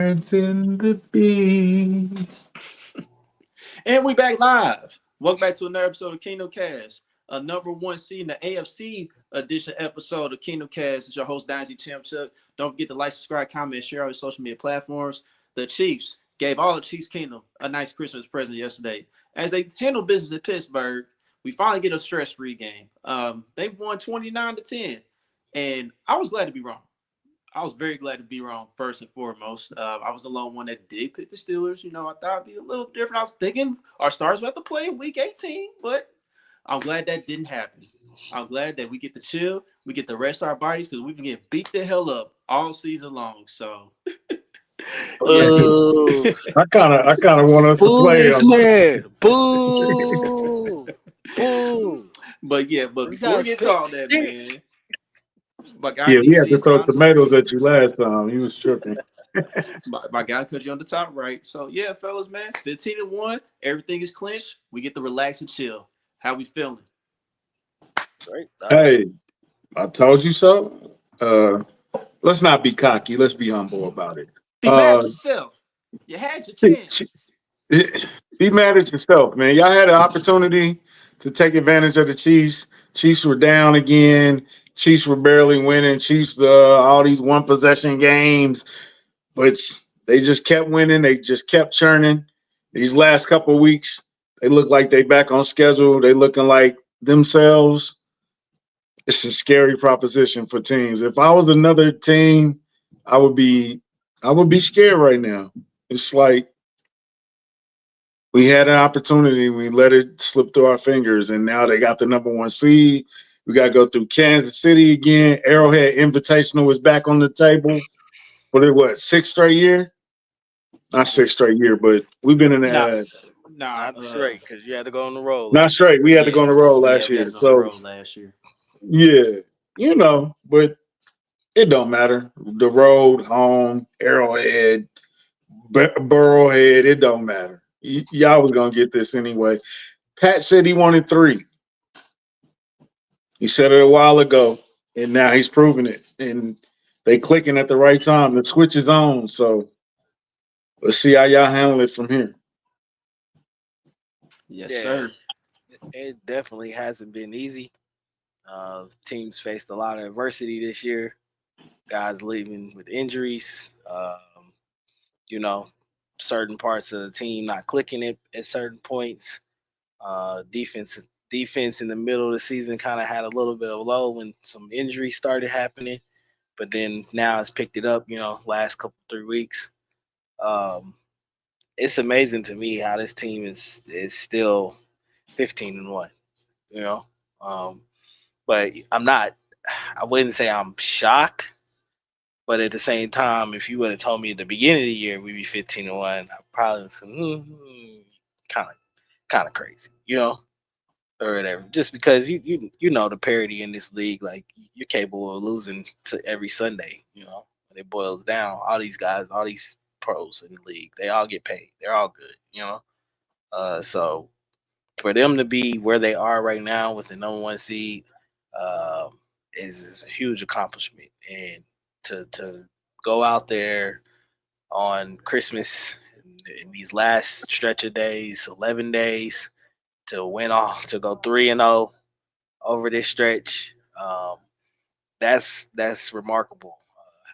Birds and the bees. And we back live. Welcome back to another episode of Kingdom Cast, a number one seed in the AFC edition episode of Kingdom Cast. It's your host, Dynasty Champ Chuck. Don't forget to like, subscribe, comment, and share on your social media platforms. The Chiefs gave all the Chiefs Kingdom a nice Christmas present yesterday. As they handle business in Pittsburgh, we finally get a stress-free game. They won 29-10, and I was glad to be wrong. I was very glad to be wrong, first and foremost. I was the lone one that did pick the Steelers. I thought it'd be a little different. I was thinking our stars would have to play in week 18, but I'm glad that didn't happen. I'm glad that we get to chill. We get to rest our bodies because we've been getting beat the hell up all season long. So, yeah. Boo! I kind of want us to Boo play this them. man! Boo! Boo! But We before we got get to all six that, sticks. man, my guy Yeah, we had to DC is throw on tomatoes at you last time. He was tripping. my guy cut you on the top right. So yeah, fellas, man, 15-1. Everything is clinched. We get to relax and chill. How we feeling? Right? Hey, I told you so. Let's not be cocky. Let's be humble about it. Be mad Uh, at yourself. You had your be chance. mad at yourself, man. Y'all had an opportunity to take advantage of the Chiefs. Chiefs were down again. Chiefs were barely winning. Chiefs, all these one possession games, but they just kept winning. They just kept churning. These last couple of weeks, they look like they back on schedule. They looking like themselves. It's a scary proposition for teams. If I was another team, I would be I would be scared right now. It's like we had an opportunity, we let it slip through our fingers, and now they got the number one seed. We got to go through Kansas City again. Arrowhead Invitational is back on the table. What, sixth straight year? Not sixth straight year, but we've been in Nah, the nah. Not straight because you had to go on the road not last straight. We had to go Yeah, on the road yeah. last We had year. to go on the So road last year. yeah, but it don't matter. The road, home, Arrowhead, Burrowhead, it don't matter. Y'all was gonna get this anyway. Pat said he wanted three. He said it a while ago, and now he's proving it. And they clicking at the right time. The switch is on. So let's see how y'all handle it from here. Yes, year. Yeah, sir. it definitely hasn't been easy. Teams faced a lot of adversity this year. Guys leaving with injuries. You know, certain parts of the team not clicking it at certain points. Defense in the middle of the season kind of had a little bit of low when some injuries started happening, but then now it's picked it up. Last couple 3 weeks. Um, it's amazing to me how this team is still 15-1. You know, um, but I'm not. I wouldn't say I'm shocked, but at the same time, if you would have told me at the beginning of the year we'd be 15-1, I probably would say, kind of crazy. Or whatever. Just because you know the parity in this league, like you're capable of losing to every Sunday. When it boils down, all these guys, all these pros in the league, they all get paid. They're all good. So for them to be where they are right now with the number one seed, um, is a huge accomplishment, and to go out there on Christmas in these last stretch of days, 11 days to win off to go 3-0 over this stretch. That's remarkable.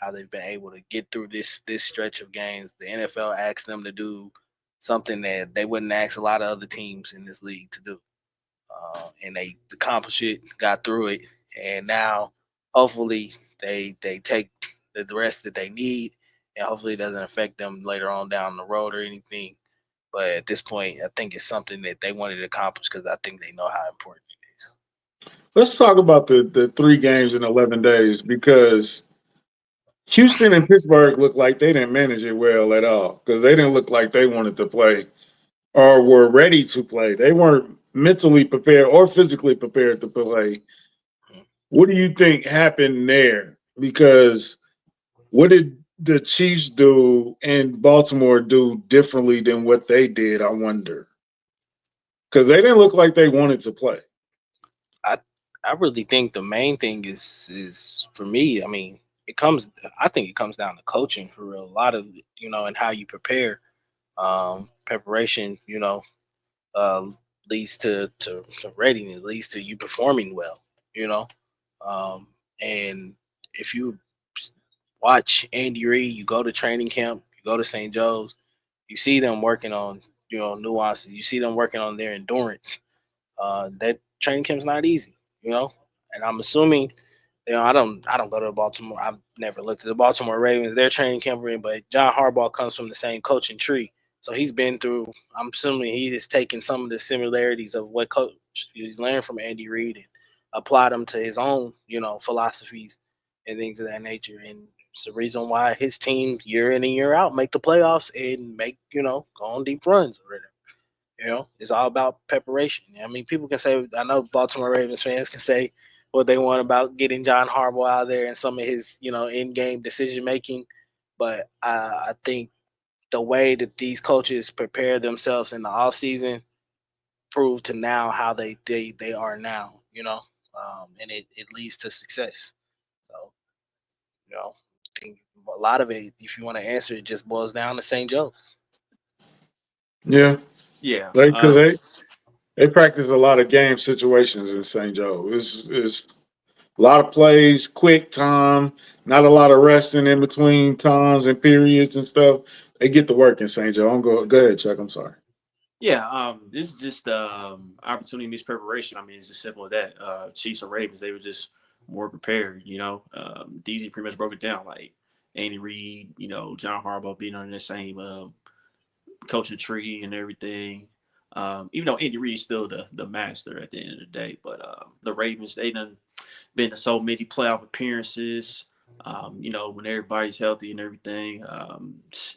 How they've been able to get through this stretch of games. The NFL asked them to do something that they wouldn't ask a lot of other teams in this league to do, and they accomplished it, got through it, and now hopefully they take the rest that they need, and hopefully it doesn't affect them later on down the road or anything. But at this point, I think it's something that they wanted to accomplish because I think they know how important it is. Let's talk about the three games in 11 days because Houston and Pittsburgh looked like they didn't manage it well at all because they didn't look like they wanted to play or were ready to play. They weren't mentally prepared or physically prepared to play. What do you think happened there? Because what did the Chiefs do and Baltimore do differently than what they did? I wonder because they didn't look like they wanted to play. I I really think the main thing is for me. I mean, I think it comes down to coaching for real. A lot of and how you prepare. Preparation, uh, leads to readiness, leads to you performing well. You know, um, and if you watch Andy Reid, you go to training camp, you go to St. Joe's, you see them working on nuances, you see them working on their endurance. That training camp's not easy, and I'm assuming. I don't go to Baltimore. I've never looked at the Baltimore Ravens, their training camp, but John Harbaugh comes from the same coaching tree. So he's been through, I'm assuming he has taken some of the similarities of what coach he's learned from Andy Reid and applied them to his own, philosophies and things of that nature. And it's the reason why his teams year in and year out make the playoffs and make, go on deep runs or whatever. It's all about preparation. I mean, people can say, I know Baltimore Ravens fans can say what they want about getting John Harbaugh out there and some of his, in-game decision making, but I think the way that these coaches prepare themselves in the off season prove to now how they are now, and it leads to success. So, I think a lot of it, if you want to answer it, just boils down to St. Joe. Yeah, Yeah. because they practice a lot of game situations in St. Joe. It's a lot of plays, quick time, not a lot of resting in between times and periods and stuff. They get to work in St. Joe. Go ahead, Chuck. I'm sorry. Yeah, this is just opportunity meets preparation. I mean, it's as simple as that. Chiefs and Ravens, they were just more prepared. DZ pretty much broke it down. Like Andy Reid, John Harbaugh being on the same coaching tree and everything. Even though Andy Reid is still the master at the end of the day, but the Ravens, they done been to so many playoff appearances. When everybody's healthy and everything,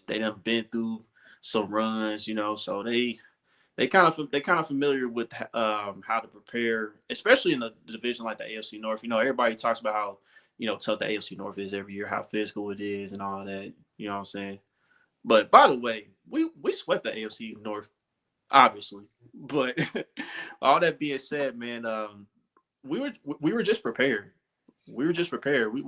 they done been through some runs. So they kind of familiar with how to prepare, especially in the division like the AFC North. Everybody talks about how tough the AFC North is every year, how physical it is, and all that. You know what I'm saying? But by the way, we swept the AFC North, obviously. But all that being said, man, we were just prepared. We were just prepared. We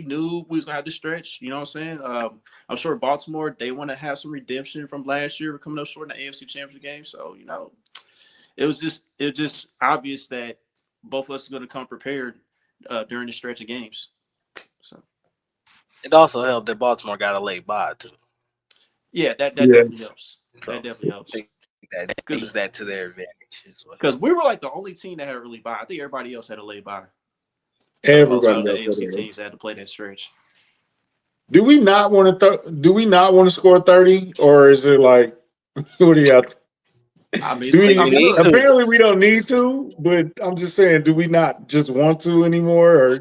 knew we was gonna have to stretch. You know what I'm saying? I'm sure Baltimore, they want to have some redemption from last year. We're coming up short in the AFC Championship game, so it was just obvious that both of us are gonna come prepared during the stretch of games. So It also helped that Baltimore got a late bye too. yeah, that Yeah, definitely helps. That So definitely I helps think that they use that to their advantage as well. because we were like the only team that had a early bye. I think everybody else had a late bye for the most everybody of the else. AFC teams that had to play that stretch. Do we not want to? Do we not want to score 30, or is it like what do you? I mean, Do I think I we we? mean, need look, to. Apparently, we don't need to. But I'm just saying, do we not just want to anymore?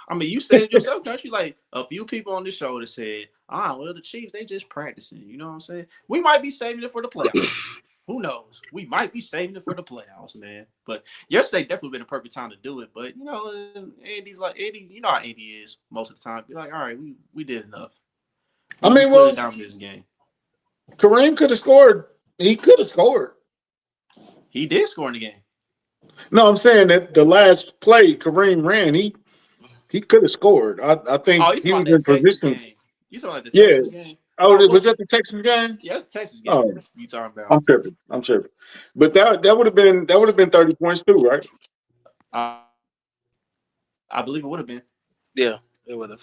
I mean, you said it yourself, country. Like a few people on this show that said, well, the Chiefs, they just practicing. You know what I'm saying? We might be saving it for the playoffs. Who knows? We might be saving it for the playoffs, man. But yesterday definitely been a perfect time to do it. But Andy's like Andy. You know how Andy is most of the time. Be like, all right, we did enough. I We mean, clearly well, dominated this game. Kareem could have scored. He could have scored. He did score in the game. No, I'm saying that the last play Kareem ran, he could have scored. I Oh, think you talking he about was that in Texas position. game? You talking about the Yeah. Texas game? Oh, Oh was well, that the Texans game? yeah, it's the Texas Oh, game. You talking about? I'm tripping. I'm tripping. But that would have been 30 points too, right? Uh, I believe it would have been. Yeah, it would have.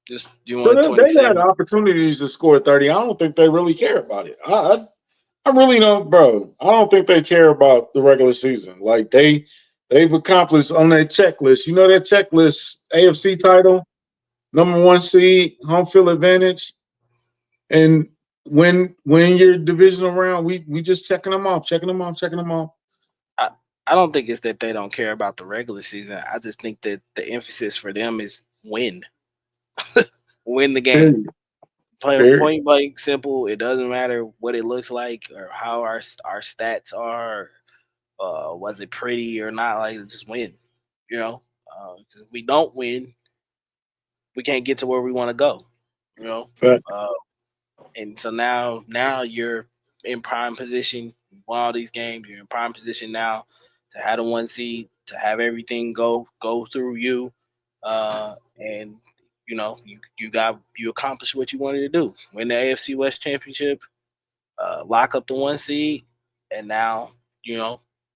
Just you So want they had 27. opportunities to score 30. I don't think they really care about it. I really don't, bro. I don't think they care about the regular season. Like they've accomplished on their checklist. You know that checklist: AFC title, number one seed, home field advantage, and when your divisional round, we just checking them off, checking them off, checking them off. I, I don't think it's that they don't care about the regular season. I just think that the emphasis for them is win the game. Period. Plain Period. point blank, simple. It doesn't matter what it looks like or how our stats are. Was it pretty or not? Like just win. You know, 'cause if we don't win, we can't get to where we want to go. You know, But uh, and so now you're in prime position. You won all these games. You're in prime position now to have the one seed, to have everything go through you. and you accomplished what you wanted to do. Win the AFC West championship, lock up the 1 seed, and now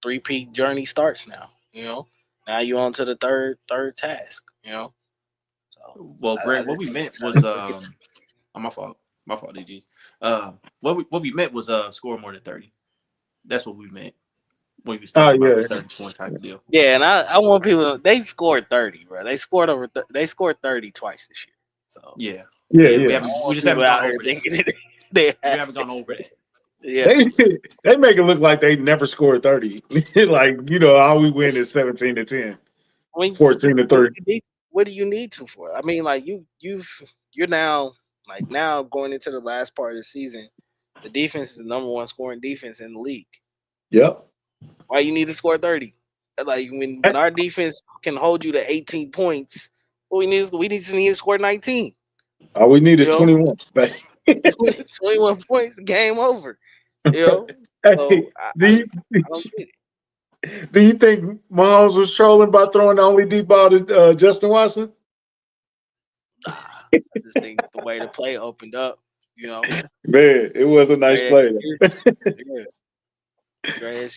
three-peat journey starts now. Now you're on to the third task. So, well, Greg, what we meant was my fault, DG. What we meant was score more than 30. That's what we meant when we was talking about the 30-point type of deal. Yeah, and I want people to, they scored 30, bro. They scored 30 twice this year. So yeah. We just haven't gone over that. We haven't gone over that. Yeah, they make it look like they never scored 30. Like, all we win is 17-10, 14-3. What do you need to for? I mean, like you're now going into the last part of the season. The defense is the number 1 scoring defense in the league. Yep. Why you need to score 30? Like when our defense can hold you to 18 points, we need to score 19. All we need is 21. 21 points, game over. So I don't get it. Do you think Mahomes was trolling by throwing the only deep ball to Justin Watson? Nah, I just think the way the play opened up, Man, it was a nice play.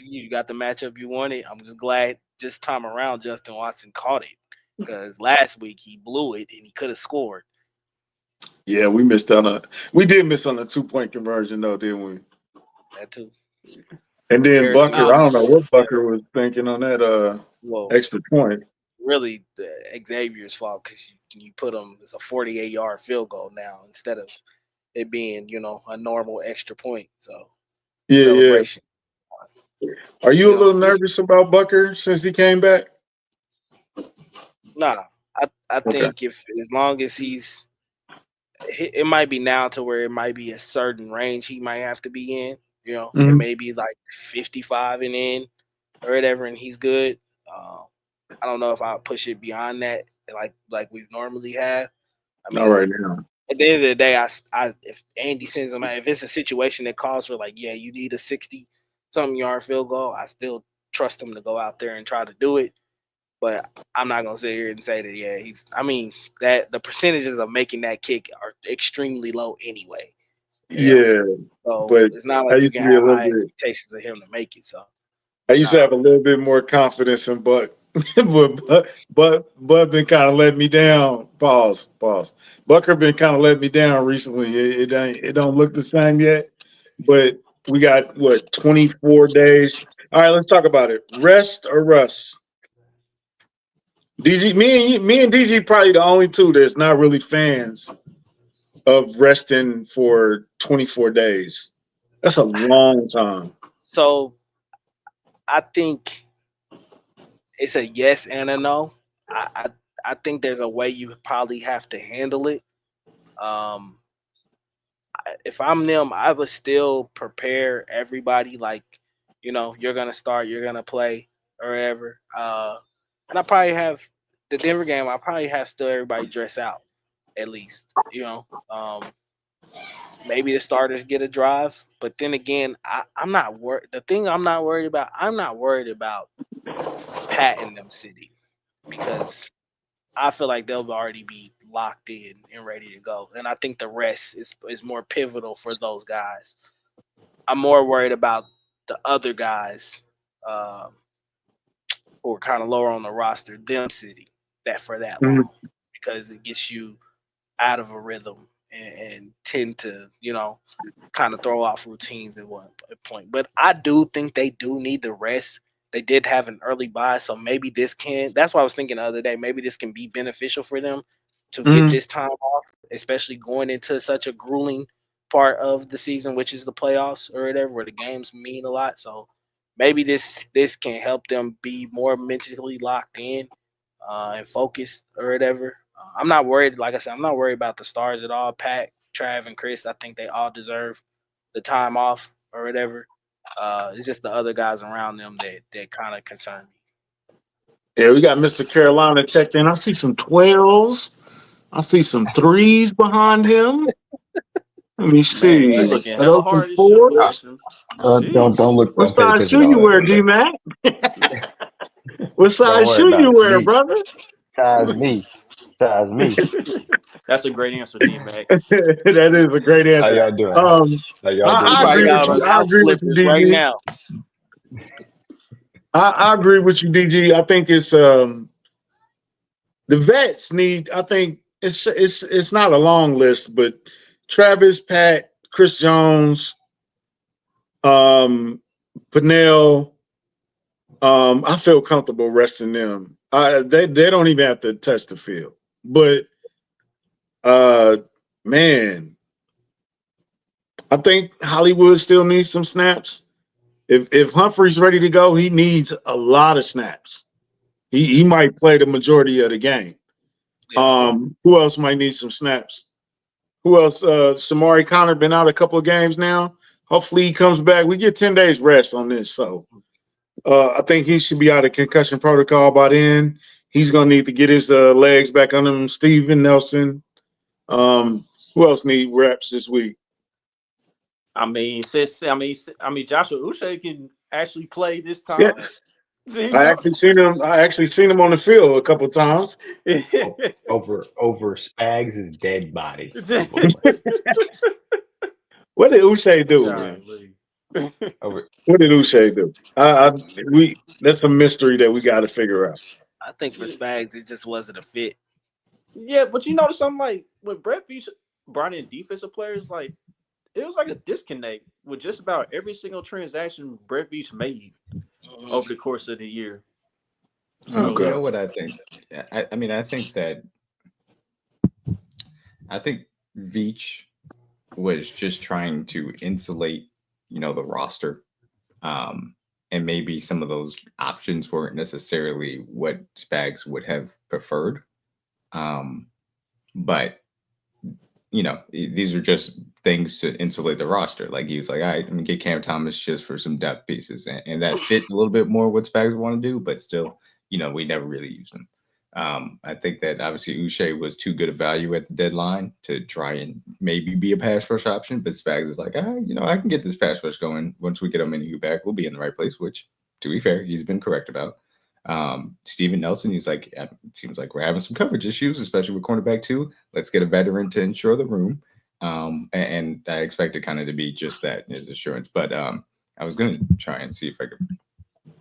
You got the matchup you wanted. I'm just glad this time around Justin Watson caught it, because last week he blew it and he could have scored. Yeah, we missed on we did miss on a 2-point conversion though, didn't we? That too. And then Bucker, I don't know what Bucker was thinking on that extra point. Really, Xavier's fault, because you put him as a 48-yard field goal now instead of it being a normal extra point. So celebration. Are you a little nervous about Bucker since he came back? Nah, I think as long as it might be now to where it might be a certain range he might have to be in. It may be like 55 and in or whatever, and he's good. I don't know if I'll push it beyond that, like we normally have. I mean, not right now. At the end of the day, if Andy sends him out, if it's a situation that calls for you need a 60-something yard field goal, I still trust him to go out there and try to do it. But I'm not gonna sit here and say that that the percentages of making that kick are extremely low anyway. So but it's not like you can have high expectations of him to make it. So I used to have a little bit more confidence in Buck, but been kind of letting me down. Pause. Bucker been kind of letting me down recently. It don't look the same yet, but we got 24 days. All right, let's talk about it. Rest or rust? DG, me and DG probably the only two that's not really fans of resting for 24 days. That's a long time. So I think it's a yes and a no. I think there's a way you probably have to handle it. If I'm them, I would still prepare everybody you're gonna start, you're gonna play or whatever. And I probably have the Denver game. I probably have still everybody dress out at least. Maybe the starters get a drive, but then again, I'm not worried. The thing I'm not worried about patting them sitting, because I feel like they'll already be locked in and ready to go. And I think the rest is more pivotal for those guys. I'm more worried about the other guys who are kind of lower on the roster, them sitting for that long, because it gets you out of a rhythm and tend to, kind of throw off routines at one point. But I do think they do need the rest. They did have an early bye, so maybe that's what I was thinking the other day. Maybe this can be beneficial for them to get this time off, especially going into such a grueling part of the season, which is the playoffs or whatever, where the games mean a lot. So maybe this can help them be more mentally locked in and focused or whatever. I'm not worried. Like I said, I'm not worried about the stars at all. Pat, Trav, and Chris, I think they all deserve the time off or whatever. It's just the other guys around them that kind of concern me. Yeah, we got Mr. Carolina checked in. I see some 12s. I see some 3s behind him. Let me see. Man, looking Are those some 4s? Don't look. What size shoe you wear, D-Mac? What size shoe you wear, brother? Size me. besides me. That's a great answer, D-Mac. That is a great How answer. y'all doing? How y'all He doing? I probably agree got with on you. his I house agree with you, slippers right DG. now. I agree with you, DG. I think it's the vets need. I think it's not a long list, but Travis, Pat, Chris Jones, Pennell. I feel comfortable resting them. They don't even have to touch the field. But man, I think Hollywood still needs some snaps. If Humphrey's ready to go, he needs a lot of snaps. He might play the majority of the game. Yeah. Who else might need some snaps? Who else? Shamari Connor been out a couple of games now. Hopefully he comes back. We get 10 days rest on this. So I think he should be out of concussion protocol by then. He's gonna need to get his legs back on him. Steven Nelson. Who else need reps this week? I mean, Joshua Uche can actually play this time. Yeah, I actually seen him on the field a couple of times. Over Spags' dead body. What did Uche do, man? Over, What did Uche do? That's a mystery that we got to figure out. I think for Spags, it just wasn't a fit. Yeah, but you know something like when Brett Veach brought in defensive players, like it was like a disconnect with just about every single transaction Brett Veach made over the course of the year. Oh, you God. know what I think? I mean, I think Veach was just trying to insulate, the roster. And maybe some of those options weren't necessarily what Spags would have preferred. But these are just things to insulate the roster. Like he was like, all right, I'm gonna get Cam Thomas just for some depth pieces. And that fit a little bit more what Spags want to do, but still, we never really used him. I think that obviously Uche was too good a value at the deadline to try and maybe be a pass rush option, but Spags is like, I can get this pass rush going once we get Omenihu back. We'll be in the right place, which, to be fair, he's been correct about. Steven Nelson, he's like, it seems like we're having some coverage issues, especially with cornerback 2. Let's get a veteran to ensure the room. And I expect it kind of to be just that, his assurance. But I was going to try and see if I could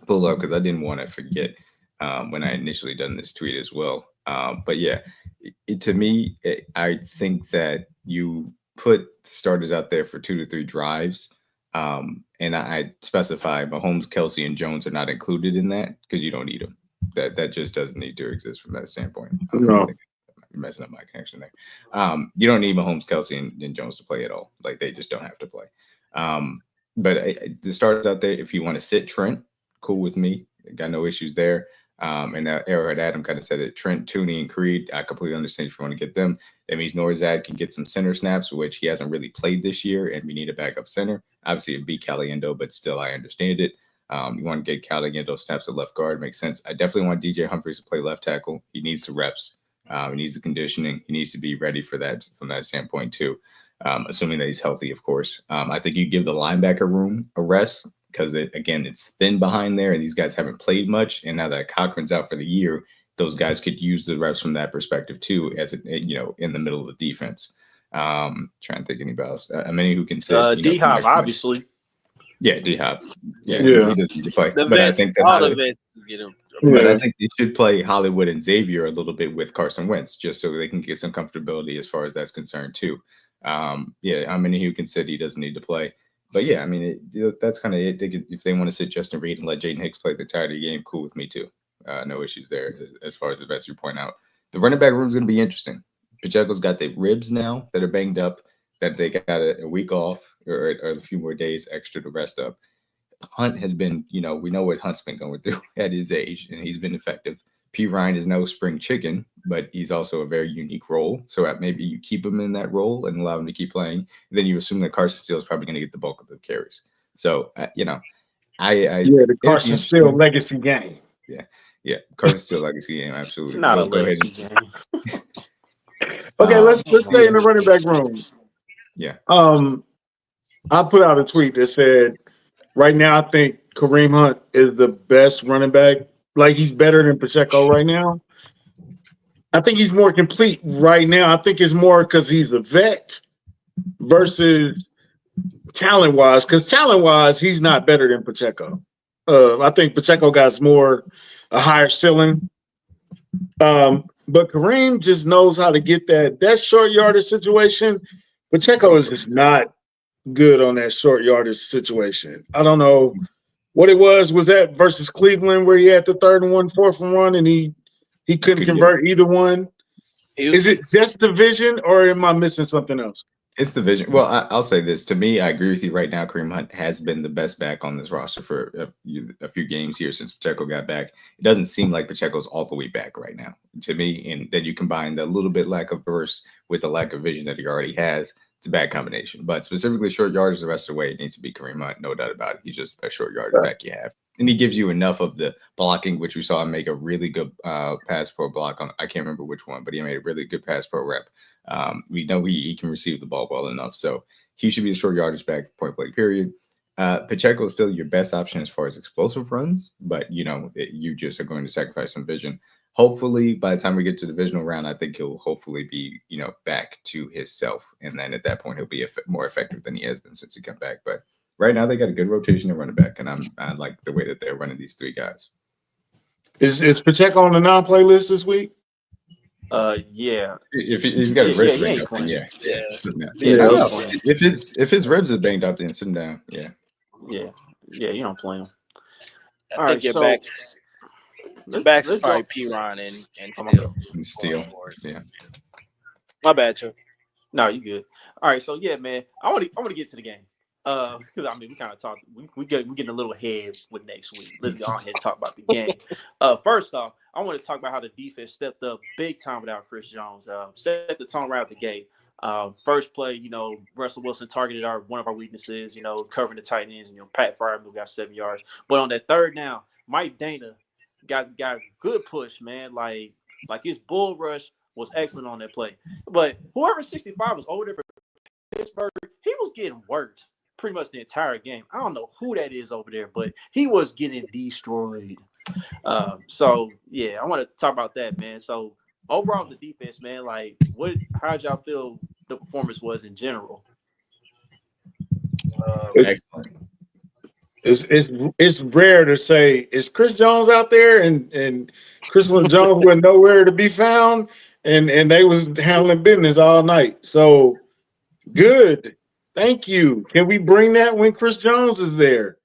pull up because I didn't want to forget when I initially done this tweet as well. But yeah, to me, I think that you put starters out there for 2 to 3 drives. And I specify Mahomes, Kelce, and Jones are not included in that because you don't need them. That just doesn't need to exist from that standpoint. No. You're messing up my connection there. You don't need Mahomes, Kelce, and Jones to play at all. Like they just don't have to play. But the starters out there, if you want to sit Trent, cool with me. Got no issues there. And Arrowhead Adam kind of said it. Trent, Tooney, and Creed, I completely understand if you want to get them. That means Norzad can get some center snaps, which he hasn't really played this year, and we need a backup center. Obviously, it'd be Caliendo, but still, I understand it. You want to get Caliendo snaps at left guard, makes sense. I definitely want DJ Humphries to play left tackle. He needs the reps. He needs the conditioning. He needs to be ready for that from that standpoint, too, assuming that he's healthy, of course. I think you give the linebacker room a rest because, it's thin behind there, and these guys haven't played much. And now that Cochran's out for the year, those guys could use the reps from that perspective, too, as in the middle of the defense. Trying to think anybody else. Many who can sit. D-Hop, obviously. Yeah, D-Hop. Yeah, Yeah. he doesn't need to play. The But vets, I think that all the vets get them. But Yeah. I think they should play Hollywood and Xavier a little bit with Carson Wentz, just so they can get some comfortability as far as that's concerned, too. Who can sit, he doesn't need to play. But yeah, I mean, that's kind of it. If they want to sit Justin Reid and let Jaden Hicks play the entirety of the game, cool with me too. No issues there as far as the vets you point out. The running back room is going to be interesting. Pacheco's got the ribs now that are banged up, that they got a week off or a few more days extra to rest up. Hunt has been, we know what Hunt's been going through at his age, and he's been effective. P. Ryan is no spring chicken, but he's also a very unique role. So maybe you keep him in that role and allow him to keep playing. Then you assume that Carson Steele is probably going to get the bulk of the carries. So, the Carson Steele legacy game. Yeah, Carson Steele legacy game, absolutely. Not a legacy game. Okay, let's stay in the running back room. Yeah. I put out a tweet that said, right now, I think Kareem Hunt is the best running back. Like, he's better than Pacheco right now. I think he's more complete right now. I think it's more because he's a vet versus talent-wise. Because talent-wise, he's not better than Pacheco. I think Pacheco got a higher ceiling. But Kareem just knows how to get that short yardage situation. Pacheco is just not good on that short yardage situation. I don't know what it was. Was that versus Cleveland where he had the 3rd and 1, 4th and 1, and he couldn't convert either one? Is it just division, or am I missing something else? It's the vision. Well, I'll say this. To me, I agree with you right now. Kareem Hunt has been the best back on this roster for a few games here since Pacheco got back. It doesn't seem like Pacheco's all the way back right now to me. And then you combine the little bit lack of burst with the lack of vision that he already has. It's a bad combination. But specifically short yardage the rest of the way, it needs to be Kareem Hunt. No doubt about it. He's just the best short yardage back you have. And he gives you enough of the blocking, which we saw him make a really good pass pro block on. I can't remember which one, but he made a really good pass pro rep. We know he can receive the ball well enough, so he should be a short yardage back, point blank, period. Pacheco is still your best option as far as explosive runs, but you just are going to sacrifice some vision. Hopefully, by the time we get to the divisional round, I think he'll hopefully be back to his self, and then at that point he'll be more effective than he has been since he came back. But right now they got a good rotation of running back, and I like the way that they're running these 3 guys. Is Pacheco on the non-play list this week? Yeah. If he's got a wrist ring up, if his ribs are banged up, then sit him down. Yeah. You don't play him. I think your back's probably P-Ron and Steele. Yeah. My bad, Joe. No, you good. All right, so yeah, man, I want to get to the game. Because we kind of talked. We getting a little ahead with next week. Let's go ahead and talk about the game. First off, I want to talk about how the defense stepped up big time without Chris Jones. Set the tone right out the gate. First play, Russell Wilson targeted one of our weaknesses. Covering the tight ends. Pat Fryer got 7 yards. But on that 3rd down, Mike Dana got a good push, man. Like his bull rush was excellent on that play. But whoever 65 was over there for Pittsburgh, he was getting worked pretty much the entire game. I don't know who that is over there, but he was getting destroyed. So yeah, I want to talk about that, man. So overall, the defense, man, how'd y'all feel the performance was in general? Excellent. It's rare to say, is Chris Jones out there? And Chris Jones was nowhere to be found, and they was handling business all night. So good. Thank you. Can we bring that when Chris Jones is there?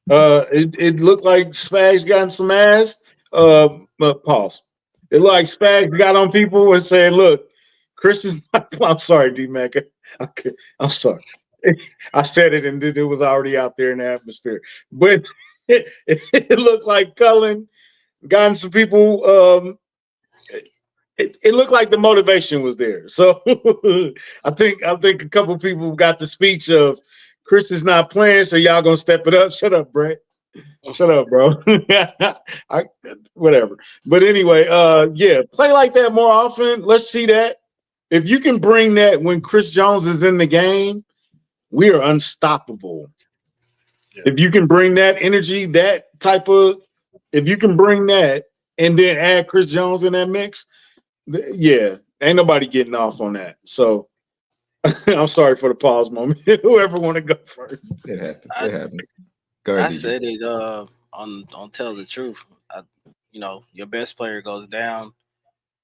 It looked like Spags got in some ass. Pause. It looked like Spags got on people and said, look, Chris is not, I'm sorry, D-Mac. I'm sorry. I said it and it was already out there in the atmosphere. But it looked like Cullen got some people. It looked like the motivation was there. So I think a couple people got the speech of Chris is not playing, so y'all gonna step it up. Shut up, Brett. Shut up, bro. Whatever. But anyway, play like that more often. Let's see that. If you can bring that when Chris Jones is in the game, we are unstoppable. Yeah. If you can bring that energy, if you can bring that and then add Chris Jones in that mix, yeah, ain't nobody getting off on that. So I'm sorry for the pause moment. Whoever want to go first. It happens. Go ahead. I said it on Tell the Truth. Your best player goes down.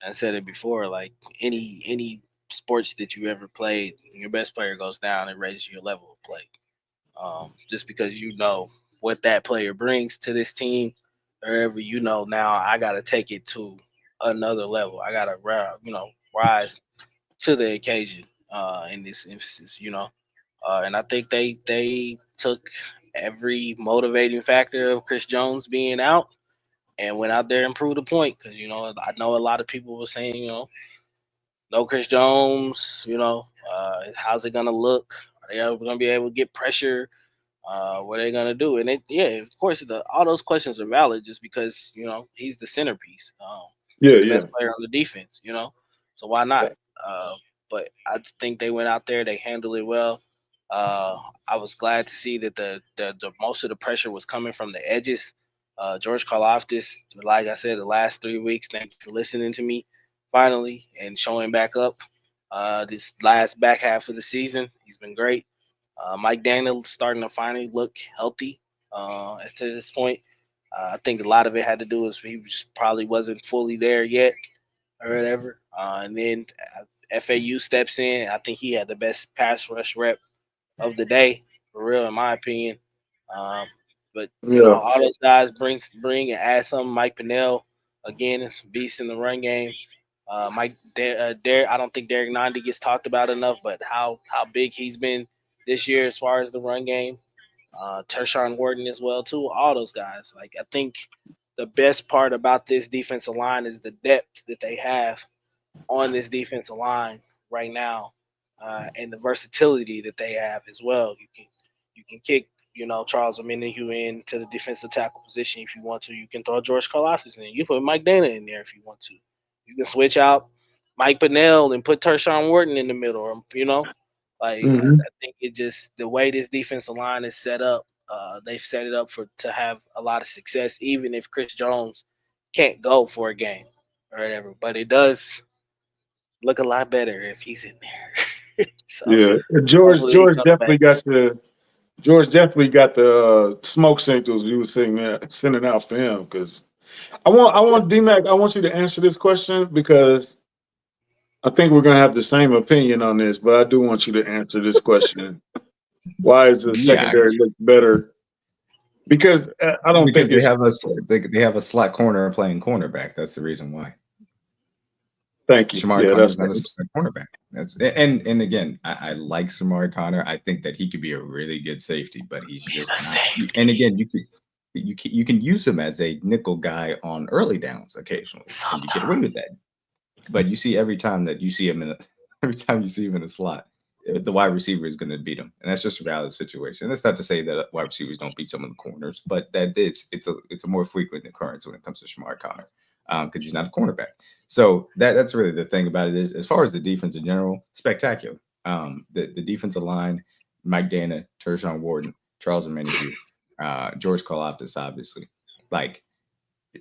I said it before, like any sports that you ever played, your best player goes down, it raises your level of play. Just because what that player brings to this team, wherever now I got to take it to another level. I got to rise to the occasion in this emphasis, and I think they took every motivating factor of Chris Jones being out and went out there and proved a point. Because I know a lot of people were saying no Chris Jones, how's it gonna look? Are they ever gonna be able to get pressure? What are they gonna do? And of course all those questions are valid just because he's the centerpiece. The best player on the defense, so why not? But I think they went out there, they handled it well. I was glad to see that the most of the pressure was coming from the edges. George Karlaftis, like I said, the last 3 weeks, thank you for listening to me. finally and showing back up. This last back half of the season, he's been great. Mike Daniel starting to finally look healthy to this point. I think a lot of it had to do with he just probably wasn't fully there yet or whatever. And then FAU steps in. I think he had the best pass rush rep of the day, for real, in my opinion. Um, but Yeah. all those guys bring and add something. Mike Pennell, again, beast in the run game. I don't think Derek Nandi gets talked about enough, but how big he's been this year as far as the run game. Tershawn Wharton as well too. All those guys. Like, I think the best part about this defensive line is the depth that they have on this defensive line right now, and the versatility that they have as well. You can kick Charles Omenihu into the defensive tackle position if you want to. You can throw George Karlaftis in. You put Mike Dana in there if you want to. You can switch out Mike Pennell and put Tershawn Wharton in the middle. I think it just the way this defensive line is set up. They've set it up to have a lot of success, even if Chris Jones can't go for a game or whatever. But it does look a lot better if he's in there. So, Yeah, George definitely got the smoke signals you were sending out for him. Because I want D-Mac, I want you to answer this question because I think we're gonna have the same opinion on this, but I do want you to answer this question. Why is the secondary look better? Because I don't think they have a slot corner playing cornerback. That's the reason why. Thank you. Shamari Connor's not a cornerback. And again, I like Shamari Connor. I think that he could be a really good safety, but he's just not. And again, you can use him as a nickel guy on early downs occasionally, and you get away with that. But you see every time you see him in the slot, the wide receiver is going to beat him, and that's just a reality situation. And that's not to say that wide receivers don't beat some of the corners, but it's a more frequent occurrence when it comes to Shamari Connor because he's not a cornerback. So that's really the thing about it is, as far as the defense in general, spectacular. The defensive line, Mike Dana, Tershawn Wharton, Charles Omenihu, George Karlaftis, obviously, like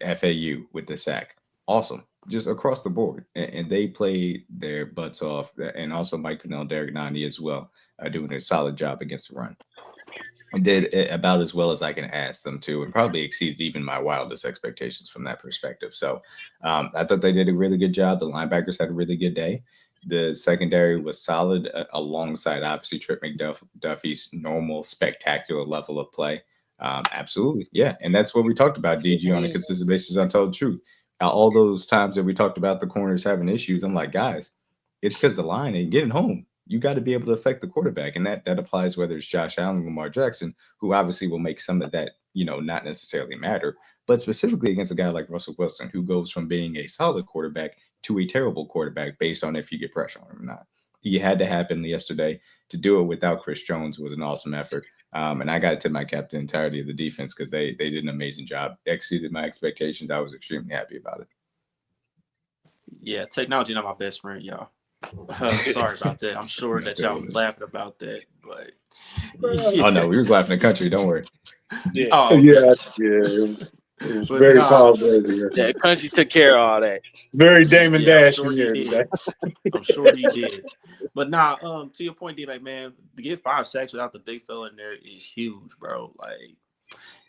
FAU with the sack, awesome, just across the board, and they played their butts off. And also Mike Pennell, Derek Nandi as well, doing a solid job against the run. And did about as well as I can ask them to, and probably exceeded even my wildest expectations from that perspective. So I thought they did a really good job. The linebackers had a really good day. The secondary was solid alongside, obviously, Trent McDuffie's normal, spectacular level of play. Absolutely. Yeah. And that's what we talked about, DG, on a consistent basis on Tell the Truth. All those times that we talked about the corners having issues, I'm like, guys, it's because the line ain't getting home. You got to be able to affect the quarterback. And that applies whether it's Josh Allen, Lamar Jackson, who obviously will make some of that, not necessarily matter, but specifically against a guy like Russell Wilson, who goes from being a solid quarterback to a terrible quarterback based on if you get pressure on him or not. He had to happen yesterday. To do it without Chris Jones was an awesome effort. And I got to tip my cap to the entirety of the defense because they did an amazing job, exceeded my expectations. I was extremely happy about it. Yeah, technology not my best friend, y'all. Sorry about that. I'm sure that y'all was laughing about that, but oh no, we was laughing at country. Don't worry. Yeah. Oh, yeah. It was very powerful. Yeah, country took care of all that. Very Damon Dash sure in here today. I'm sure he did. But to your point, D-Mac, man, to get 5 sacks without the big fella in there is huge, bro. Like,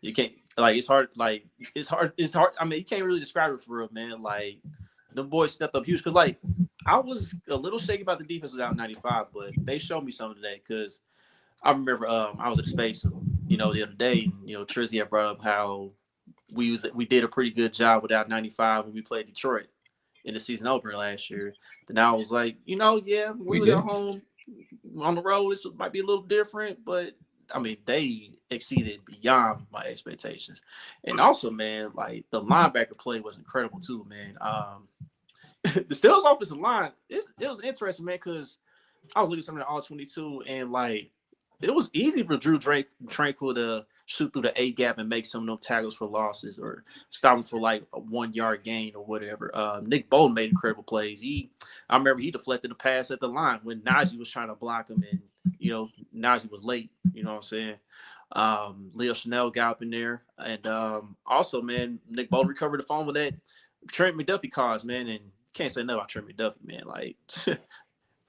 you can't, like, it's hard. I mean, you can't really describe it for real, man. Like, the boys stepped up huge because, like, I was a little shaky about the defense without 95, but they showed me something today because I remember I was at the space, the other day, and, Trizzy had brought up how we did a pretty good job without 95 when we played Detroit in the season opener last year. Then I was like, we was at home on the road. This might be a little different, but I mean, they exceeded beyond my expectations. And also, man, like the linebacker play was incredible too, man. The Steelers offensive line, it was interesting, man, because I was looking at some of the all-22 and like it was easy for Drew Tranquil to shoot through the A gap and make some of them tackles for losses or stop him for like a 1 yard gain or whatever. Nick Bolton made incredible plays. I remember he deflected a pass at the line when Najee was trying to block him and, Najee was late, you know what I'm saying? Leo Chanel got up in there. And also, man, Nick Bolton recovered the phone with that Trent McDuffie cause, man. And can't say nothing about Trent McDuffie, man. Like,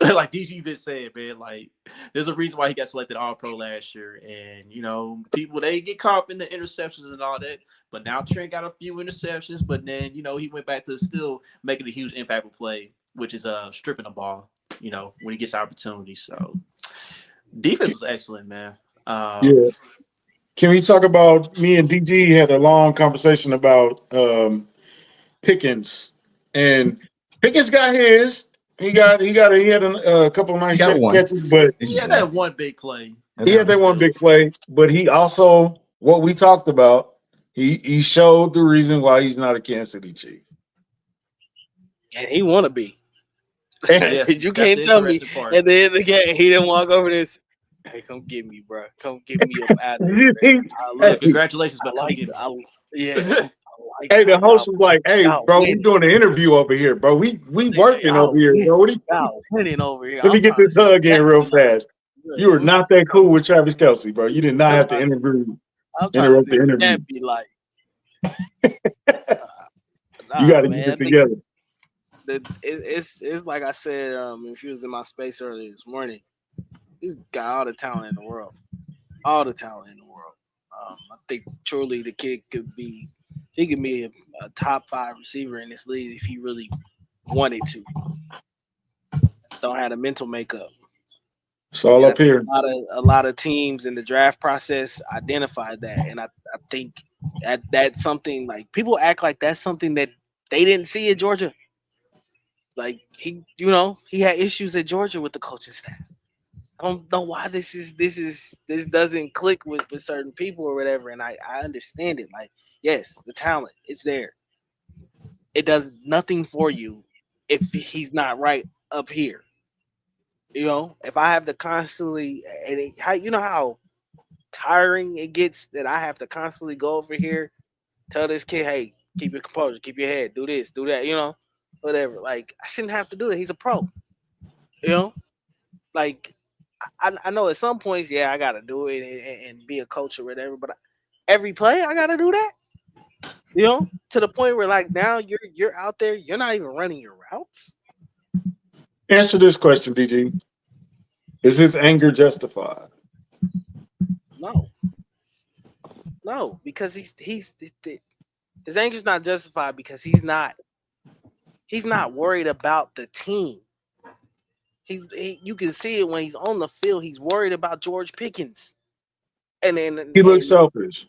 like DG Vitt said, man, like there's a reason why he got selected All-Pro last year. And, you know, people, they get caught up in the interceptions and all that. But now Trent got a few interceptions, but then, you know, he went back to still making a huge impactful play, which is stripping the ball, you know, when he gets opportunity. So defense was excellent, man. Yeah. Can we talk about me and DG had a long conversation about Pickens, and Pickens got his. He had a couple of nice He got one. catches, but Yeah, that one big play. he had that one big play. But he also, what we talked about, he showed the reason why he's not a Kansas City Chief. And he want to be. Yeah, You can't tell me at the end of the game he didn't walk over this. Hey, come get me, bro. Come get me up out of here. Yeah, congratulations, but come get me. Hey, the host was like, "Hey, bro, we doing an interview over here, bro. We working over here, bro. What are you winning over here? Let me get this hug in real fast. You were not that cool with Travis Kelce, bro. You did not have to interrupt the interview. Be like, you got to get it together. It's like I said, if you was in my space earlier this morning, he's got all the talent in the world. All the talent in the world. I think truly the kid could be a top 5 receiver in this league if he really wanted to. Don't have the mental makeup. It's all up here. A lot of teams in the draft process identified that, and I think that's something like people act like that's something that they didn't see at Georgia. Like he had issues at Georgia with the coaching staff. I don't know why this doesn't click with certain people or whatever, and I understand it. Like, yes, the talent is there. It does nothing for you if he's not right up here. You know, if I have to constantly how tiring it gets that I have to constantly go over here, tell this kid, hey, keep your composure, keep your head, do this, do that, whatever. Like, I shouldn't have to do that. He's a pro. Like I know at some points, yeah, I gotta do it and be a coach or whatever, but every play I gotta do that. To the point where like now you're out there, you're not even running your routes. Answer this question, DG. Is his anger justified? No, because his anger's not justified because he's not worried about the team. You can see it when he's on the field. He's worried about George Pickens, and then he looks selfish.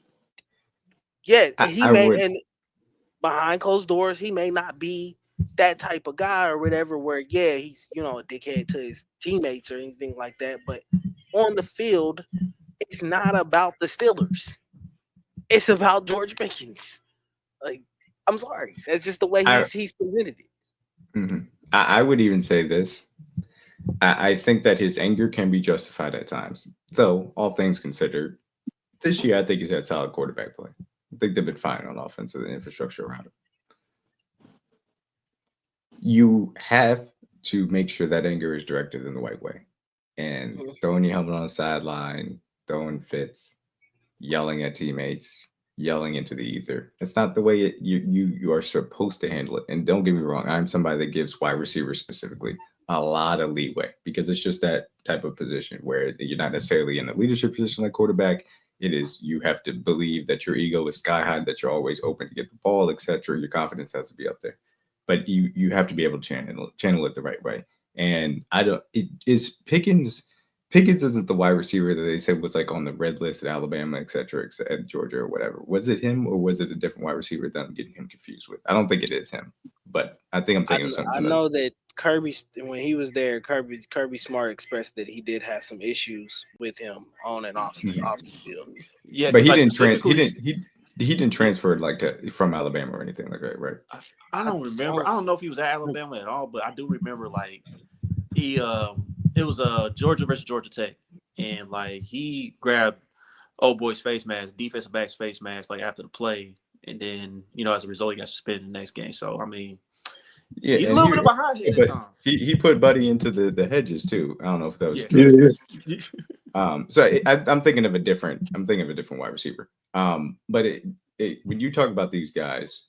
Yeah, and behind closed doors, he may not be that type of guy or whatever. Where he's a dickhead to his teammates or anything like that. But on the field, it's not about the Steelers. It's about George Pickens. Like, I'm sorry, that's just the way he's presented it. Mm-hmm. I would even say this. I think that his anger can be justified at times, though all things considered. This year, I think he's had solid quarterback play. I think they've been fine on offense and the infrastructure around him. You have to make sure that anger is directed in the right way. And throwing your helmet on the sideline, throwing fits, yelling at teammates, yelling into the ether. It's not the way you are supposed to handle it. And don't get me wrong, I'm somebody that gives wide receivers specifically a lot of leeway because it's just that type of position where you're not necessarily in a leadership position like quarterback. It is you have to believe that your ego is sky high, that you're always open to get the ball, etc. Your confidence has to be up there, but you have to be able to channel it the right way. And Pickens isn't the wide receiver that they said was like on the red list at Alabama, etc., at Georgia or whatever. Was it him or was it a different wide receiver that I'm getting him confused with? I don't think it is him, but I think I'm thinking of something. I know that Kirby, when he was there, Kirby Smart expressed that he did have some issues with him on and off the field. Yeah, but he didn't transfer like from Alabama or anything like that, right? I don't remember. I don't know if he was at Alabama at all, but I do remember like it was Georgia versus Georgia Tech, and like he grabbed old boy's face mask, defensive back's face mask, like after the play, and then as a result he got suspended in the next game. So I mean, yeah, he's a little bit behind here at times. He put Buddy into the hedges too. I don't know if that was true. Yeah. So I'm thinking of a different wide receiver. But when you talk about these guys,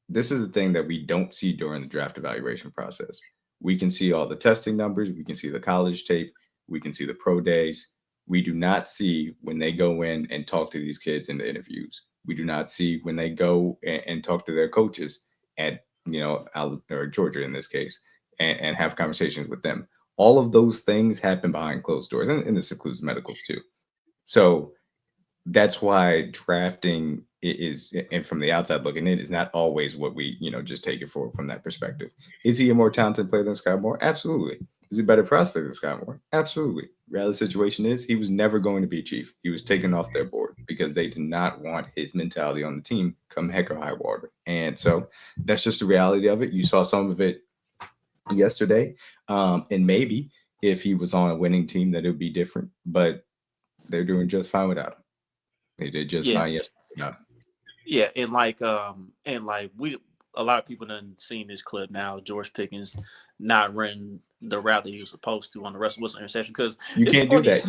this is the thing that we don't see during the draft evaluation process. We can see all the testing numbers, we can see the college tape, we can see the pro days. We do not see when they go in and talk to these kids in the interviews. We do not see when they go and talk to their coaches at, or Georgia in this case, and have conversations with them. All of those things happen behind closed doors, and this includes medicals too. So that's why drafting is, and from the outside looking in, is not always what we, just take it for from that perspective. Is he a more talented player than Sky Moore? Absolutely. Is he a better prospect than Sky Moore? Absolutely. Reality situation is he was never going to be chief. He was taken off their board because they did not want his mentality on the team come heck or high water. And so that's just the reality of it. You saw some of it yesterday. And maybe if he was on a winning team, that it would be different. But they're doing just fine without him. They did just fine yesterday. Yeah, and we a lot of people done seen this clip now. George Pickens not running the route that he was supposed to on the Russell Wilson interception, because you can't do that.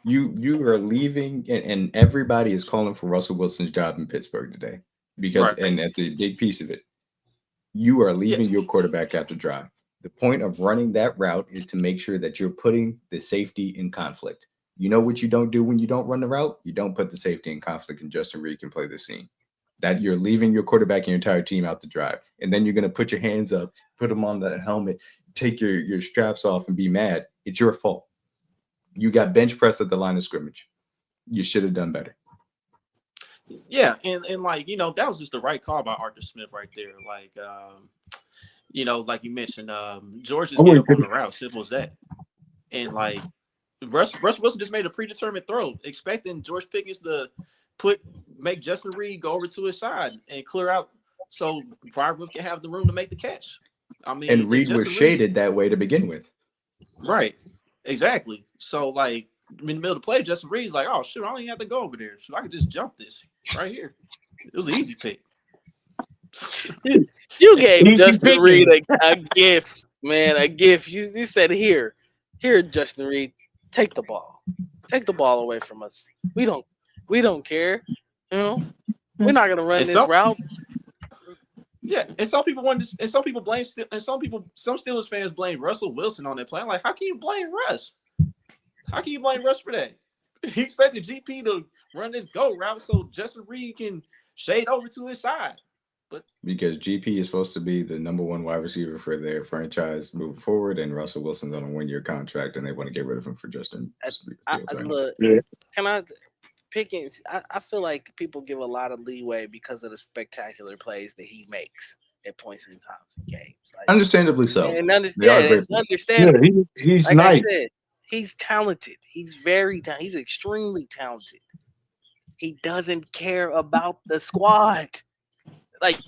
You are leaving, and everybody is calling for Russell Wilson's job in Pittsburgh today because, and that's a big piece of it. You are leaving your quarterback out to dry. The point of running that route is to make sure that you're putting the safety in conflict. You know what you don't do when you don't run the route? You don't put the safety in conflict, and Justin Reid can play the scene. That you're leaving your quarterback and your entire team out to dry. And then you're going to put your hands up, put them on that helmet, take your straps off and be mad. It's your fault. You got bench pressed at the line of scrimmage. You should have done better. Yeah, and that was just the right call by Arthur Smith right there. Like you mentioned, George just gave up on the route. Simple as that. And Russ Wilson just made a predetermined throw, expecting George Pickens to make Justin Reid go over to his side and clear out so Freiermuth can have the room to make the catch. I mean, and Reid was shaded that way to begin with. Right. Exactly. So in the middle of the play, Justin Reid's like, oh shit, I don't even have to go over there. So I could just jump this right here. It was an easy pick. You gave Justin Reid a gift, man, a gift. You said, here, Justin Reid, take the ball away from us. We don't care. We're not gonna run this route. Yeah, and some people some Steelers fans blame Russell Wilson on that play. I'm like, how can you blame Russ? How can you blame Russ for that? He expected GP to run this go route so Justin Reid can shade over to his side. But because GP is supposed to be the number one wide receiver for their franchise moving forward, and Russell Wilson's on a 1-year contract, and they want to get rid of him for Justin. Pickens, I feel like people give a lot of leeway because of the spectacular plays that he makes at points in times in games. Understandably so. And it's understandable. Yeah, he's nice. I said, he's talented. He's very talented. He's extremely talented. He doesn't care about the squad. Like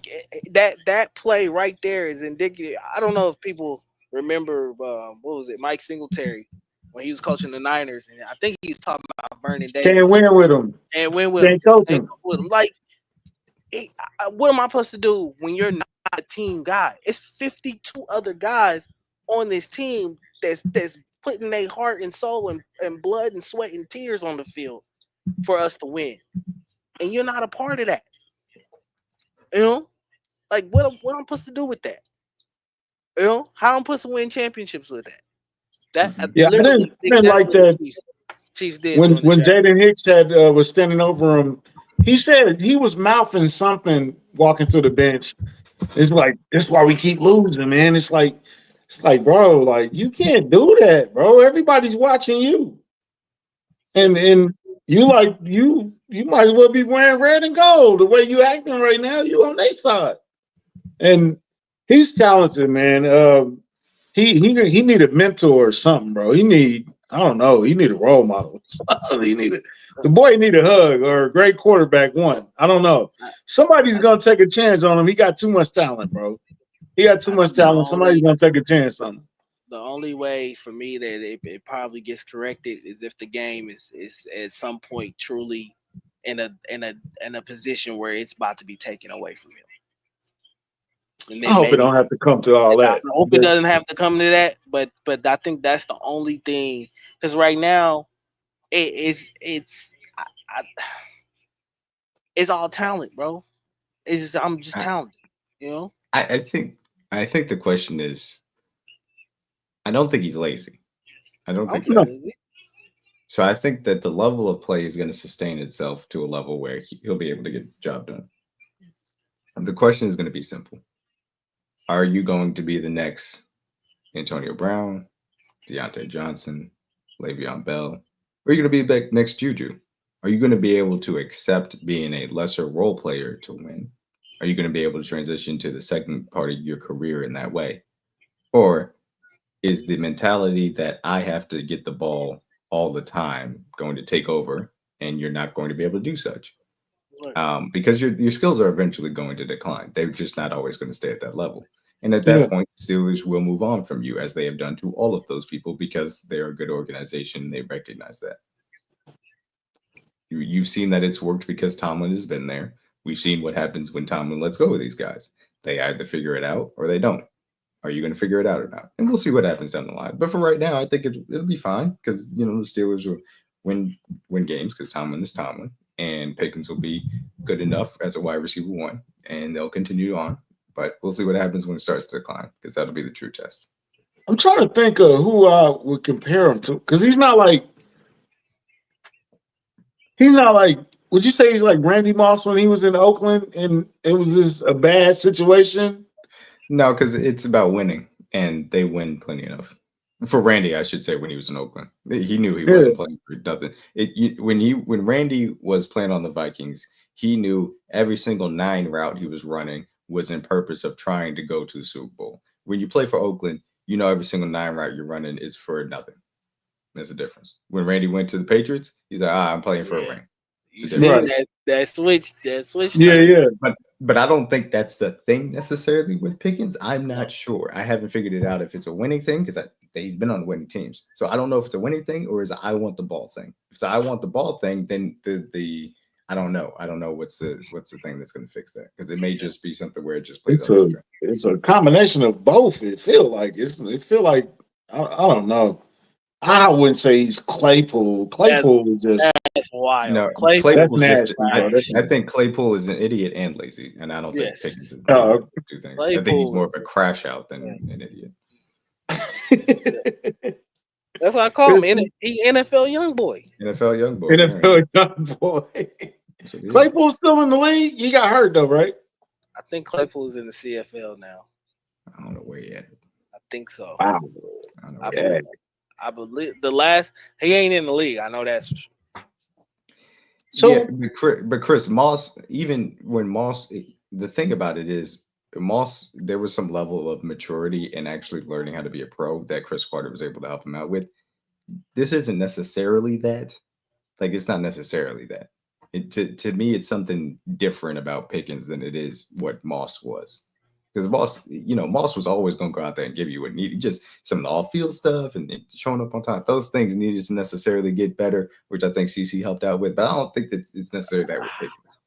that play right there is indicative. I don't know if people remember what was it, Mike Singletary, when he was coaching the Niners, and I think he was talking about Vernon Davis. Can't win with him. And win with him. Coach him. Like, what am I supposed to do when you're not a team guy? It's 52 other guys on this team that's putting their heart and soul and blood and sweat and tears on the field for us to win, and you're not a part of that. Like what I'm supposed to do with that? How I'm supposed to win championships with that? I didn't like that. Chiefs did when Jaden Hicks was standing over him. He said he was mouthing something walking to the bench. It's like, that's why we keep losing, man. It's like, bro, like you can't do that, bro. Everybody's watching you, and you might as well be wearing red and gold. The way you acting right now, you on their side. And he's talented, man. He need a mentor or something, bro. He need a role model. The boy need a hug or a great quarterback one. I don't know. Somebody's gonna take a chance on him. He got too much talent, bro. He got too much talent. Somebody's gonna take a chance on him. The only way for me that it probably gets corrected is if the game is at some point truly in a position where it's about to be taken away from him. I hope it don't have to come to all that. I hope it doesn't have to come to that, but I think that's the only thing, because right now it's all talent, bro. I'm just talented. You know, I think the question is, I don't think he's lazy. I don't I'm think that. lazy. So I think that the level of play is going to sustain itself to a level where he'll be able to get the job done. The question is going to be simple. Are you going to be the next Antonio Brown, Deontay Johnson, Le'Veon Bell? Or are you going to be the next Juju? Are you going to be able to accept being a lesser role player to win? Are you going to be able to transition to the second part of your career in that way? Or is the mentality that I have to get the ball all the time going to take over and you're not going to be able to do such? Because your skills are eventually going to decline. They're just not always going to stay at that level. And at that point, Steelers will move on from you, as they have done to all of those people, because they're a good organization. They recognize that. You've seen that it's worked because Tomlin has been there. We've seen what happens when Tomlin lets go of these guys. They either figure it out or they don't. Are you going to figure it out or not? And we'll see what happens down the line. But for right now, I think it'll be fine, because the Steelers will win games because Tomlin is Tomlin, and Pickens will be good enough as a wide receiver one, and they'll continue on. But we'll see what happens when it starts to decline, because that'll be the true test. I'm trying to think of who I would compare him to, because he's not like. Would you say he's like Randy Moss when he was in Oakland and it was just a bad situation? No, because it's about winning, and they win plenty enough. For Randy, I should say, when he was in Oakland, he knew he wasn't playing for nothing. When Randy was playing on the Vikings, he knew every single 9 route he was running was in purpose of trying to go to the Super Bowl. When you play for Oakland, every single 9 route you're running is for nothing. There's a difference. When Randy went to the Patriots, he's like, I'm playing for a ring. You see that switch. Yeah. But I don't think that's the thing necessarily with Pickens. I'm not sure. I haven't figured it out if it's a winning thing, because he's been on winning teams. So I don't know if it's a winning thing or is it I want the ball thing. If it's I want the ball thing, then the I don't know. I don't know what's the thing that's going to fix that, because it may just be something where it just plays. It's a combination of both. It feel like I don't know. I wouldn't say he's Claypool. Claypool is just that's wild. No, Claypool's nasty. I think Claypool is an idiot and lazy, and I don't think Pickens is two things. Claypool, I think he's more of a crash out than an idiot. That's what I call him. He NFL young boy. NFL young boy. NFL young boy. Claypool's still in the league. He got hurt though, right? I think Claypool is in the CFL now. I don't know where yet. I think so. Wow. I believe the last he ain't in the league. I know that's for sure. So, yeah, but Chris Moss, even when Moss, the thing about it is Moss, there was some level of maturity in actually learning how to be a pro that Chris Carter was able to help him out with. This isn't necessarily that. Like, it's not necessarily that. To me, it's something different about Pickens than it is what Moss was. Because Moss was always going to go out there and give you what needed, just some of the off-field stuff and showing up on time. Those things needed to necessarily get better, which I think CC helped out with. But I don't think that it's necessarily that with Pickens.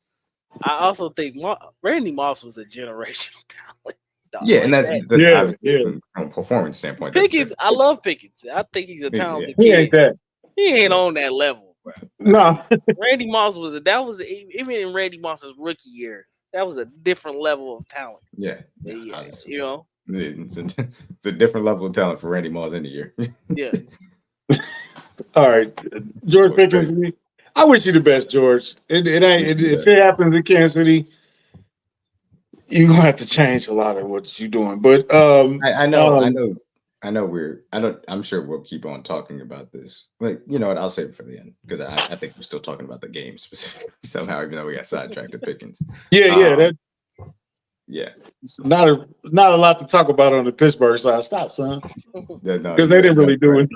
I also think Randy Moss was a generational talent. Yeah, and that's obviously from a performance standpoint. Pickens, I love Pickens. I think he's a talented kid. He ain't that. He ain't on that level, bro. No. Randy Moss even in Randy Moss's rookie year. That was a different level of talent. Yeah. It's a different level of talent for Randy Moss in the year. Yeah. All right. George Pickens, I wish you the best, George. If it happens in Kansas City, you're going to have to change a lot of what you're doing. But I'm sure we'll keep on talking about this. But you know what? I'll save it for the end, because I think we're still talking about the game specifically somehow, even though we got sidetracked to Pickens. Yeah. Not a lot to talk about on the Pittsburgh side. Stop, son. Because they didn't really do it.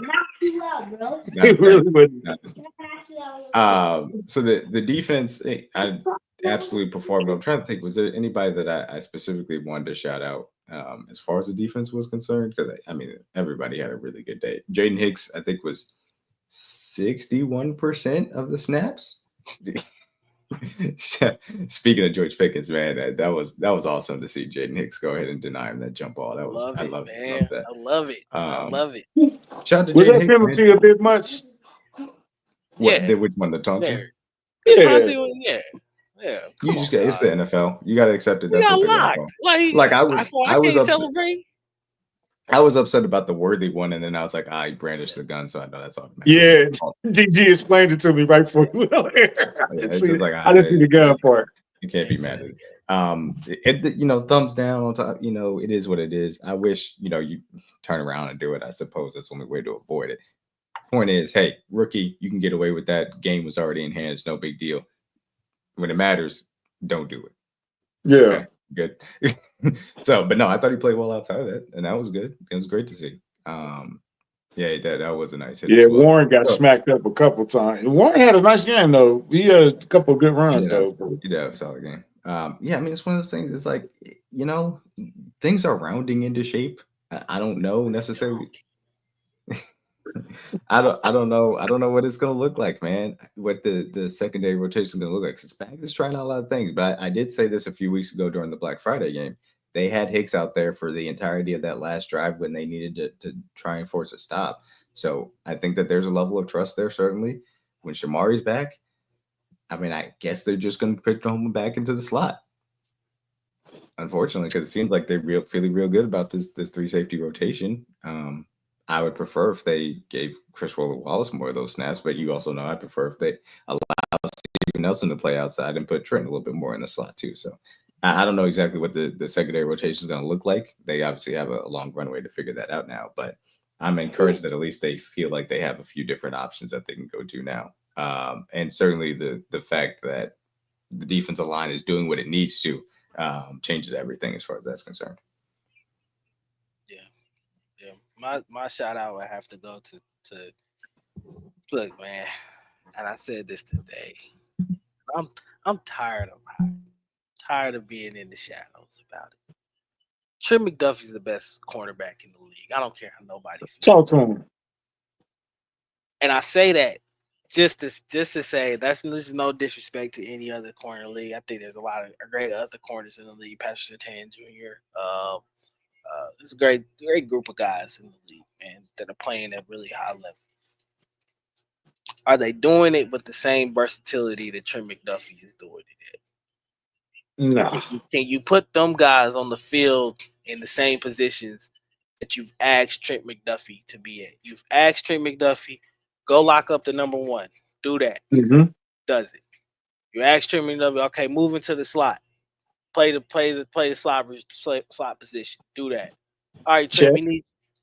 They really wouldn't. So the defense, I absolutely performed. I'm trying to think, was there anybody that I specifically wanted to shout out as far as the defense was concerned? Because everybody had a really good day. Jaden Hicks, I think, was 61% of the snaps. Speaking of George Pickens, man, that was awesome to see Jaden Hicks go ahead and deny him that jump ball. I love that. I love it. I love it. Shout out to was Jaden that penalty a bit much? Which one, the taunting? Yeah. Yeah, You come just on, got it's the dog. NFL. You got to accept it. We That's got what they're going locked. for. Like, Like so I I was can't upset. celebrate. I was upset about the Worthy one, and then I was like, I brandished the gun, so I know that's automatically. Yeah, DG explained it to me right before you went on here. Yeah, it's just like I didn't see the gun part. you can't be mad at it. Thumbs down on top. It is what it is. I wish you turn around and do it. I suppose that's the only way to avoid it. Point is, hey, rookie, you can get away with that. Game was already in hands. No big deal. When it matters, don't do it. Yeah. Okay, good. So, but no, I thought he played well outside of that, and that was good. It was great to see. Yeah, that was a nice hit. Yeah, as well. Warren got smacked up a couple times. Warren had a nice game though. He had a couple of good runs though. He did have a solid game. Yeah, I mean, it's one of those things. It's like things are rounding into shape. I don't know necessarily. I don't know. I don't know what it's gonna look like, man. What the secondary rotation is gonna look like. Because Spags is trying out a lot of things, but I did say this a few weeks ago during the Black Friday game. They had Hicks out there for the entirety of that last drive when they needed to try and force a stop. So I think that there's a level of trust there, certainly. When Shamari's back, I mean, I guess they're just going to put him back into the slot. Unfortunately, because it seems like they're feeling real good about this 3-safety rotation. I would prefer if they gave Chris Wallace more of those snaps, but you also know I prefer if they allow Steven Nelson to play outside and put Trent a little bit more in the slot too. So I don't know exactly what the secondary rotation is going to look like. They obviously have a long runway to figure that out now, but I'm encouraged that at least they feel like they have a few different options that they can go to now. And certainly the fact that the defensive line is doing what it needs to changes everything as far as that's concerned. Yeah. My shout out would have to go to look, man. And I said this today. I'm tired of being in the shadows about it. Trent McDuffie's the best cornerback in the league. I don't care how nobody feels. Talk to him. And I say that just to say there's no disrespect to any other corner in the league. I think there's a lot of great other corners in the league. Patrick Surtain Jr. It's a great group of guys in the league, man, that are playing at really high level. Are they doing it with the same versatility that Trent McDuffie is doing it at? No. Can you put them guys on the field in the same positions that you've asked Trent McDuffie to be at? You've asked Trent McDuffie, go lock up the number one. Do that. Mm-hmm. Does it? You ask Trent McDuffie, okay, move into the slot. Play the slot position. Do that. All right, Trent,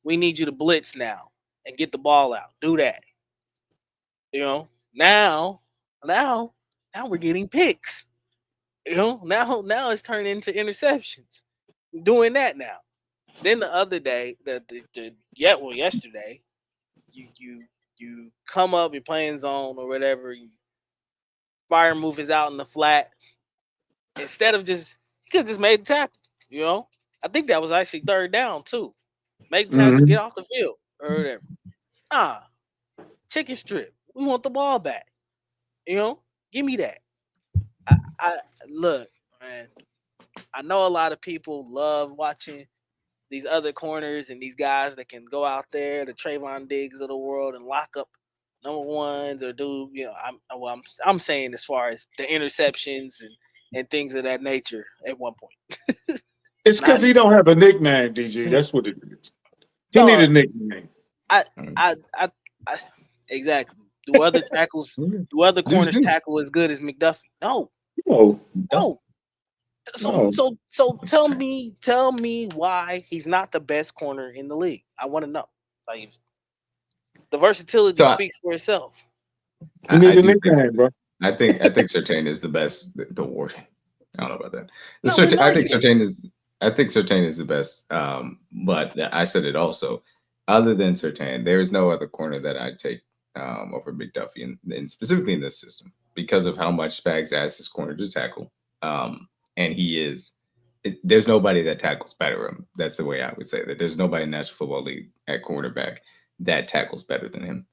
we need you to blitz now and get the ball out. Do that. Now we're getting picks. Now it's turned into interceptions. Doing that now. Then the other day, yesterday, you come up, you're playing zone or whatever. Fire move is out in the flat. Instead of you could just made the tackle. I think that was actually third down too. Make the tackle, get off the field or whatever. Chicken strip. We want the ball back. Give me that. I look, man. I know a lot of people love watching these other corners and these guys that can go out there, the Trayvon Diggs of the world, and lock up number ones or do. I'm saying as far as the interceptions and things of that nature at one point. It's because he don't have a nickname, DG. That's what it is. He need a nickname. Exactly. Do other corners tackle as good as McDuffie? No. So tell me why he's not the best corner in the league. I want to know. Like, the versatility speaks for itself. You need a nickname, bro. I think Surtain is the best. The Warden. I don't know about that. I think Surtain is the best. But I said it also. Other than Surtain, there is no other corner that I'd take over McDuffie, and specifically in this system because of how much Spags asks his corner to tackle. And there's nobody that tackles better him. That's the way I would say that. There's nobody in the National Football League at cornerback that tackles better than him.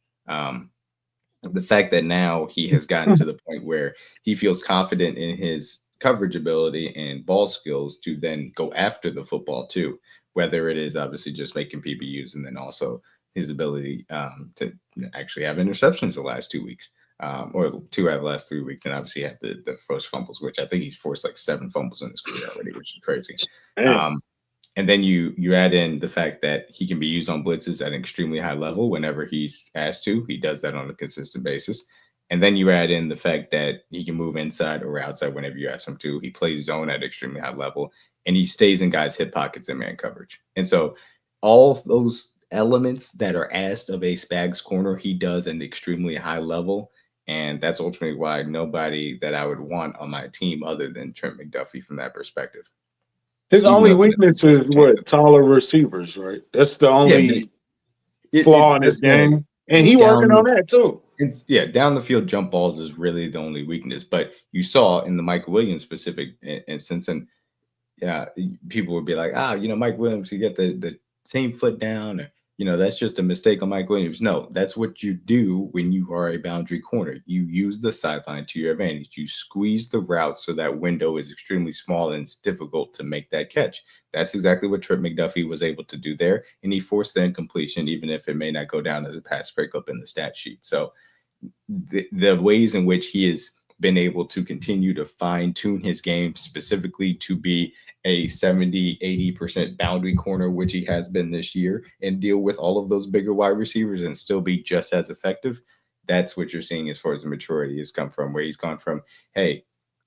The fact that now he has gotten to the point where he feels confident in his coverage ability and ball skills to then go after the football too, whether it is obviously just making PBUs and then also his ability to actually have interceptions the last 2 weeks. or 2 out of the last 3 weeks, and obviously had the first fumbles, which I think he's forced like 7 fumbles in his career already, which is crazy. And then you add in the fact that he can be used on blitzes at an extremely high level whenever he's asked to. He does that on a consistent basis. And then you add in the fact that he can move inside or outside whenever you ask him to. He plays zone at an extremely high level, and he stays in guys' hip pockets and man coverage. And so all of those elements that are asked of a Spags corner, he does at an extremely high level. And that's ultimately why nobody that I would want on my team other than Trent McDuffie from that perspective. His only weakness is what? Taller receivers, right? That's the only flaw in his game. And he working on that too. Down the field jump balls is really the only weakness. But you saw in the Mike Williams specific instance, and people would be like, Mike Williams, you get the same foot down, or that's just a mistake on Mike Williams. No, that's what you do when you are a boundary corner. You use the sideline to your advantage. You squeeze the route so that window is extremely small and it's difficult to make that catch. That's exactly what Trent McDuffie was able to do there, and he forced the incompletion, even if it may not go down as a pass breakup in the stat sheet. So the ways in which he has been able to continue to fine-tune his game specifically to be a 70-80% boundary corner, which he has been this year, and deal with all of those bigger wide receivers and still be just as effective. That's what you're seeing as far as the maturity has come from, where he's gone from, hey,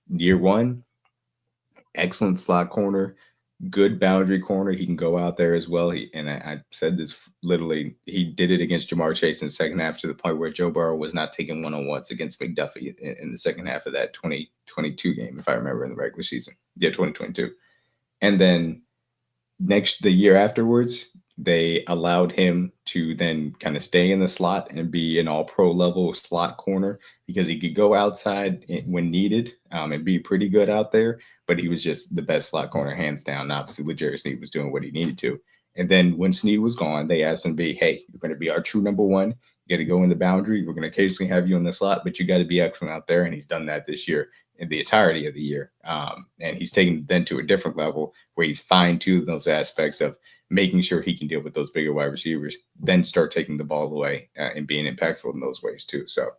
year one, excellent slot corner, good boundary corner. He can go out there as well. I said this literally, he did it against Jamar Chase in the second half to the point where Joe Burrow was not taking one-on-ones against McDuffie in the second half of that 2022 game, if I remember, in the regular season. Yeah, 2022. And then the year afterwards, they allowed him to then kind of stay in the slot and be an all-pro level slot corner because he could go outside when needed and be pretty good out there. But he was just the best slot corner, hands down. Obviously, L'Jarius Sneed was doing what he needed to. And then when Sneed was gone, they asked him to be, hey, you're going to be our true number one. You got to go in the boundary. We're going to occasionally have you in the slot, but you got to be excellent out there. And he's done that this year. In the entirety of the year. And he's taken then to a different level where he's fine-tuned those aspects of making sure he can deal with those bigger wide receivers, then start taking the ball away and being impactful in those ways too. So,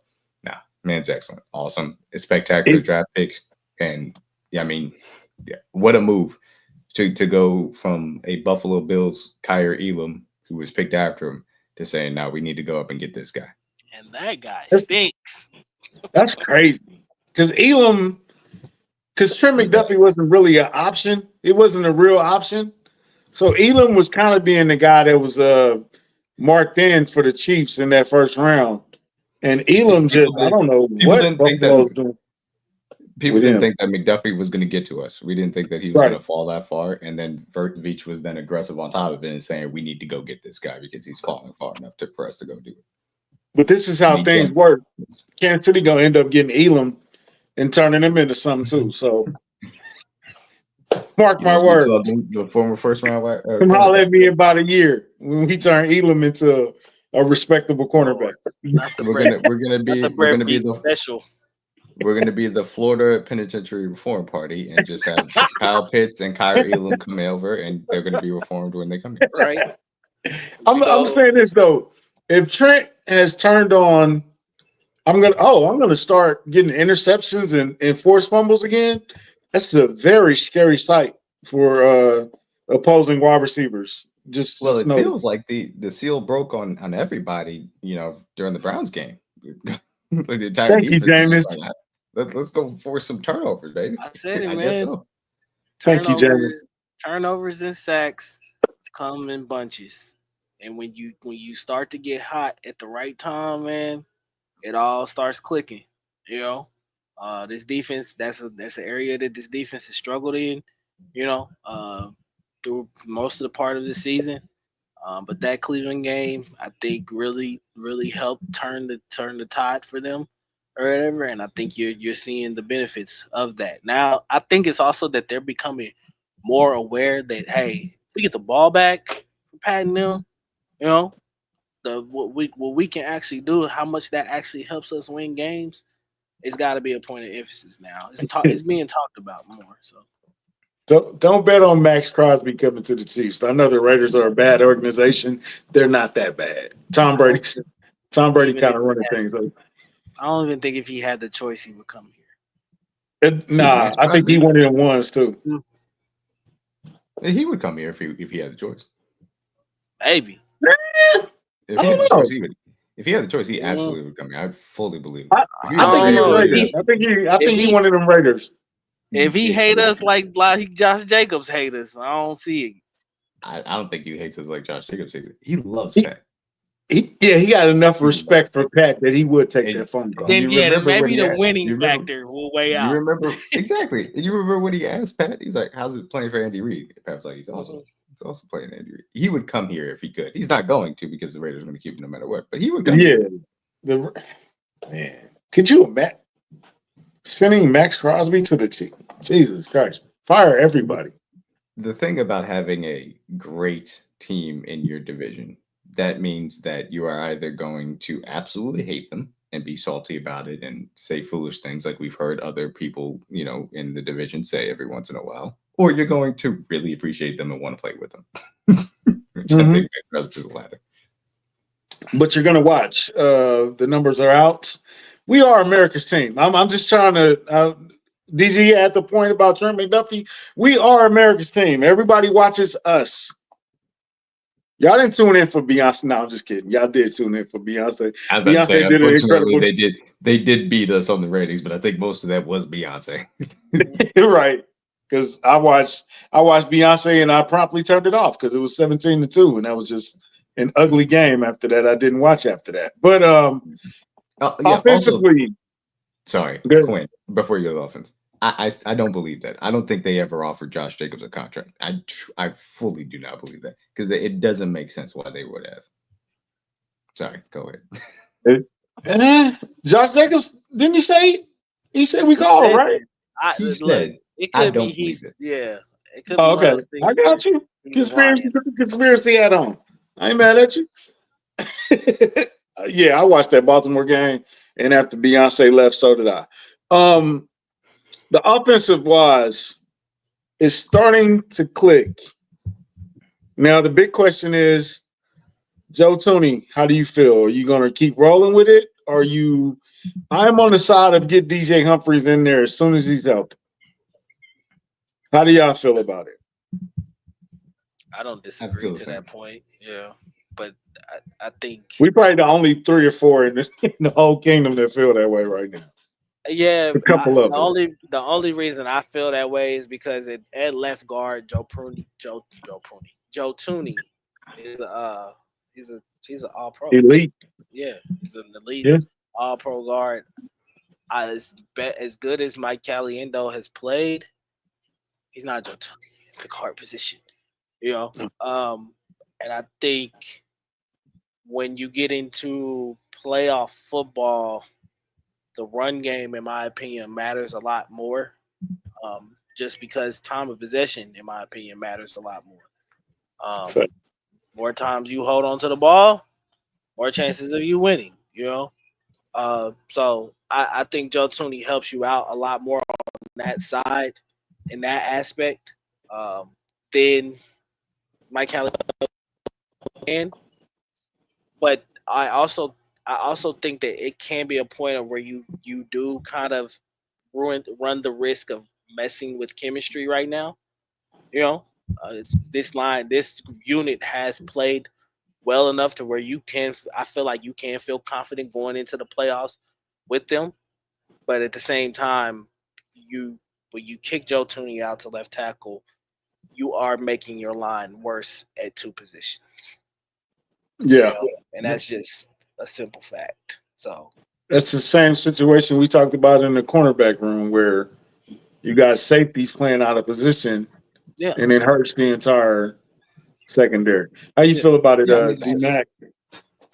man's excellent. Awesome. A spectacular draft pick. And, what a move to go from a Buffalo Bills Kyer Elam, who was picked after him, to saying, no, we need to go up and get this guy. And that guy stinks. That's crazy. Because Trent McDuffie wasn't really an option. It wasn't a real option. So Elam was kind of being the guy that was marked in for the Chiefs in that first round. And Elam I don't know what Buffalo was doing. People didn't think that McDuffie was going to get to us. We didn't think that he was going to fall that far. And then Veach was then aggressive on top of it and saying, we need to go get this guy because he's falling far enough for us to go do it. But this is how things work. Kansas City going to end up getting Elam and turning him into something too. So, mark my words. The former first round. Come holler at me in about a year when we turn Elam into a respectable cornerback. We're gonna be the Florida Penitentiary Reform Party and just have Kyle Pitts and Kyer Elam come over, and they're gonna be reformed when they come here. Right. I'm saying this though. If Trent has turned on. I'm gonna start getting interceptions and forced fumbles again. That's a very scary sight for opposing wide receivers. It feels like the seal broke on everybody, during the Browns game. The entire Thank you, James. Let's go for some turnovers, baby. I said it, man. So. Thank you, James. Turnovers and sacks come in bunches, and when you start to get hot at the right time, man. It all starts clicking, This defense, that's an area that this defense has struggled in, through most of the part of the season. But that Cleveland game, I think, really, really helped turn the tide for them, or whatever. And I think you're seeing the benefits of that. Now, I think it's also that they're becoming more aware that, hey, if we get the ball back from patting them, what we can actually do, how much that actually helps us win games, it's got to be a point of emphasis now. It's being talked about more. So don't bet on Max Crosby coming to the Chiefs. I know the Raiders are a bad organization. They're not that bad. Tom Brady kind of running things over. I don't even think if he had the choice, he would come here. Nah, I think he one of them ones too. He would come here if he had the choice. Maybe. If he had the choice, he would. If he had the choice, he absolutely would come here. I fully believe it. I think he's a Raider. I think he one of them Raiders. If he hate us like Josh Jacobs hate us, I don't see it. I don't think he hates us like Josh Jacobs hates it. He loves Pat. He got enough respect for Pat that he would take that phone call. Then maybe the winning factor will weigh out. You remember exactly. You remember when he asked Pat? He was like, "How's it playing for Andy Reid?" Pat was like, "He's also playing Andy Reid." He would come here if he could. He's not going to because the Raiders are going to keep him no matter what. But he would come. Yeah, man. Could you imagine sending Max Crosby to the Chiefs? Jesus Christ, fire everybody. The thing about having a great team in your division, that means that you are either going to absolutely hate them and be salty about it and say foolish things like we've heard other people, in the division say every once in a while, or you're going to really appreciate them and want to play with them. Which I think that's the latter. But you're going to watch. The numbers are out. We are America's team. I'm just trying to DG at the point about Trent McDuffie. We are America's team. Everybody watches us. Y'all didn't tune in for Beyonce. No, I'm just kidding. Y'all did tune in for Beyonce. I was about to say, unfortunately, they did beat us on the ratings, but I think most of that was Beyonce. Right. Because I watched Beyonce and I promptly turned it off because it was 17-2, and that was just an ugly game after that. I didn't watch after that. But offensively. Also, sorry, Quinn, before you go to the offense. I don't believe that. I don't think they ever offered Josh Jacobs a contract. I fully do not believe that because it doesn't make sense why they would have. Sorry, go ahead. Josh Jacobs, didn't he say? He said we called, right? He said it could be he's yeah. It could be okay. I got you. Conspiracy hat on. I ain't mad at you. Yeah, I watched that Baltimore game, and after Beyonce left, so did I. The offensive wise is starting to click. Now, the big question is, Joe Tony, how do you feel? Are you going to keep rolling with it? I'm on the side of get DJ Humphries in there as soon as he's healthy. How do y'all feel about it? I don't disagree to that point. Yeah. But I think we're probably the only 3 or 4 in the whole kingdom that feel that way right now. Yeah, a couple of us. The only reason I feel that way is because at left guard, Joe Tooney is he's an all pro. Elite. Yeah, he's an elite all pro guard. As good as Mike Caliendo has played, he's not Joe Tooney in the guard position. And I think when you get into playoff football, the run game, in my opinion, matters a lot more. Just because time of possession, in my opinion, matters a lot more. More times you hold on to the ball, more chances of you winning. So I think Joe Tooney helps you out a lot more on that side, in that aspect, than Mike Caliendo can. But I also think that it can be a point of where you do kind of run the risk of messing with chemistry right now. This unit has played well enough to where I feel like you can feel confident going into the playoffs with them. But at the same time, when you kick Joe Tooney out to left tackle, you are making your line worse at 2 positions. Yeah. And that's just a simple fact. So that's the same situation we talked about in the cornerback room where you got safeties playing out of position, and it hurts the entire secondary. How you feel about it, D-Mac?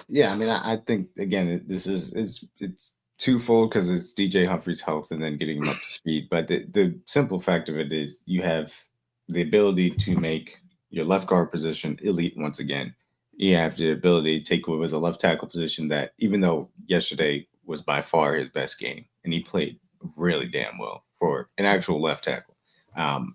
Yeah, I mean, I think again, it's twofold because it's DJ Humphries' health and then getting him up to speed. But the simple fact of it is you have the ability to make your left guard position elite once again. You have the ability to take what was a left tackle position that, even though yesterday was by far his best game, and he played really damn well for an actual left tackle,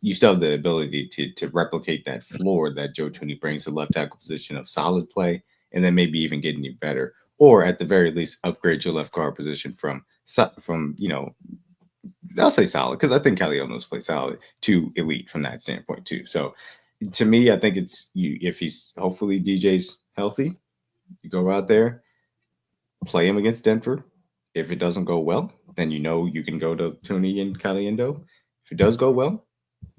you still have the ability to replicate that floor that Joe Tooney brings to the left tackle position of solid play, and then maybe even getting you better. or at the very least upgrade your left guard position from I'll say solid because I think Kelly knows play solid to elite from that standpoint too. So to me, I think it's you if he's hopefully DJ's healthy, you go out there, play him against Denver. If it doesn't go well, then you can go to Tooney and Caliendo. If it does go well,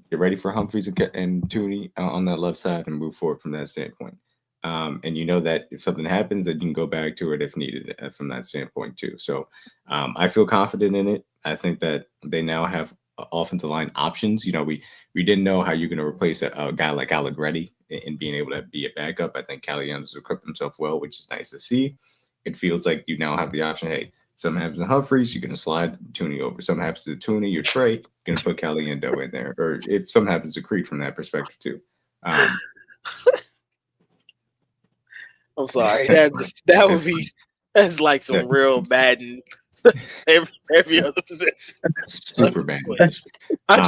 get ready for Humphreys and Tooney on that left side and move forward from that standpoint. And you know that if something happens, that you can go back to it if needed from that standpoint too. So I feel confident in it. I think that they now have offensive line options. We didn't know how you're going to replace a guy like Allegretti in being able to be a backup. I think Caliendo's equipped himself well, which is nice to see. It feels like you now have the option. Hey, something happens to Humphreys, you're going to slide Tooney over. Something happens to Tooney, you're Trey, you're going to put Caliendo in there. Or if something happens to Creed from that perspective too. I'm sorry. That's like some real Madden every other possession. Super bad. I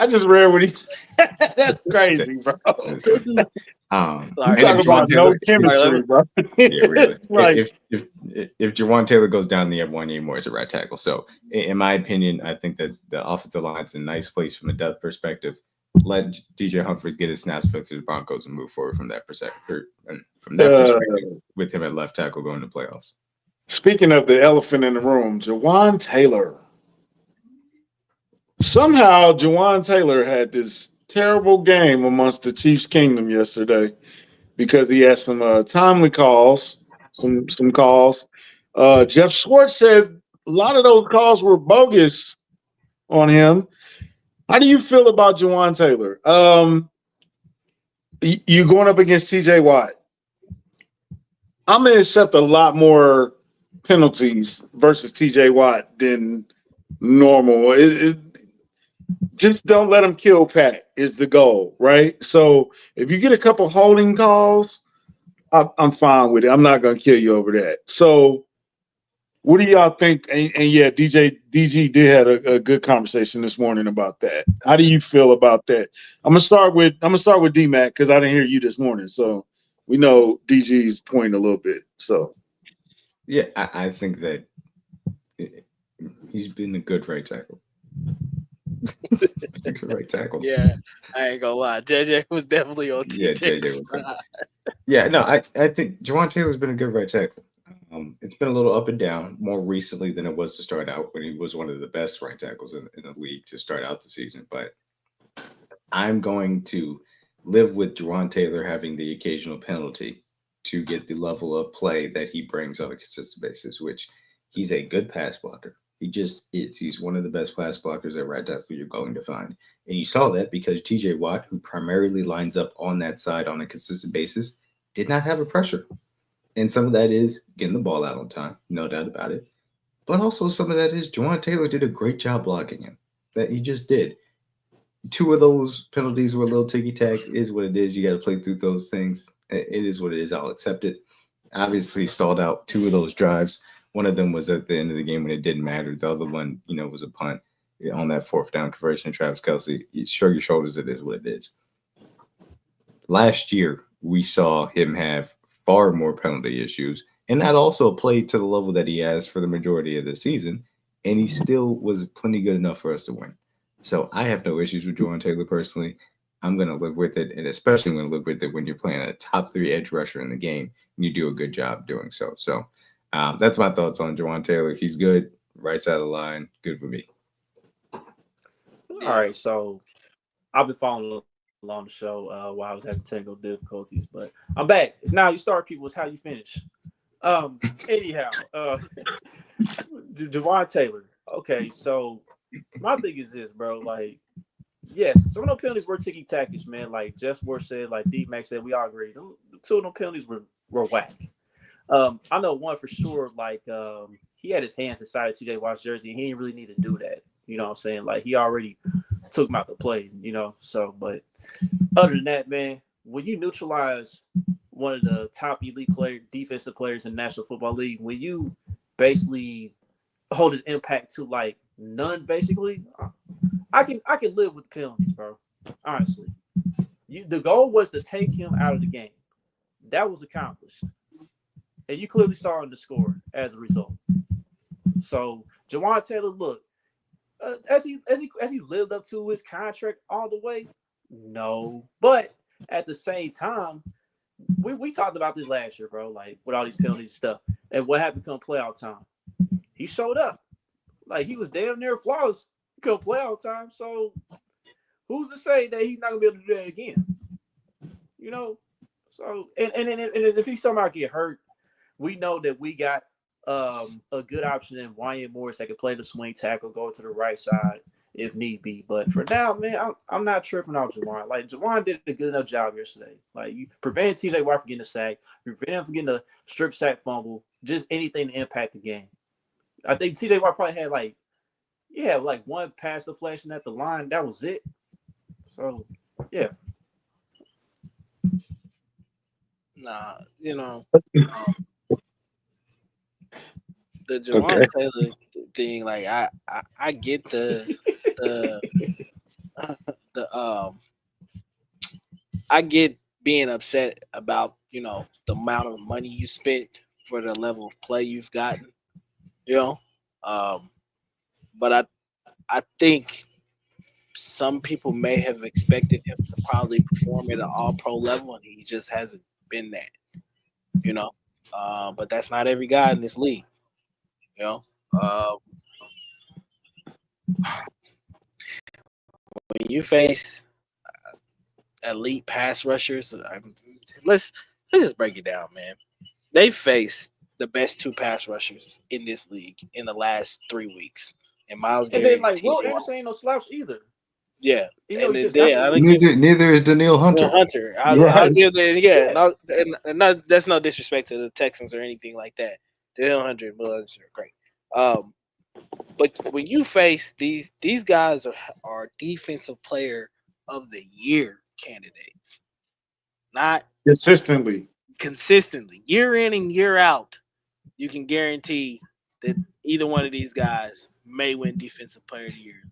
just read what he. That's crazy, bro. That's right. You talking about no chemistry, bro. Yeah, really. Right. If Jawan Taylor goes down, then you have Wanye Moore as a right tackle. So, in my opinion, I think that the offensive line's in a nice place from a depth perspective. Let DJ Humphries get his snaps back to the Broncos and move forward from that perspective. With him at left tackle going to playoffs. Speaking of the elephant in the room, Jawan Taylor. Somehow, Jawan Taylor had this terrible game amongst the Chiefs' kingdom yesterday because he had some timely calls, some calls. Jeff Schwartz said a lot of those calls were bogus on him. How do you feel about Jawan Taylor? You going up against TJ Watt. I'm going to accept a lot more penalties versus TJ Watt than normal. Just don't let him kill Pat is the goal, right? So if you get a couple holding calls, I'm fine with it. I'm not going to kill you over that. So what do y'all think? And yeah, DG did have a good conversation this morning about that. How do you feel about that? I'm gonna start with D-Mac because I didn't hear you this morning, so we know DG's point a little bit. So yeah, I think that he's been a good right tackle. Good right tackle. Yeah, I ain't gonna lie. JJ was definitely on TJ. Yeah, JJ was good. Yeah, no, I think Jawan Taylor's been a good right tackle. It's been a little up and down more recently than it was to start out when he was one of the best right tackles in the league to start out the season. But I'm going to live with Jawan Taylor having the occasional penalty to get the level of play that he brings on a consistent basis, which he's a good pass blocker. He just is. He's one of the best pass blockers at right tackle you're going to find. And you saw that because TJ Watt, who primarily lines up on that side on a consistent basis, did not have a pressure. And some of that is getting the ball out on time, no doubt about it. But also some of that is Jawan Taylor did a great job blocking him. That he just did. 2 of those penalties were a little ticky-tack. It is what it is. You got to play through those things. It is what it is. I'll accept it. Obviously stalled out 2 of those drives. One of them was at the end of the game when it didn't matter. The other one, was a punt on that 4th down conversion. Travis Kelce, you shrug your shoulders. It is what it is. Last year, we saw him have far more penalty issues, and that also played to the level that he has for the majority of the season, and he still was plenty good enough for us to win. So I have no issues with Jawan Taylor personally. I'm going to live with it, and especially going to live with it when you're playing a top 3 edge rusher in the game, and you do a good job doing so. So that's my thoughts on Jawan Taylor. He's good, right side of the line, good for me. All right, so I've been following along the show while I was having technical difficulties, but I'm back. It's now you start, people. It's how you finish. Anyhow, Jawan Taylor. Okay, so my thing is this, bro. Like, yes, some of those penalties were ticky-tackish, man. Like Jeff Ward said, like D-Mac said, we all agree. 2 of them penalties were whack. I know one for sure, like he had his hands inside of TJ Watt's jersey, and he didn't really need to do that. You know what I'm saying? Like, he already took him out the play, so, but other than that, man, when you neutralize one of the top elite defensive players in the National Football League, when you basically hold his impact to like none, basically, I can live with penalties, bro. Honestly, the goal was to take him out of the game. That was accomplished. and you clearly saw in the score as a result. So Jawan Taylor, look, as he lived up to his contract all the way, no. But at the same time, we talked about this last year, bro. Like with all these penalties and stuff, and what happened come playoff time, he showed up. Like he was damn near flawless come playoff time. So who's to say that he's not gonna be able to do that again? You know. So and if he somehow get hurt, we know that we got a good option in Wyatt Morris that can play the swing tackle, go to the right side if need be. But for now, man, I'm not tripping off Jawan. Like Jawan did a good enough job yesterday. Like you prevented TJ Watt from getting a sack, you prevented him from getting a strip sack fumble, just anything to impact the game. I think TJ Watt probably had like one pass deflection at the line. That was it. So yeah. Nah, the Jawan Taylor thing, like I get the I get being upset about the amount of money you spent for the level of play you've gotten, but I think some people may have expected him to probably perform at an all-pro level, and he just hasn't been that, but that's not every guy in this league. When you face elite pass rushers, let's just break it down, man. They faced the best two pass rushers in this league in the last 3 weeks, and Myles Garrett. And then Will Anderson ain't no slouch either. Yeah, neither is Danielle Hunter. I'll give that. And that's no disrespect to the Texans or anything like that. Danielle Hunter and Will Anderson are great. But when you face these guys are defensive player of the year candidates, not consistently, year in and year out, you can guarantee that either one of these guys may win defensive player of the year.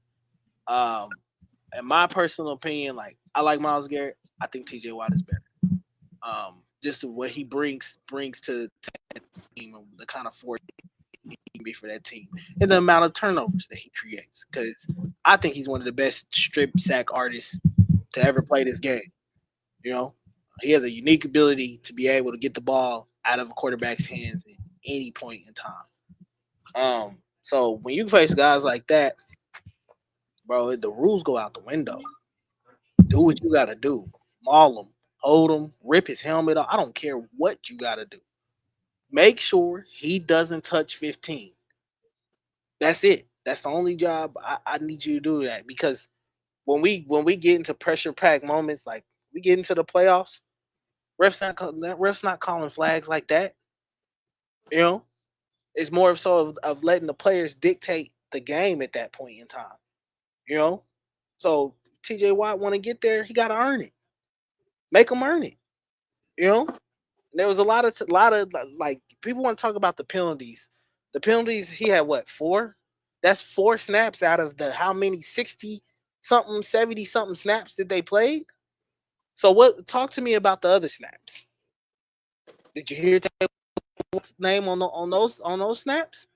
In my personal opinion, like I like Myles Garrett. I think TJ Watt is better. Just what he brings to the team, the kind of force he can be for that team, and the amount of turnovers that he creates. Because I think he's one of the best strip sack artists to ever play this game. He has a unique ability to be able to get the ball out of a quarterback's hands at any point in time. So when you face guys like that, bro, the rules go out the window. Do what you got to do. Maul him, hold him, rip his helmet off. I don't care what you got to do. Make sure he doesn't touch 15. That's it. That's the only job I need you to do that. Because when we get into pressure-packed moments, like we get into the playoffs, refs not calling flags like that. It's more so of letting the players dictate the game at that point in time. So TJ Watt want to get there, he got to earn it. Make him earn it. There was a lot of like people want to talk about the penalties. The penalties, he had what, 4? That's 4 snaps out of the how many 60 something, 70 something snaps did they play? So talk to me about the other snaps. Did you hear Taylor's name on those snaps?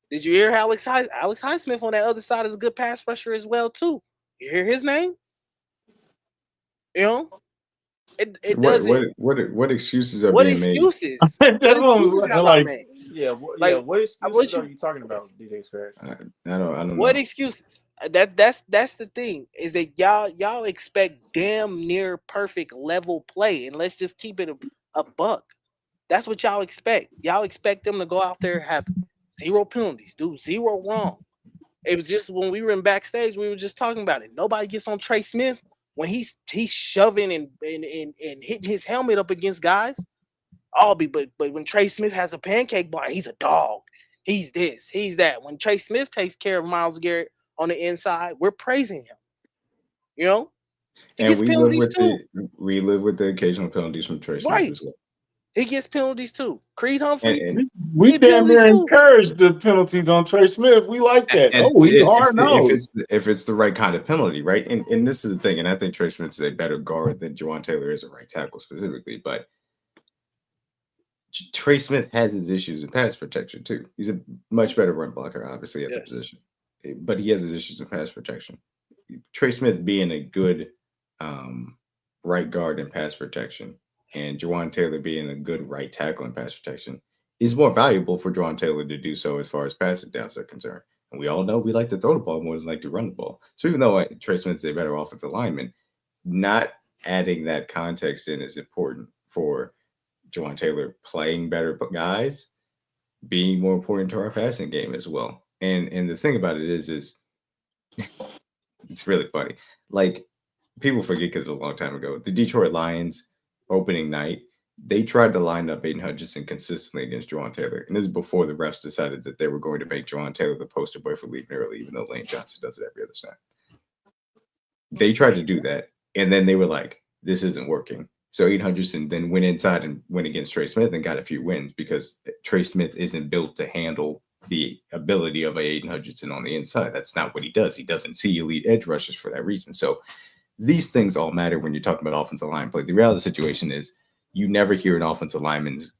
Did you hear Alex Highsmith on that other side is a good pass rusher as well too? You hear his name? It doesn't. What excuses are what being excuses? made? That's what I'm like. What excuses are you talking about, DJ Scratch? I don't know. What excuses? That's the thing, is that y'all expect damn near perfect level play, and let's just keep it a buck. That's what y'all expect. Y'all expect them to go out there and have 0 penalties, do 0 wrong. It was just when we were in backstage, we were just talking about it. Nobody gets on Trey Smith when he's shoving and hitting his helmet up against guys. But when Trey Smith has a pancake bar, he's a dog. He's this, he's that. When Trey Smith takes care of Myles Garrett on the inside, we're praising him. He gets penalties too. We live with the occasional penalties from Trey Smith as well. He gets penalties too. Creed Humphrey. We damn near encourage the penalties on Trey Smith. We like that. He's hard nosed. If it's the right kind of penalty, right? And this is the thing, and I think Trey Smith is a better guard than Jawan Taylor is a right tackle specifically. But Trey Smith has his issues in pass protection too. He's a much better run blocker, obviously, at the Yes. position, but he has his issues in pass protection. Trey Smith being a good right guard in pass protection, and Jawan Taylor being a good right tackle in pass protection is more valuable for Jawan Taylor to do so as far as passing downs are concerned. And we all know we like to throw the ball more than like to run the ball. So even though Trey Smith's a better offensive lineman, not adding that context in is important for Jawan Taylor playing better guys, being more important to our passing game as well. And the thing about it is it's really funny. Like, people forget because it was a long time ago. The Detroit Lions opening night, they tried to line up Aiden Hutchinson consistently against Jawan Taylor. And this is before the refs decided that they were going to make Jawan Taylor the poster boy for leaving early, even though Lane Johnson does it every other snap. They tried to do that. And then they were like, this isn't working. So Aiden Hutchinson then went inside and went against Trey Smith and got a few wins because Trey Smith isn't built to handle the ability of Aiden Hutchinson on the inside. That's not what he does. He doesn't see elite edge rushers for that reason. So these things all matter when you're talking about offensive line play. The reality of the situation is you never hear an offensive lineman's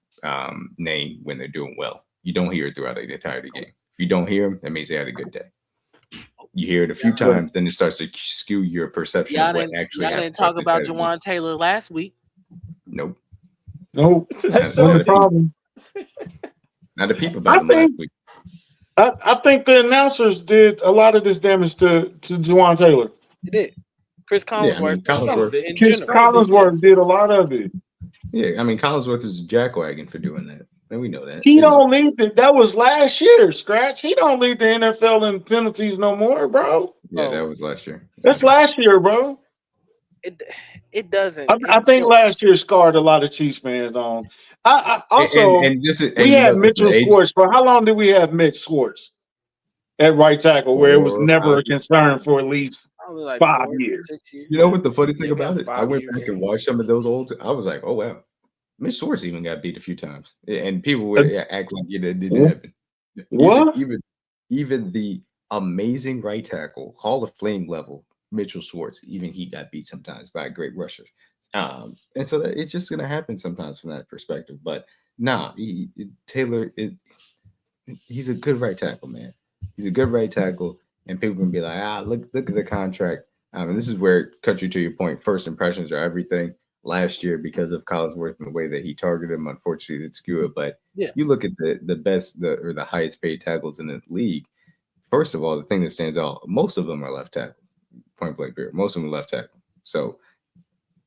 name when they're doing well. You don't hear it throughout the entirety of the game. If you don't hear him, that means they had a good day. You hear it a few times, then it starts to skew your perception of what actually happened. Y'all didn't talk about Jawan Taylor last week. Nope. That's not the problem. Not the people about him last week. I think the announcers did a lot of this damage to Jawan Taylor. They did. Chris Collinsworth. Chris Collinsworth did a lot of it. Yeah, I mean, Collinsworth is a jackwagon for doing that. And we know that. He don't lead that was last year, Scratch. He don't lead the NFL in penalties no more, bro. Yeah, that was last year. That's last year, bro. It doesn't. I think last year scarred a lot of Chiefs fans on. I also we had Mitchell Schwartz. For how long did we have Mitch Schwartz at right tackle, where it was never a concern for at least like 5 years? You know what the funny thing about it? I went back and watched some of those old. I was like, oh wow, Mitch Schwartz even got beat a few times, and people would act like it didn't happen. What? Even the amazing right tackle, Hall of Fame level Mitchell Schwartz, even he got beat sometimes by a great rusher. And so it's just going to happen sometimes from that perspective. But Taylor he's a good right tackle, man. He's a good right tackle, and people can be like, look at the contract. And this is where, cut you to your point, first impressions are everything. Last year, because of Collinsworth and the way that he targeted him, unfortunately, it skew it. But you look at the best, the highest paid tackles in the league. First of all, the thing that stands out, most of them are left tackle. Point blank period. Most of them are left tackle. So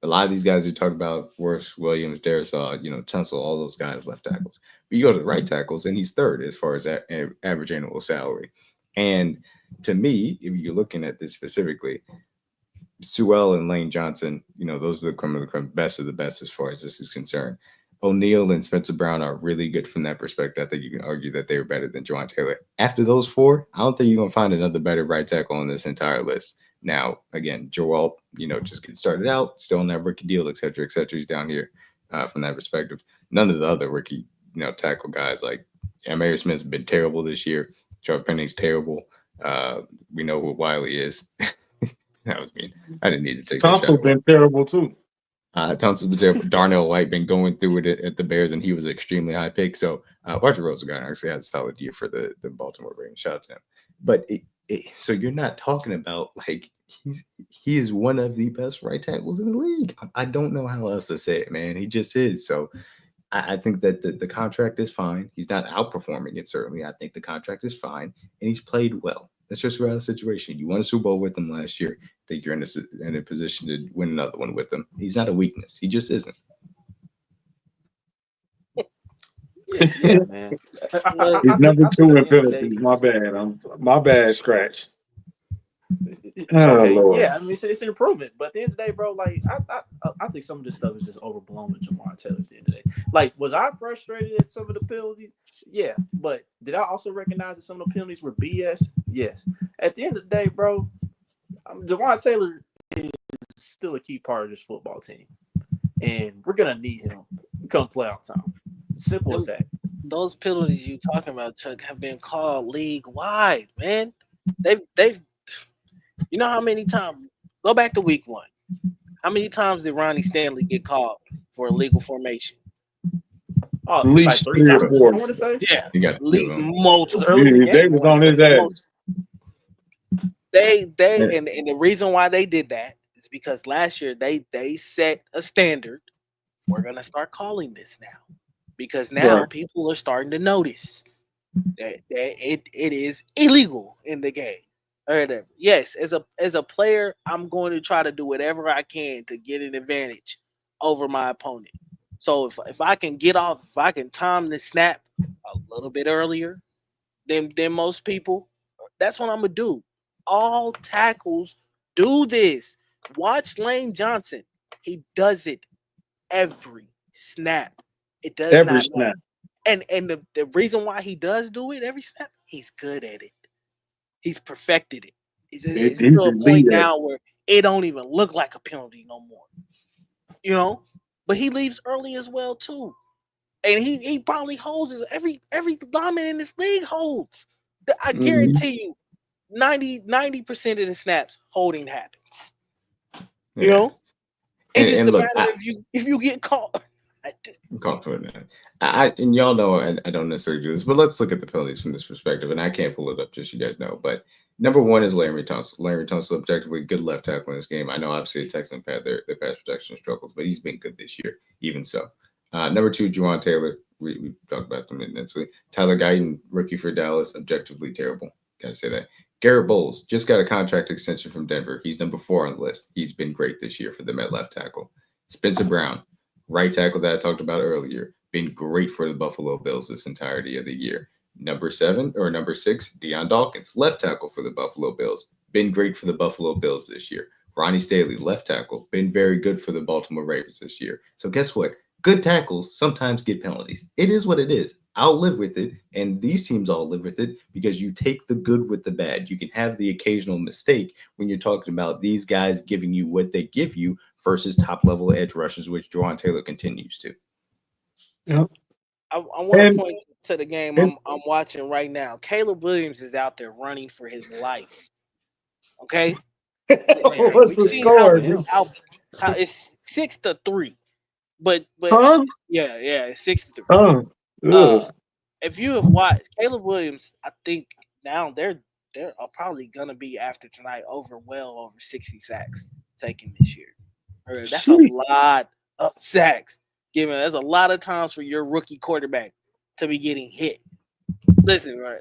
a lot of these guys you talk about, Worth, Williams, Darisaw, Tunsil, all those guys left tackles. But you go to the right tackles, and he's third as far as average annual salary. And to me, if you're looking at this specifically, Sewell and Lane Johnson, those are the best of the best as far as this is concerned. O'Neal and Spencer Brown are really good from that perspective. I think you can argue that they were better than Jawan Taylor. After those four, I don't think you're going to find another better right tackle on this entire list. Now, again, Joel, just getting started out, still on that rookie deal, et cetera, et cetera. He's down here from that perspective. None of the other rookie, tackle guys like Amir Smith's been terrible this year. Trevor Penning's terrible. We know who Wiley is. That was mean. I didn't need to take Tunsil been terrible too. Tunsil been terrible. Darnell White been going through it at the Bears, and he was an extremely high pick. So Archie Rosengarten actually had a solid year for the Baltimore Ravens. Shout out to him. But so you're not talking about like he is one of the best right tackles in the league. I don't know how else to say it, man. He just is. So I think that the contract is fine. He's not outperforming it, certainly. I think the contract is fine, and he's played well. That's just around the situation. You won a Super Bowl with him last year. I think you're in a position to win another one with him. He's not a weakness. He just isn't. Yeah, man. He's number 2 in penalties. My bad, Scratch. Okay. Yeah, I mean, it's an improvement. But at the end of the day, bro, like I think some of this stuff is just overblown with Jawan Taylor at the end of the day. Like, was I frustrated at some of the penalties? Yeah. But did I also recognize that some of the penalties were BS? Yes. At the end of the day, bro, Jawan Taylor is still a key part of this football team. And we're gonna need him come playoff time. Simple as that. Those penalties you talking about, Chuck, have been called league wide, man. They've you know how many times? Go back to week 1. How many times did Ronnie Stanley get called for illegal formation? Oh, At like least 3 3 or times. 4. I want to say. Yeah, You got at least two of them. It was multiple. early in the Yeah, they game. was One of on the his first ass. ones. And the reason why they did that is because last year they set a standard. We're gonna start calling this now because now Right. people are starting to notice that it is illegal in the game. Or whatever. Yes, as a player, I'm going to try to do whatever I can to get an advantage over my opponent. So if I can get off, if I can time the snap a little bit earlier than most people, that's what I'm gonna do. All tackles do this. Watch Lane Johnson. He does it every snap. It does Every not matter. snap. And the reason why he does do it every snap, he's good at it. He's perfected it. It's He's to a point elite at it. now where it don't even look like a penalty no more. You know? But he leaves early as well too. And he probably holds his every lineman in this league holds. I Mhm. guarantee you 90% of the snaps holding happens. You Yeah. know? It's just And a look, matter if you get caught. I'm confident in that. And y'all know I don't necessarily do this, but let's look at the penalties from this perspective. And I can't pull it up, just so you guys know. But number one is Larry Tunsil. Larry Tunsil, objectively good left tackle in this game. I know obviously the Texans had their pass protection struggles, but he's been good this year, even so. Number two, Juwan Taylor. We talked about them immensely. Tyler Guyton, rookie for Dallas, objectively terrible. Got to say that. Garrett Bowles just got a contract extension from Denver. He's number 4 on the list. He's been great this year for them at left tackle. Spencer Brown, right tackle that I talked about earlier, been great for the Buffalo Bills this entirety of the year. Number 6, Deion Dawkins, left tackle for the Buffalo Bills, been great for the Buffalo Bills this year. Ronnie Staley, left tackle, been very good for the Baltimore Ravens this year. So guess what? Good tackles sometimes get penalties. It is what it is. I'll live with it, and these teams all live with it because you take the good with the bad. You can have the occasional mistake when you're talking about these guys giving you what they give you versus top-level edge rushers, which Juwan Taylor continues to. Yeah. I want And, to point to the game and I'm watching right now. Caleb Williams is out there running for his life. Okay, what's we've the seen how score? Yeah. how it's 6-3, but Huh? yeah, it's 6-3. Ugh. If you have watched Caleb Williams, I think now they're probably gonna be after tonight well over 60 sacks taken this year. That's a Sheesh. lot of sacks. That's a lot of times for your rookie quarterback to be getting hit. Listen, right?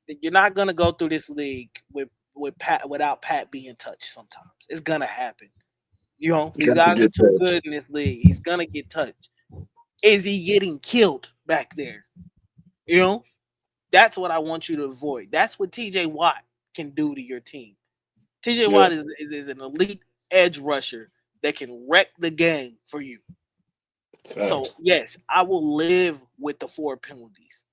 You're not gonna go through this league with Pat without Pat being touched. Sometimes it's gonna happen. You know, these Got to guys are get too that. good in this league. He's gonna get touched. Is he getting killed back there? You know, that's what I want you to avoid. That's what TJ Watt can do to your team. TJ Watt is an elite edge rusher that can wreck the game for you. So yes, I will live with the 4 penalties.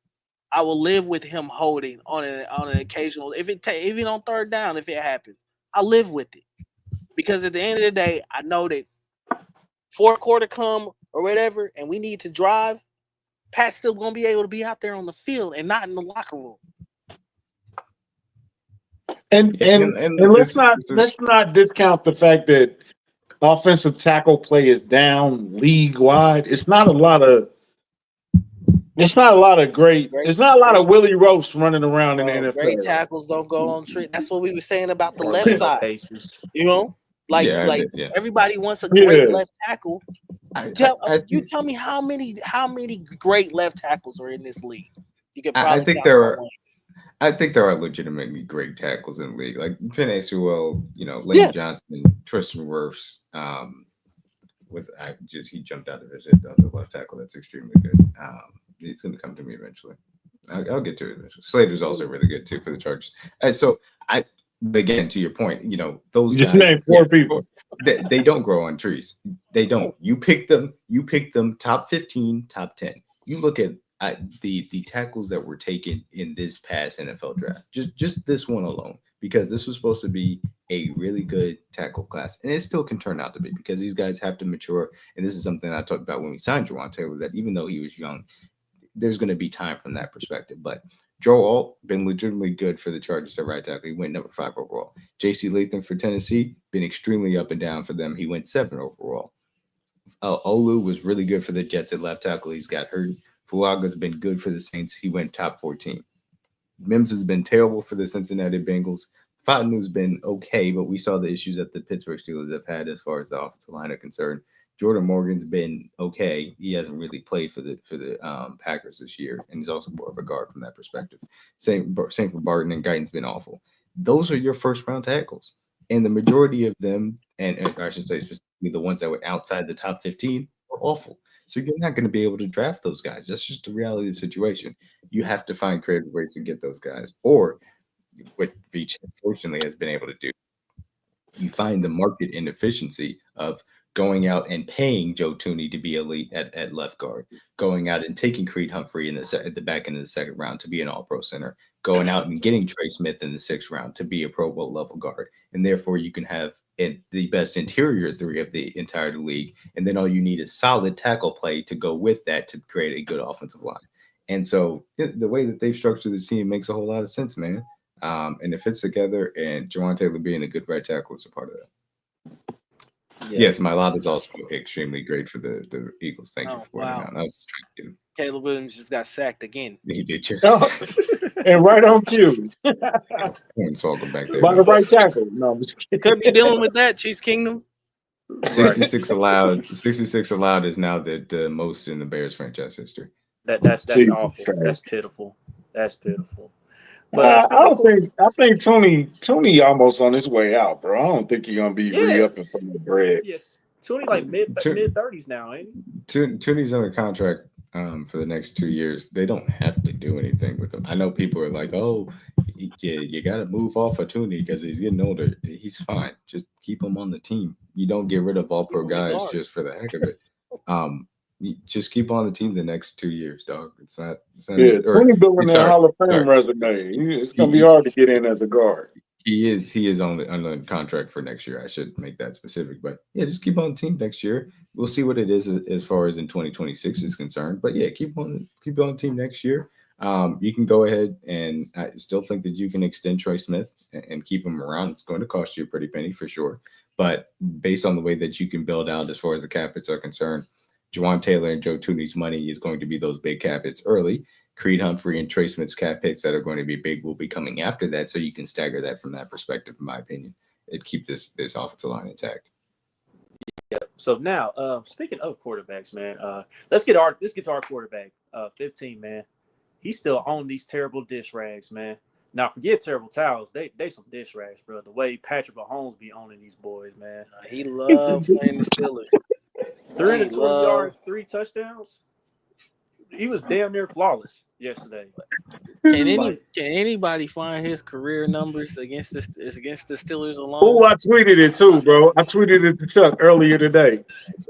I will live with him holding on an occasional. Even on third down, if it happens, I live with it because at the end of the day, I know that fourth quarter come or whatever, and we need to drive. Pat's still gonna be able to be out there on the field and not in the locker room. And let's not discount the fact that offensive tackle play is down league wide. It's not a lot of great. It's not a lot of Willie Roast running around in the NFL. Great tackles don't go on trick. That's what we were saying about the left Orlando side. Paces. You know, like Yeah. everybody wants a great Yeah. left tackle. You tell me how many great left tackles are in this league. You could probably I think count there on are. one. I think there are legitimately great tackles in the league, like Penei Sewell, Lane Johnson, Tristan Wirfs. He jumped out of his head, the other left tackle that's extremely good. It's going to come to me eventually. I'll get to it eventually. Slater's also really good too for the Chargers. But again, to your point, those Just guys. name 4 people. They don't grow on trees. They don't. You pick them top 15, top 10. You look at the tackles that were taken in this past NFL draft. Just this one alone, because this was supposed to be a really good tackle class, and it still can turn out to be because these guys have to mature. And this is something I talked about when we signed Juwan Taylor, that even though he was young, there's going to be time from that perspective. But Joe Alt been legitimately good for the Chargers at right tackle. He went number 5 overall. J.C. Latham for Tennessee been extremely up and down for them. He went 7 overall. Olu was really good for the Jets at left tackle. He's got hurt Fulaga's been good for the Saints. He went top 14. Mims has been terrible for the Cincinnati Bengals. Fontenot's been okay, but we saw the issues that the Pittsburgh Steelers have had as far as the offensive line are concerned. Jordan Morgan's been okay. He hasn't really played for the Packers this year, and he's also more of a guard from that perspective. Same for Barton, and Guyton's been awful. Those are your first round tackles, and the majority of them, and I should say specifically the ones that were outside the top 15, were awful. So you're not going to be able to draft those guys. That's just the reality of the situation. You have to find creative ways to get those guys, or what Beach unfortunately has been able to do. You find the market inefficiency of going out and paying Joe Thuney to be elite at left guard, going out and taking Creed Humphrey at the back end of the second round to be an all-pro center, going out and getting Trey Smith in the 6th round to be a Pro Bowl level guard. And therefore you can have the best interior 3 of the entire league. And then all you need is solid tackle play to go with that to create a good offensive line. And so the way that they've structured this team makes a whole lot of sense, man. And it fits together, and Jawan Taylor being a good right tackle is a part of that. Yeah. Yes, my lot is also extremely great for the Eagles. Thank you for pointing out. I was trying to get him. Caleb Williams just got sacked again. He did just and right on cue. Welcome back there. By the right tackle. No, I'm just kidding. Could be dealing with that, Chiefs Kingdom. 66 allowed. 66 allowed is now the most in the Bears franchise history. That's awful. That's pitiful. That's pitiful. But I think Tony almost on his way out, bro. I don't think he's gonna be re-upping for the bread. Yeah, Tony like mid 30s now, ain't he? Tony's under contract for the next 2 years. They don't have to do anything with him. I know people are like, "Oh, you got to move off of Tony because he's getting older." He's fine. Just keep him on the team. You don't get rid of all pro guys just for the heck of it. Just keep on the team the next 2 years, dog. It's not Tony building that Hall of Fame resume. It's gonna be hard to get in as a guard. He is on the contract for next year. I should make that specific, but yeah, just keep on the team next year. We'll see what it is as far as in 2026 is concerned. But yeah, keep on the team next year. You can go ahead, and I still think that you can extend Trey Smith and keep him around. It's going to cost you a pretty penny for sure, but based on the way that you can build out as far as the cap hits are concerned, Jawan Taylor and Joe Thuney's money is going to be those big cap hits early. Creed Humphrey and Trey Smith's cap hits that are going to be big will be coming after that, so you can stagger that from that perspective, in my opinion. It'd keep this offensive line intact. Yeah. So now, speaking of quarterbacks, man, let's get to our quarterback, 15, man. He's still on these terrible dish rags, man. Now, forget terrible towels. They some dish rags, bro. The way Patrick Mahomes be owning these boys, man. He loves playing the Steelers. 320 yards, 3 touchdowns. He was damn near flawless yesterday. Can anybody find his career numbers against the Steelers alone? Oh, I tweeted it too, bro. I tweeted it to Chuck earlier today.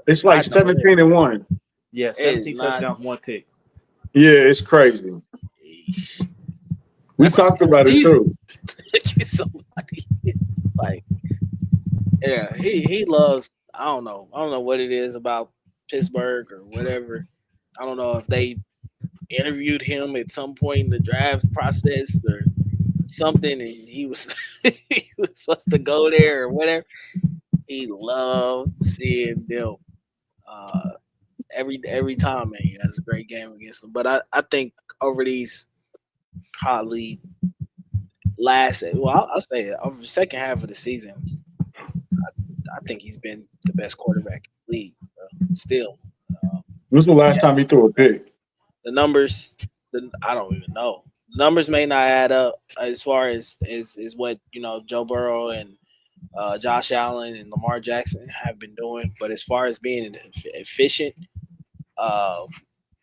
It's like 17-1. Yeah, 17 touchdowns, 1 pick. Yeah, it's crazy. We talked about it too. Somebody like, yeah, he loves. I don't know what it is about Pittsburgh or whatever. I don't know if they interviewed him at some point in the draft process or something, and he was supposed to go there or whatever. He loved seeing them every time, man. He has a great game against them. But I think over these probably I'll say it, over the second half of the season, I think he's been the best quarterback in the league. Still. When's the last time he threw a pick? The numbers, I don't even know. The numbers may not add up as far as what Joe Burrow and Josh Allen and Lamar Jackson have been doing. But as far as being efficient,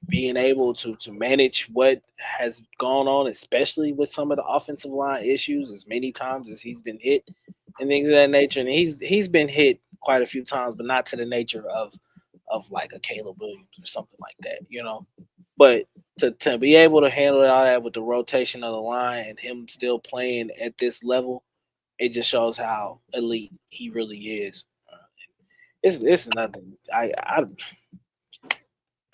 being able to manage what has gone on, especially with some of the offensive line issues, as many times as he's been hit and things of that nature. And he's been hit quite a few times, but not to the nature of like a Caleb Williams or something like that, But to be able to handle all that with the rotation of the line and him still playing at this level, it just shows how elite he really is. It's nothing. I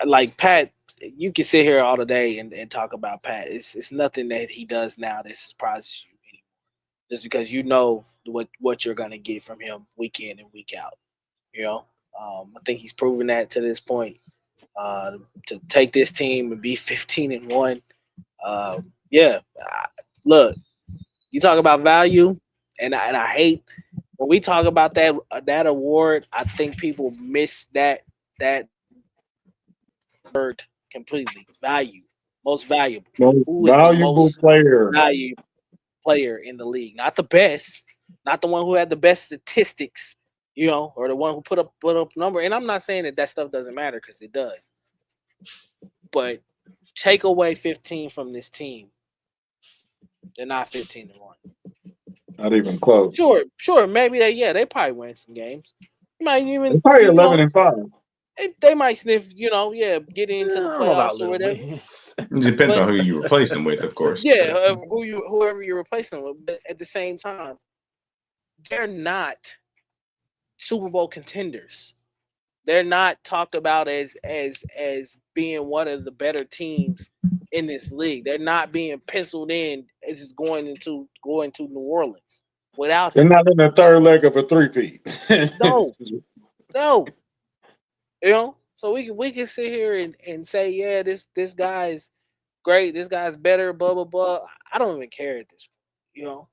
like Pat. You can sit here all the day and talk about Pat. It's nothing that he does now that surprises you anymore. Just because you know what you're gonna get from him week in and week out. I think he's proven that to this point. to take this team and be 15-1. Yeah, look, you talk about value, and I hate when we talk about that award. I think people miss that word completely. Value, most valuable. Most Who is the valuable most player. valuable player in the league? Not the best, not the one who had the best statistics, or the one who put up number. And I'm not saying that stuff doesn't matter, because it does. But take away 15 from this team, they're not 15-1. Not even close. Sure, maybe they probably win some games. You might even They're probably 11-5. they might sniff, get into the I don't know about playoffs or little whatever. wins. It depends But- on who you replace them with, of course. Yeah, whoever you're replacing them with. But at the same time, they're not Super Bowl contenders. They're not talked about as being one of the better teams in this league. They're not being penciled in as going to New Orleans without They're him. not in the third leg of a three-peat. No. So we can sit here and say, yeah, this guy is great, this guy's better, blah blah blah. I don't even care at this point.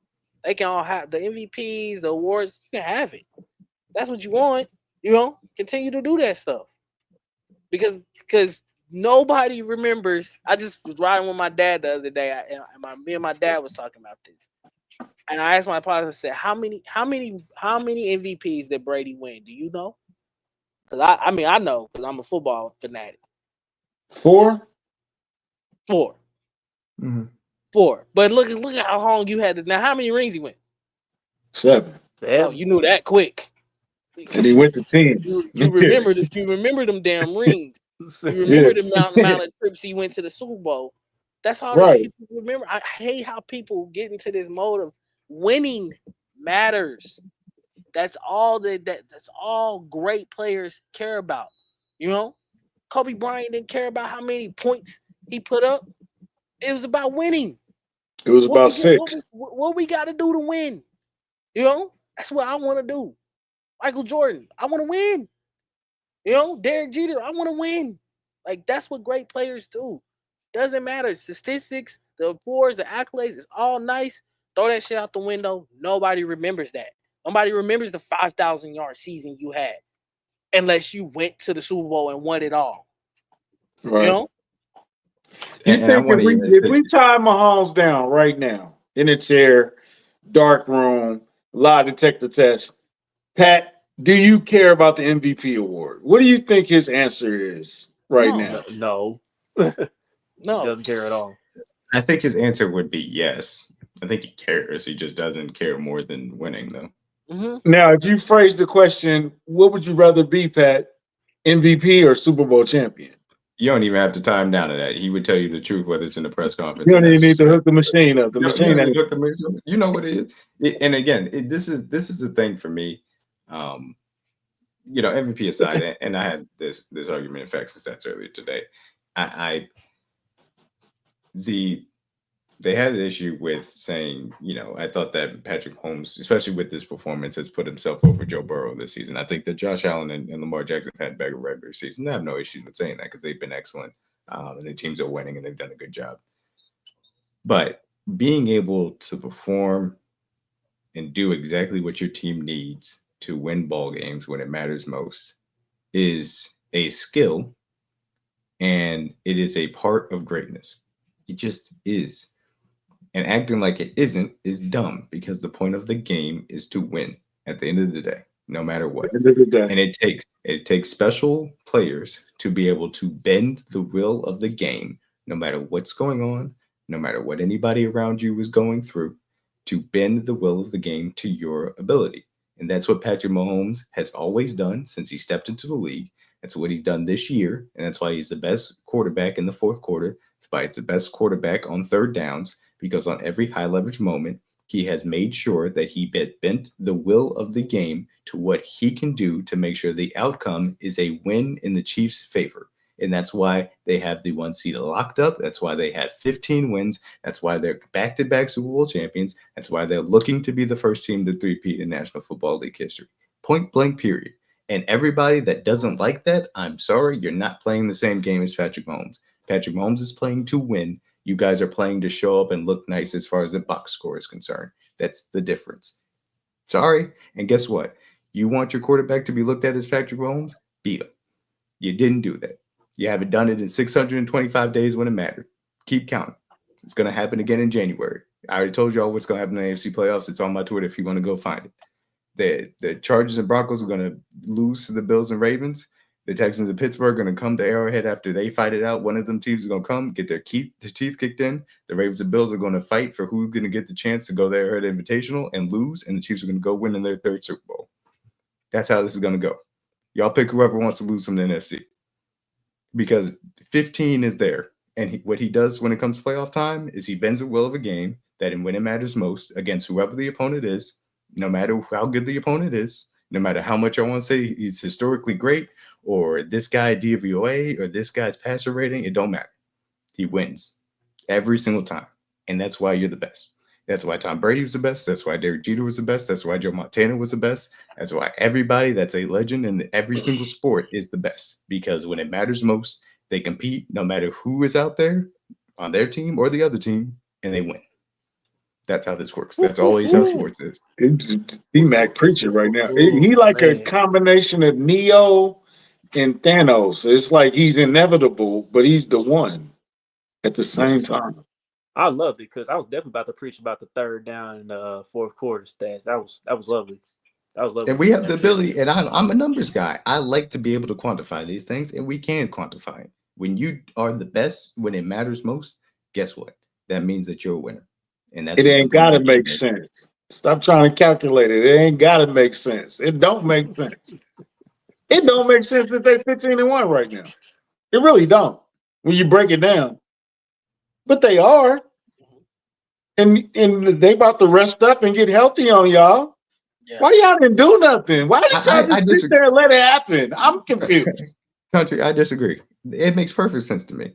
They can all have the MVPs, the awards. You can have it. That's what you want. Continue to do that stuff because nobody remembers. I just was riding with my dad the other day, me and my dad was talking about this, and I asked my father, I said, how many MVPs did Brady win? Do you know? Because I know, because I'm a football fanatic. 4? 4. Mm-hmm. 4. But look at how long you had to. Now, how many rings he went? 7. Oh, you knew that quick. And he went to 10. You remember them damn rings. You remember the amount of trips he went to the Super Bowl. That's all that people remember. I hate how people get into this mode of winning matters. That's all that's all great players care about. Kobe Bryant didn't care about how many points he put up. It was about winning. It was about 6. What we got to do to win? That's what I want to do. Michael Jordan, I want to win. Derek Jeter, I want to win. Like, that's what great players do. Doesn't matter. Statistics, the awards, the accolades, it's all nice. Throw that shit out the window. Nobody remembers that. Nobody remembers the 5,000-yard season you had unless you went to the Super Bowl and won it all. Right. You think if we tie Mahomes down right now in a chair, dark room, lie detector test, Pat, do you care about the MVP award? What do you think his answer is now? No. No. He doesn't care at all. I think his answer would be yes. I think he cares. He just doesn't care more than winning, though. Mm-hmm. Now, if you phrase the question, what would you rather be, Pat? MVP or Super Bowl champion? You don't even have to time down to that. He would tell you the truth, whether it's in the press conference. You don't even need to hook the machine up. The machine ain't. You know what it is. And again, this is the thing for me. MVP aside, and I had this argument in Facts and Stats earlier today. They had an issue with saying, I thought that Patrick Mahomes, especially with this performance, has put himself over Joe Burrow this season. I think that Josh Allen and Lamar Jackson have had better regular season. I have no issues with saying that because they've been excellent and the teams are winning and they've done a good job. But being able to perform and do exactly what your team needs to win ball games when it matters most is a skill, and it is a part of greatness. It just is. And acting like it isn't is dumb, because the point of the game is to win at the end of the day, no matter what. And it takes special players to be able to bend the will of the game, no matter what's going on, no matter what anybody around you is going through, to bend the will of the game to your ability. And that's what Patrick Mahomes has always done since he stepped into the league. That's what he's done this year. And that's why he's the best quarterback in the fourth quarter. That's why he's the best quarterback on third downs, because on every high leverage moment, he has made sure that he bent the will of the game to what he can do to make sure the outcome is a win in the Chiefs' favor. And that's why they have the 1 seed locked up. That's why they have 15 wins. That's why they're back-to-back Super Bowl champions. That's why they're looking to be the first team to three-peat in National Football League history. Point blank, period. And everybody that doesn't like that, I'm sorry, you're not playing the same game as Patrick Mahomes. Patrick Mahomes is playing to win. You guys are playing to show up and look nice as far as the box score is concerned. That's the difference. Sorry. And guess what? You want your quarterback to be looked at as Patrick Mahomes? Beat him. You didn't do that. You haven't done it in 625 days when it mattered. Keep counting. It's going to happen again in January. I already told y'all what's going to happen in the AFC playoffs. It's on my Twitter if you want to go find it. The Chargers and Broncos are going to lose to the Bills and Ravens. The Texans and Pittsburgh are going to come to Arrowhead after they fight it out. One of them teams is going to come, get their teeth kicked in. The Ravens and Bills are going to fight for who's going to get the chance to go there at Invitational and lose, and the Chiefs are going to go win in their third Super Bowl. That's how this is going to go. Y'all pick whoever wants to lose from the NFC. Because 15 is there. And what he does when it comes to playoff time is he bends the will of a game that when it matters most against whoever the opponent is, no matter how good the opponent is, no matter how much I want to say he's historically great or this guy DVOA or this guy's passer rating, it don't matter. He wins every single time. And that's why you're the best. That's why Tom Brady was the best. That's why Derek Jeter was the best. That's why Joe Montana was the best. That's why everybody that's a legend in every single sport is the best. Because when it matters most, they compete no matter who is out there on their team or the other team, and they win. That's how this works. That's always how sports is. D-Mac preaching right now. He like a combination of Neo and Thanos. It's like he's inevitable, but he's the one at the same time. I loved it because I was definitely about to preach about the third down and fourth quarter stats. That was lovely. That was lovely. And we have the ability, and I'm a numbers guy. I like to be able to quantify these things, and we can quantify it. When you are the best, when it matters most, guess what? That means that you're a winner. And that's it ain't gotta make sense. Stop trying to calculate it. It ain't gotta make sense. It don't make sense. It don't make sense that they're 15-1 right now. It really don't when you break it down. But they are. And they about to rest up and get healthy on y'all. Yeah. Why y'all didn't do nothing? Why did y'all just sit there and let it happen? I'm confused. Country, I disagree. It makes perfect sense to me.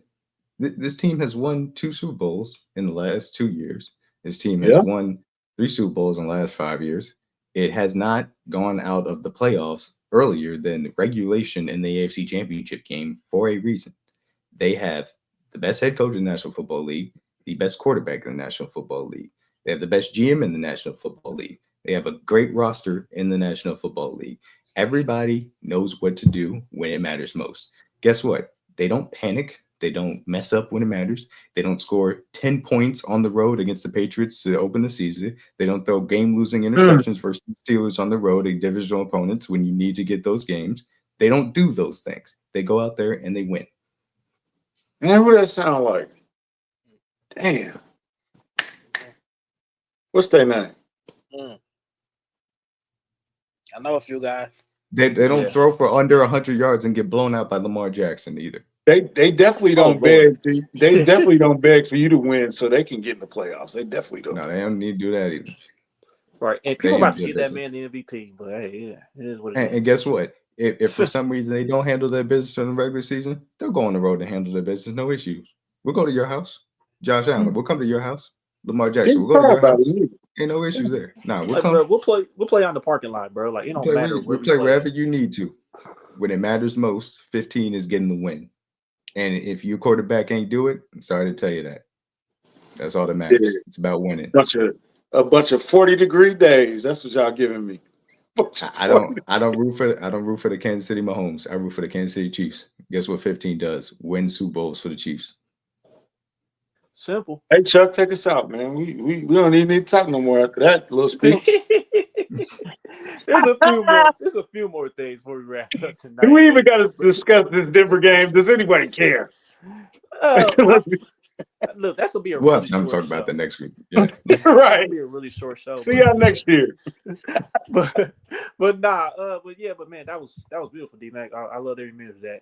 This team has won 2 Super Bowls in the last 2 years. This team has won 3 Super Bowls in the last 5 years. It has not gone out of the playoffs earlier than regulation in the AFC Championship game for a reason. They have the best head coach in the National Football League, the best quarterback in the National Football League. They have the best GM in the National Football League. They have a great roster in the National Football League. Everybody knows what to do when it matters most. Guess what? They don't panic. They don't mess up when it matters. They don't score 10 points on the road against the Patriots to open the season. They don't throw game-losing interceptions versus the Steelers on the road and divisional opponents when you need to get those games. They don't do those things. They go out there and they win. Man, what that sound like? Damn. What's their name? I know a few guys. They don't throw for under 100 yards and get blown out by Lamar Jackson either. They definitely don't beg. They definitely don't beg for you to win so they can get in the playoffs. They definitely don't. No, they don't need to do that either. Right, and people about to give that man the MVP, but hey, it is what it is. And guess what? If for some reason they don't handle their business in the regular season, they'll go on the road and handle their business. No issues. We'll go to your house. Josh Allen, we'll come to your house. Lamar Jackson, we'll go to your house. Ain't no issues there. No, we'll come. Bro, we'll play on the parking lot, bro. Like, it don't matter. We'll play wherever you need to. When it matters most, 15 is getting the win. And if your quarterback ain't do it, I'm sorry to tell you that. That's all that matters. Yeah. It's about winning. A bunch of 40-degree days. That's what y'all giving me. I don't root for the Kansas City Mahomes. I root for the Kansas City Chiefs. Guess what 15 does? Win Super Bowls for the Chiefs. Simple. Hey Chuck, take us out, man. We don't even need to talk no more after that little speech. There's a few more things before we wrap up tonight. Do we even got to discuss this Denver game? Does anybody care? Look, that's gonna be a really short I'm talking show. about the next week. Yeah. Right. Be a really short show. See y'all next year. but man, that was beautiful, D-Mac. I love every minute of that.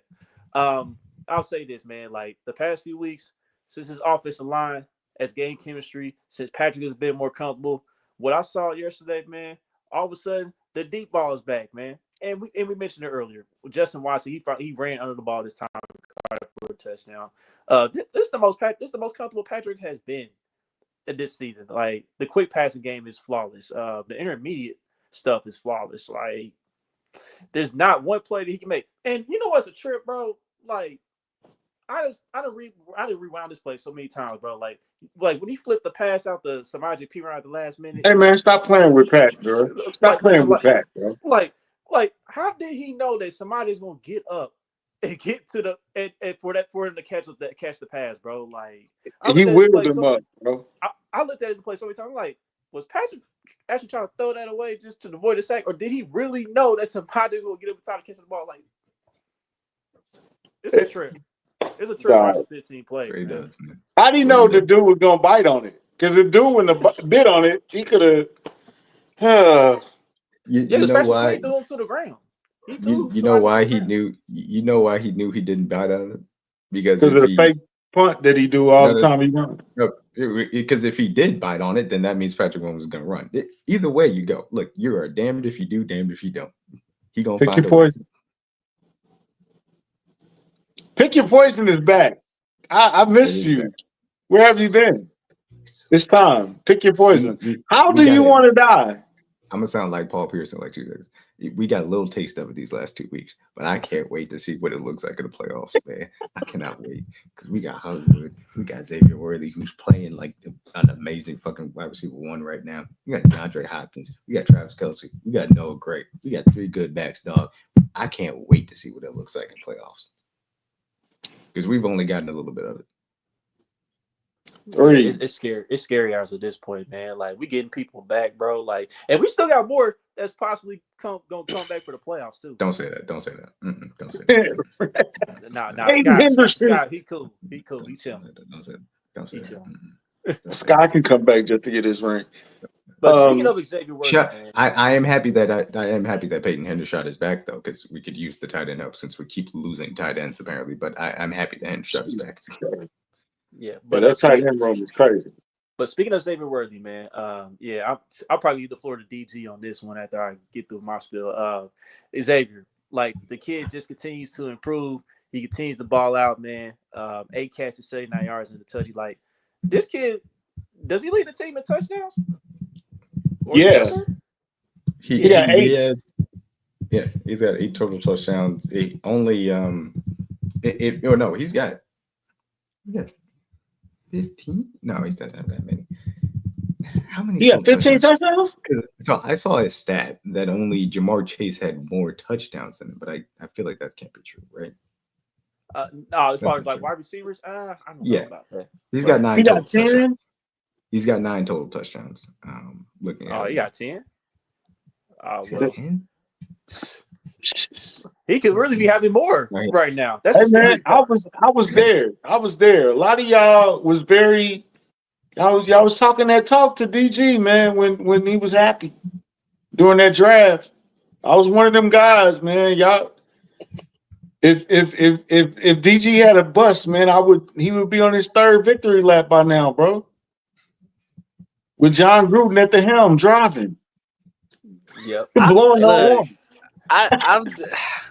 I'll say this, man. Like the past few weeks, since his offensive line has gained chemistry, since Patrick has been more comfortable, what I saw yesterday, man, all of a sudden the deep ball is back, man. And we mentioned it earlier. Justin Watson, he ran under the ball this time for a touchdown. This is the most comfortable Patrick has been this season. Like the quick passing game is flawless. The intermediate stuff is flawless. Like There's not one play that he can make. And you know what's a trip, bro? Like, I didn't rewound this play so many times, bro. Like when he flipped the pass out to Samaje Perine at the last minute. Hey man, stop playing with Pat, bro. Stop playing with Pat, bro. Like, how did he know that somebody's gonna get up and get to the and for him to catch the pass, bro? Like, He wheeled him up, bro. I looked at his play so many times. I'm like, was Patrick actually trying to throw that away just to avoid a sack, or did he really know that somebody's gonna get up and try to catch the ball? Like, it's a trip. It's a trip watching 15 play. Man. How do you know the dude was gonna bite on it? Because the dude when the bit on it, he could have. You know why? He threw him to the ground. You know why he knew? You know why he knew he didn't bite on it? Because of the fake punt that he do all the time he run. No, because if he did bite on it, then that means Patrick Mahomes was going to run. Either way you go. Look, you are damned if you do, damned if you don't. He gonna pick find your poison. Pick your poison is back. I missed you. Back. Where have you been? It's time. Pick your poison. How do you want to die? I'm gonna sound like Paul Pierce in like 2 days. We got a little taste of it these last 2 weeks, but I can't wait to see what it looks like in the playoffs, man. I cannot wait because we got Hollywood, we got Xavier Worthy, who's playing like an amazing fucking wide receiver 1 right now. We got DeAndre Hopkins, we got Travis Kelce, we got Noah Gray, we got 3 good backs, dog. I can't wait to see what it looks like in playoffs because we've only gotten a little bit of it. It's scary. It's scary hours at this point, man. Like, we getting people back, bro. Like, and we still got more that's possibly gonna come back for the playoffs too. Don't say that. Don't say that. Don't say that. Nah. Scott, he cool. He chilling. Don't say that. Scott can come back just to get his ring. But speaking of Xavier Worthy, I am happy that I am happy that Peyton Hendershot is back though, because we could use the tight end help since we keep losing tight ends apparently. But I'm happy that Hendershot is back. Yeah, but that tight end room is crazy. But speaking of Xavier Worthy, man, I'll probably leave the floor to DG on this one after I get through my spill. Xavier, like, the kid just continues to improve. He continues to ball out, man. 8 catches, 79 yards in the touch. Like, this kid, does he lead the team in touchdowns? Yes. He got 8. Yeah, he's got 8 total touchdowns. He only he's got 15? No, he doesn't have that many. How many? Yeah, 15 touchdowns? So I saw a stat that only Jamar Chase had more touchdowns than him, but I feel like that can't be true, right? No, as far as like wide receivers, I don't know about that. He's got 9. He got 10? He's got 9 total touchdowns. Looking at he got 10? Well, 10? He could really be having more right now. That's man, I was there. A lot of y'all was y'all was talking that talk to DG, man, when he was happy during that draft. I was one of them guys, man. Y'all, if DG had a bust, man, he would be on his 3rd victory lap by now, bro. With John Gruden at the helm driving. Yep. Blowing the horn.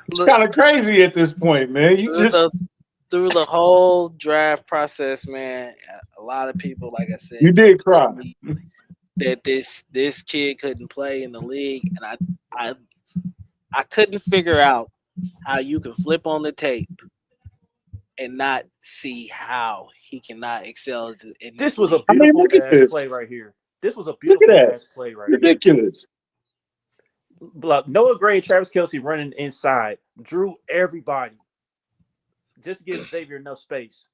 It's kind of crazy at this point, man. Through the whole draft process, man, a lot of people, like I said, you did cry that this kid couldn't play in the league, and I couldn't figure out how you can flip on the tape and not see how he cannot excel. This was a beautiful play right here. This was a beautiful play right here. Ridiculous. Noah Gray and Travis Kelce running inside drew everybody just to give Xavier enough space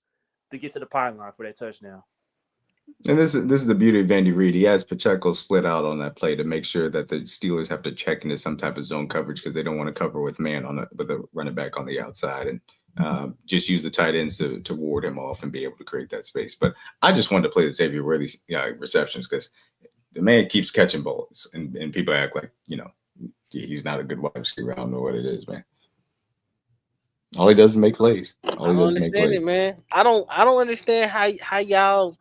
to get to the pylon for that touchdown. And this is the beauty of Andy Reid. He has Pacheco split out on that play to make sure that the Steelers have to check into some type of zone coverage because they don't want to cover with man with a running back on the outside and just use the tight ends to ward him off and be able to create that space. But I just wanted to play the Xavier Worthy receptions because the man keeps catching balls and people act like, he's not a good wide receiver. I don't know what it is, man. All he does is make plays. I don't understand it, man. I don't understand how y'all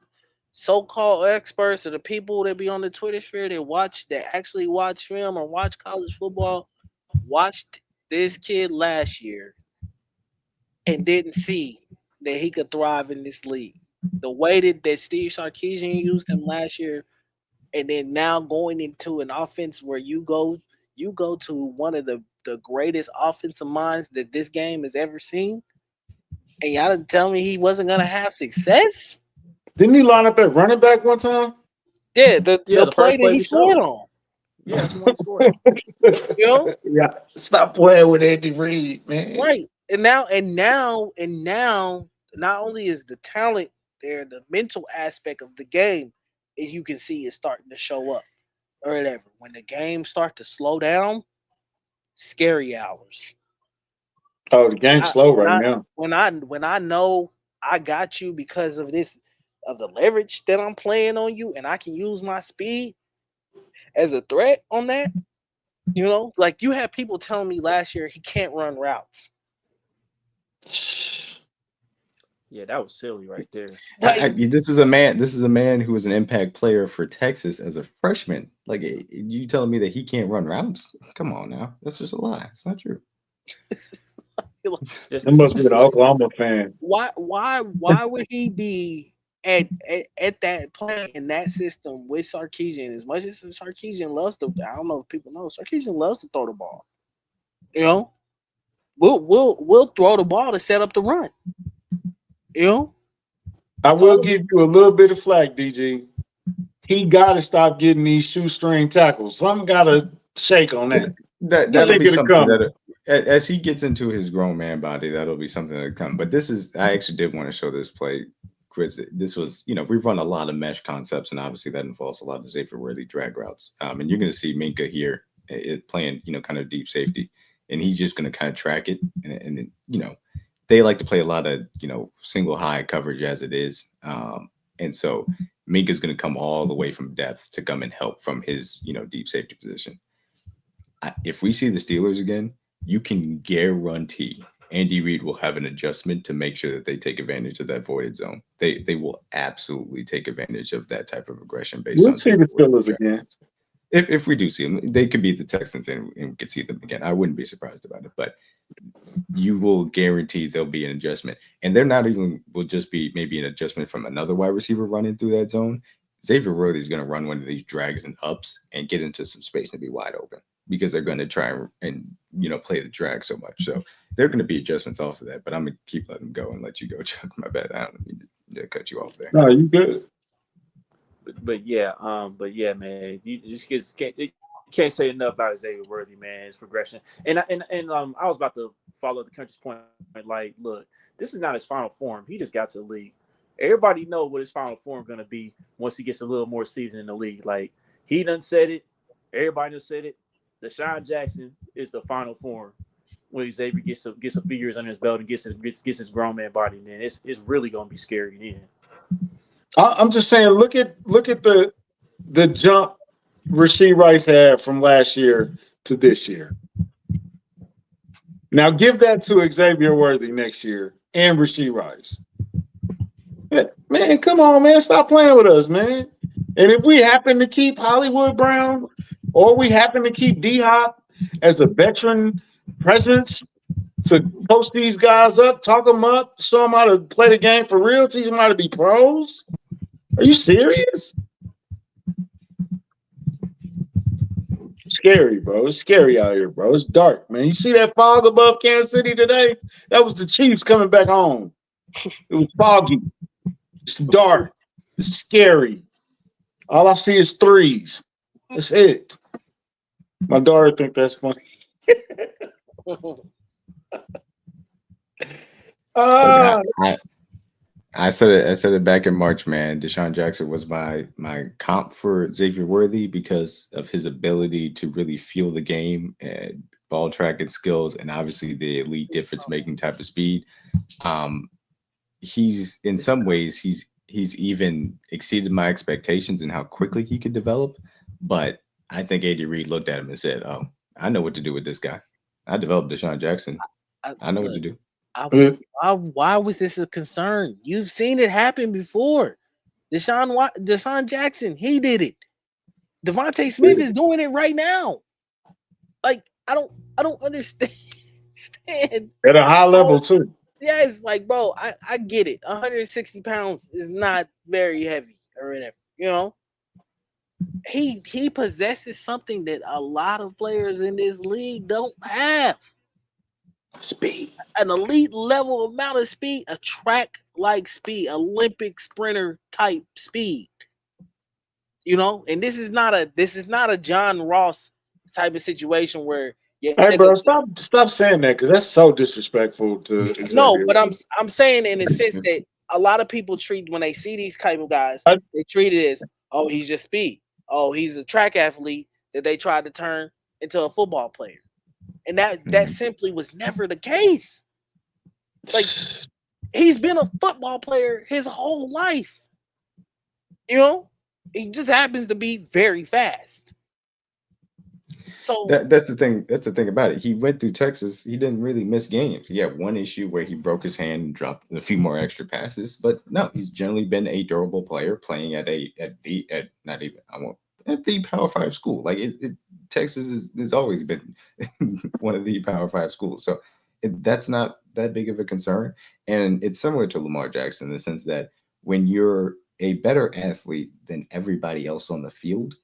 so-called experts or the people that be on the Twitter sphere that actually watch film or watch college football watched this kid last year and didn't see that he could thrive in this league. The way that Steve Sarkisian used him last year, and then now going into an offense where you go to one of the the greatest offensive minds that this game has ever seen, and y'all didn't tell me he wasn't gonna have success? Didn't he line up at running back one time? Yeah, the The play first that play he we scored showed. on. Yeah, that's the one he scored on. You know? Yeah. Stop playing with Andy Reid, man. Right. And now, not only is the talent there, the mental aspect of the game, as you can see, is starting to show up or whatever. When the game start to slow down, scary hours. Oh, the game's slow when right I now. when I know I got you because of this, of the leverage that I'm playing on you, and I can use my speed as a threat on that. You know, like you had people telling me last year he can't run routes. Yeah, that was silly right there. Like, This is a man. This is a man who was an impact player for Texas as a freshman. Like you telling me that he can't run routes? Come on now, that's just a lie. It's not true. Just, It must be just an Oklahoma fan. why would he be at that play in that system with Sarkisian? As much as Sarkisian loves to, I don't know if people know, Sarkisian loves to throw the ball. You know, we'll throw the ball to set up the run. You know, I So- will give you a little bit of flack, DG. He got to stop getting these shoestring tackles. Something got to shake on that. That'll think be it'll something come. that as he gets into his grown man body, that'll be something that come. But this is, I actually did want to show this play, Chris. This was, we run a lot of mesh concepts, and obviously that involves a lot of Xavier Worthy drag routes. And you're going to see Minka here playing, kind of deep safety, and he's just going to kind of track it. And they like to play a lot of, single high coverage as it is. And so Minka's going to come all the way from depth to come and help from his, deep safety position. If we see the Steelers again, you can guarantee Andy Reid will have an adjustment to make sure that they take advantage of that voided zone. They will absolutely take advantage of that type of aggression based We'll on see the Steelers again. If we do see them, they could beat the Texans and we could see them again. I wouldn't be surprised about it, but you will guarantee there'll be an adjustment. And they're not even, will just be maybe an adjustment from another wide receiver running through that zone. Xavier Worthy is going to run one of these drags and ups and get into some space and be wide open because they're going to try and play the drag so much. So there are going to be adjustments off of that, but I'm going to keep letting them go and let you go, Chuck. My bad. I don't mean to cut you off there. No, you good. but yeah, man, you just can't say enough about Xavier Worthy, man. His progression, and I was about to follow the country's point. Like, look, this is not his final form. He just got to the league. Everybody know what his final form going to be once he gets a little more season in the league. Like, he done said it. Everybody done said it. Deshaun Jackson is the final form when Xavier gets a few years under his belt and gets his grown man body. Then it's really gonna be scary. Then I'm just saying, look at the jump Rashee Rice had from last year to this year. Now give that to Xavier Worthy next year and Rashee Rice. Man, come on, man. Stop playing with us, man. And if we happen to keep Hollywood Brown or we happen to keep D-Hop as a veteran presence to post these guys up, talk them up, show them how to play the game for real, teach them how to be pros. Are you serious? Scary, bro. It's scary out here, bro. It's dark, man. You see that fog above Kansas City today? That was the Chiefs coming back home. It was foggy. It's dark. It's scary. All I see is threes. That's it. My daughter think that's funny. I said it back in March, man. Deshaun Jackson was my comp for Xavier Worthy because of his ability to really feel the game and ball tracking skills, and obviously the elite difference making type of speed. He's in some ways he's even exceeded my expectations in how quickly he could develop. But I think Andy Reid looked at him and said, "Oh, I know what to do with this guy. I developed Deshaun Jackson. I know what to do." Why was this a concern? You've seen it happen before. Deshaun Jackson, he did it. Devontae Smith is doing it right now. Like, I don't understand. At a high level too. Yes, like, bro, I get it. 160 pounds is not very heavy or whatever, he possesses something that a lot of players in this league don't have. Speed. An elite level amount of speed, a track like speed, Olympic sprinter type speed. You know, and this is not a John Ross type of situation where you Hey, take bro, stop saying that because that's so disrespectful to no, Xavier. but I'm saying in the sense that a lot of people treat when they see these type of guys, I- they treat it as, oh, he's just speed. Oh, he's a track athlete that they tried to turn into a football player. And that simply was never the case. Like, he's been a football player his whole life. You know? He just happens to be very fast. So That's the thing. That's the thing about it. He went through Texas. He didn't really miss games. He had one issue where he broke his hand and dropped a few more extra passes. But no, he's generally been a durable player playing at not even I won't at the Power Five school. Like Texas has always been one of the Power Five schools. So that's not that big of a concern. And it's similar to Lamar Jackson in the sense that when you're a better athlete than everybody else on the field,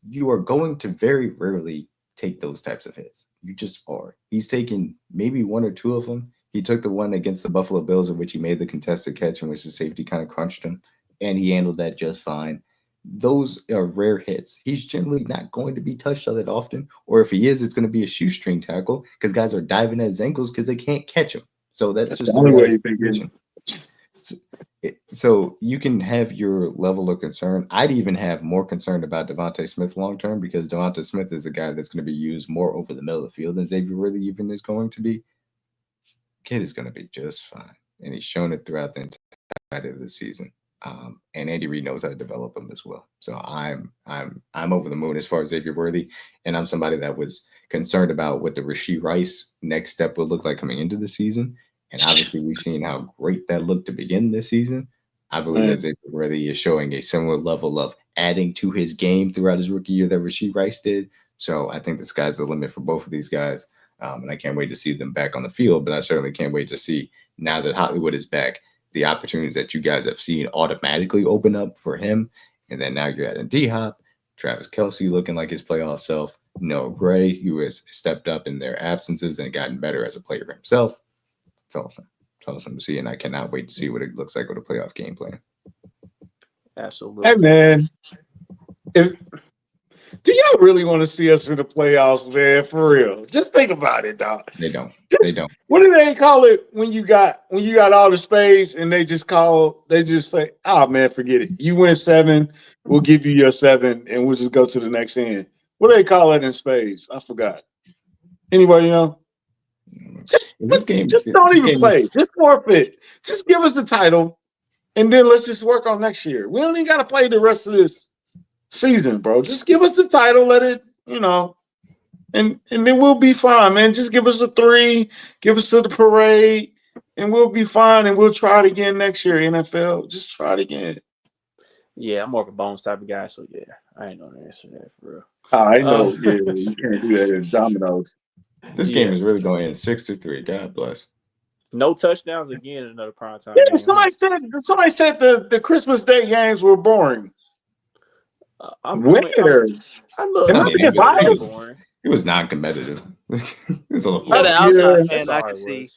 you are going to very rarely take those types of hits. You just are. He's taken maybe one or two of them. He took the one against the Buffalo Bills in which he made the contested catch in which the safety kind of crunched him, and he handled that just fine. Those are rare hits. He's generally not going to be touched all that often, or if he is, it's going to be a shoestring tackle because guys are diving at his ankles because they can't catch him. So that's just the the only way reality you of the think situation. So you can have your level of concern. I'd even have more concern about Devontae Smith long term because Devontae Smith is a guy that's going to be used more over the middle of the field than Xavier really even is going to be. Kid is going to be just fine, and he's shown it throughout the entirety of the season. And Andy Reid knows how to develop him as well. So I'm over the moon as far as Xavier Worthy, and I'm somebody that was concerned about what the Rashee Rice next step would look like coming into the season. And obviously, we've seen how great that looked to begin this season. I believe that Xavier Worthy is showing a similar level of adding to his game throughout his rookie year that Rashee Rice did. So I think the sky's the limit for both of these guys. And I can't wait to see them back on the field. But I certainly can't wait to see, now that Hollywood is back, the opportunities that you guys have seen automatically open up for him. And then now you're adding D-Hop, Travis Kelce looking like his playoff self, Noah Gray, who has stepped up in their absences and gotten better as a player himself. It's awesome. It's awesome to see, and I cannot wait to see what it looks like with a playoff game plan. Absolutely. Hey, man. Do y'all really want to see us in the playoffs, man? For real. Just think about it, dog. They don't. Just, what do they call it when you got all the space and they just say, oh man, forget it. You win 7, we'll give you your 7 and we'll just go to the next end. What do they call it in spades? I forgot. Anybody know? Just don't even play. Just forfeit. Just give us the title and then let's just work on next year. We don't even gotta play the rest of this season, bro. Just give us the title, let it, and then we'll be fine, man. Just give us a 3, give us to the parade, and we'll be fine. And we'll try it again next year. NFL, just try it again. Yeah, I'm more of a bones type of guy, so yeah, I ain't know the answer to that for real. I know, yeah, you can't do that in dominoes. This game is really going in 6-3. God bless. No touchdowns again in another primetime Yeah, game. somebody said the Christmas Day games were boring. Where? It was non-competitive. It was a little. Yeah, the outside fan I could see.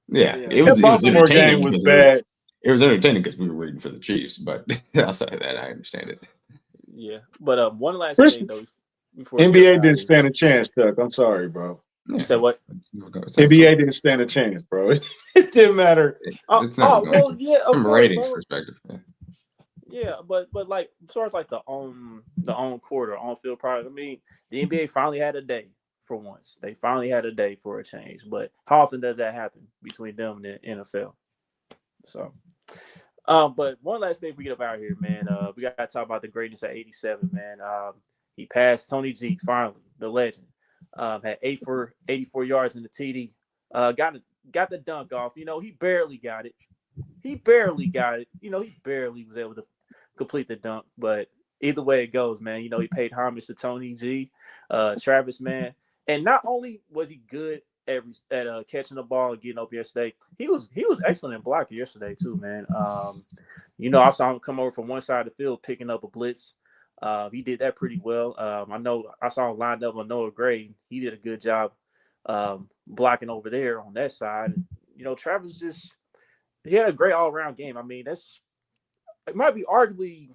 Yeah, it was Baltimore game was bad. It was entertaining because we were rooting for the Chiefs, but outside of that, I understand it. Yeah, but one last thing though. NBA didn't stand a chance, Chuck. I'm sorry, bro. You said what? NBA didn't stand a chance, bro. It didn't matter. Well, yeah, from a ratings perspective. Yeah, but like as far as like the on court or on field product, I mean, the NBA finally had a day for once. They finally had a day for a change. But how often does that happen between them and the NFL? So, but one last thing we get up out here, man. We got to talk about the greatness at 87, man. He passed Tony G finally, the legend. Had 84 yards in the TD. Got the dunk off. He barely got it. He barely was able to complete the dunk. But either way it goes, man, he paid homage to Tony G, Travis, man. And not only was he good at catching the ball and getting open yesterday, he was excellent in blocking yesterday too, man. I saw him come over from one side of the field picking up a blitz. He did that pretty well. I know I saw him lined up on Noah Gray. He did a good job blocking over there on that side. Travis he had a great all around game. I mean, it might be arguably.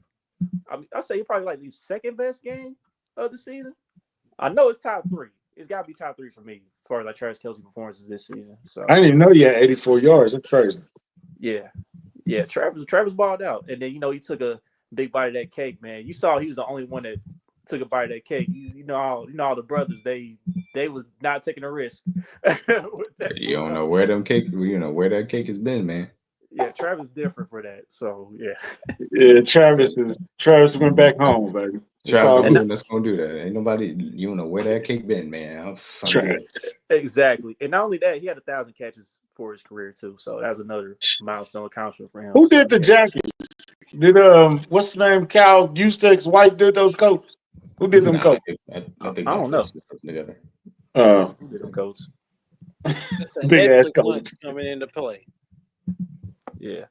I'd say probably like the second best game of the season. I know it's top 3. It's got to be top 3 for me as far as like Travis Kelce performances this season. So I didn't even know you had 84 yards. That's crazy. yeah. Travis balled out, and then he took a big bite of that cake, man. You saw he was the only one that took a bite of that cake. You know all the brothers they was not taking a risk. With that You don't know where them cake. You know where that cake has been, man. Yeah, Travis different for that. So yeah. Yeah, Travis went back home, baby. It's all Travis, good. that's gonna do that. Ain't nobody. You don't know where that cake been, man. Travis. Exactly. And not only that, he had 1,000 catches for his career too. So that was another milestone accomplishment for him. Who did the jacket? Did what's his name? Cal Eustace White did those coats? Who did them Nah, coats? I think I don't know. Together. Who did them coats? Big ass Netflix coats. lunch coming into play. Yeah.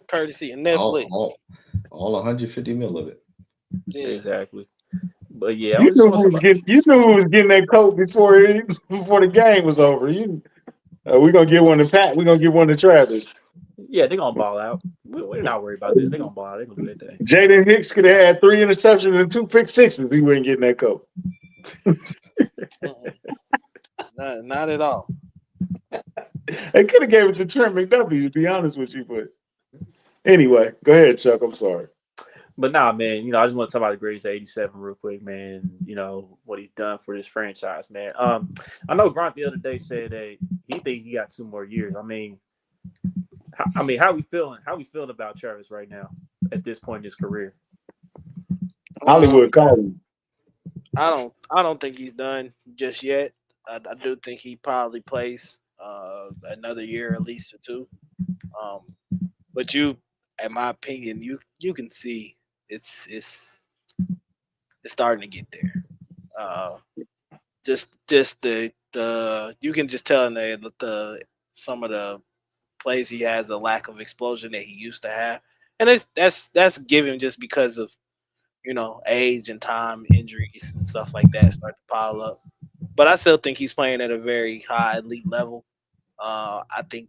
Courtesy of Netflix. All 150 mil of it. Yeah. Exactly. But yeah, You knew who was getting that coat before the game was over. We're gonna get one to Pat. We're gonna get one to Travis. Yeah, they're gonna ball out. We're not worried about this. They're gonna ball out. They're gonna do their thing. Jaden Hicks could have had 3 interceptions and 2 pick sixes. He wouldn't get that coat. Not at all. They could have gave it to Trent McDuffie, to be honest with you. But anyway, go ahead, Chuck. I'm sorry. But nah, man, I just want to talk about the greatest 87 real quick, man. What he's done for this franchise, man. I know Grant the other day said that he think he got 2 more years. How we feeling? How we feeling about Travis right now at this point in his career? Hollywood called him. I don't think he's done just yet. I do think he probably plays another year, at least or 2. But in my opinion, you can see it's starting to get there. Just the you can just tell in the some of the plays he has, the lack of explosion that he used to have, and that's given just because of age and time, injuries and stuff like that start to pile up. But I still think he's playing at a very high elite level. I think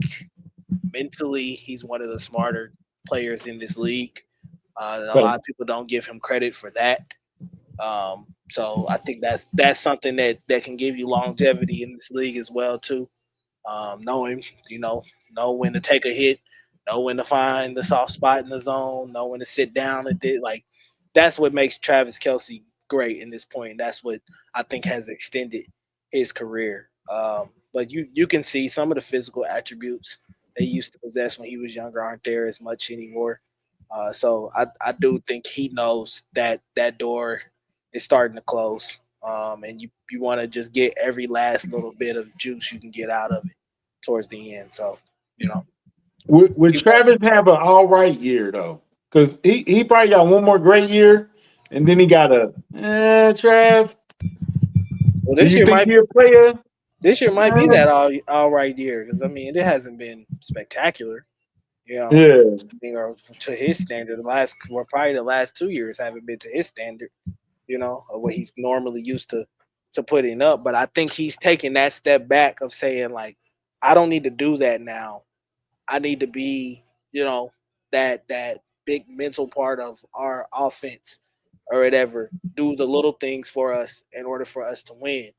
mentally he's one of the smarter players in this league. A lot of people don't give him credit for that. So I think that's something that can give you longevity in this league as well too. Knowing know when to take a hit, know when to find the soft spot in the zone, know when to sit down and that's what makes Travis Kelce great in this point. That's what I think has extended his career. But you can see some of the physical attributes they used to possess when he was younger aren't there as much anymore. So I do think he knows that door is starting to close. And you want to just get every last little bit of juice you can get out of it towards the end. So, Would Travis have an all right year though? Because he probably got one more great year, and then he got a Trav. Well, Do you think he'll play a? This year might be that all right year because it hasn't been spectacular. Yeah. To his standard, probably the last 2 years haven't been to his standard. Of what he's normally used to putting up. But I think he's taking that step back of saying like, I don't need to do that now. I need to be, that big mental part of our offense or whatever. Do the little things for us in order for us to win.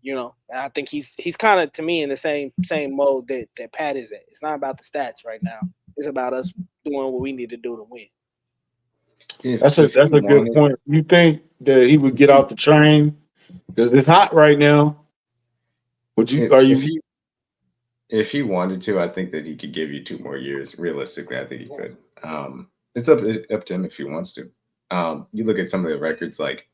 And I think he's kind of, to me, in the same mode that Pat is at. It's not about the stats right now. It's about us doing what we need to do to win. That's a good point. You think that he would get off the train because it's hot right now? If he wanted to, I think that he could give you 2 more years. Realistically, I think he could. It's up to him if he wants to. You look at some of the records, like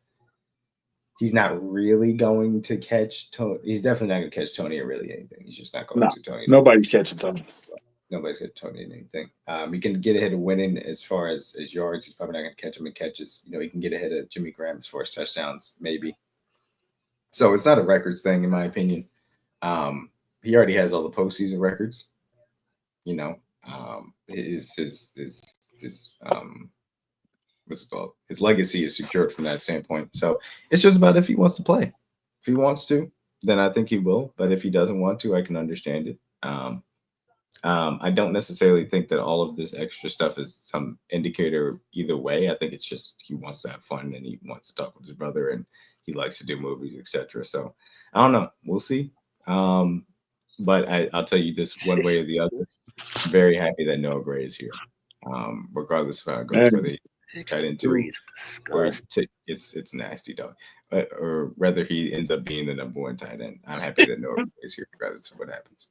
he's not really going to catch Tony. He's definitely not going to catch Tony or really anything. He's just not going to Tony. Nobody's catching Tony. Nobody's catching Tony in anything. He can get ahead of winning as far as yards. He's probably not going to catch him in catches. He can get ahead of Jimmy Graham as far as touchdowns, maybe. So it's not a records thing, in my opinion. He already has all the postseason records. what's it called? His legacy is secured from that standpoint. So it's just about if he wants to play. If he wants to, then I think he will. But if he doesn't want to, I can understand it. I don't necessarily think that all of this extra stuff is some indicator either way. I think it's just he wants to have fun and he wants to talk with his brother and he likes to do movies, etc. So I don't know. We'll see. But I'll tell you this one way or the other. I'm very happy that Noah Gray is here. Regardless of how it goes, whether he cut into or it's nasty, dog. Or whether he ends up being the number one tight end. I'm happy that Noah Gray is here, regardless of what happens.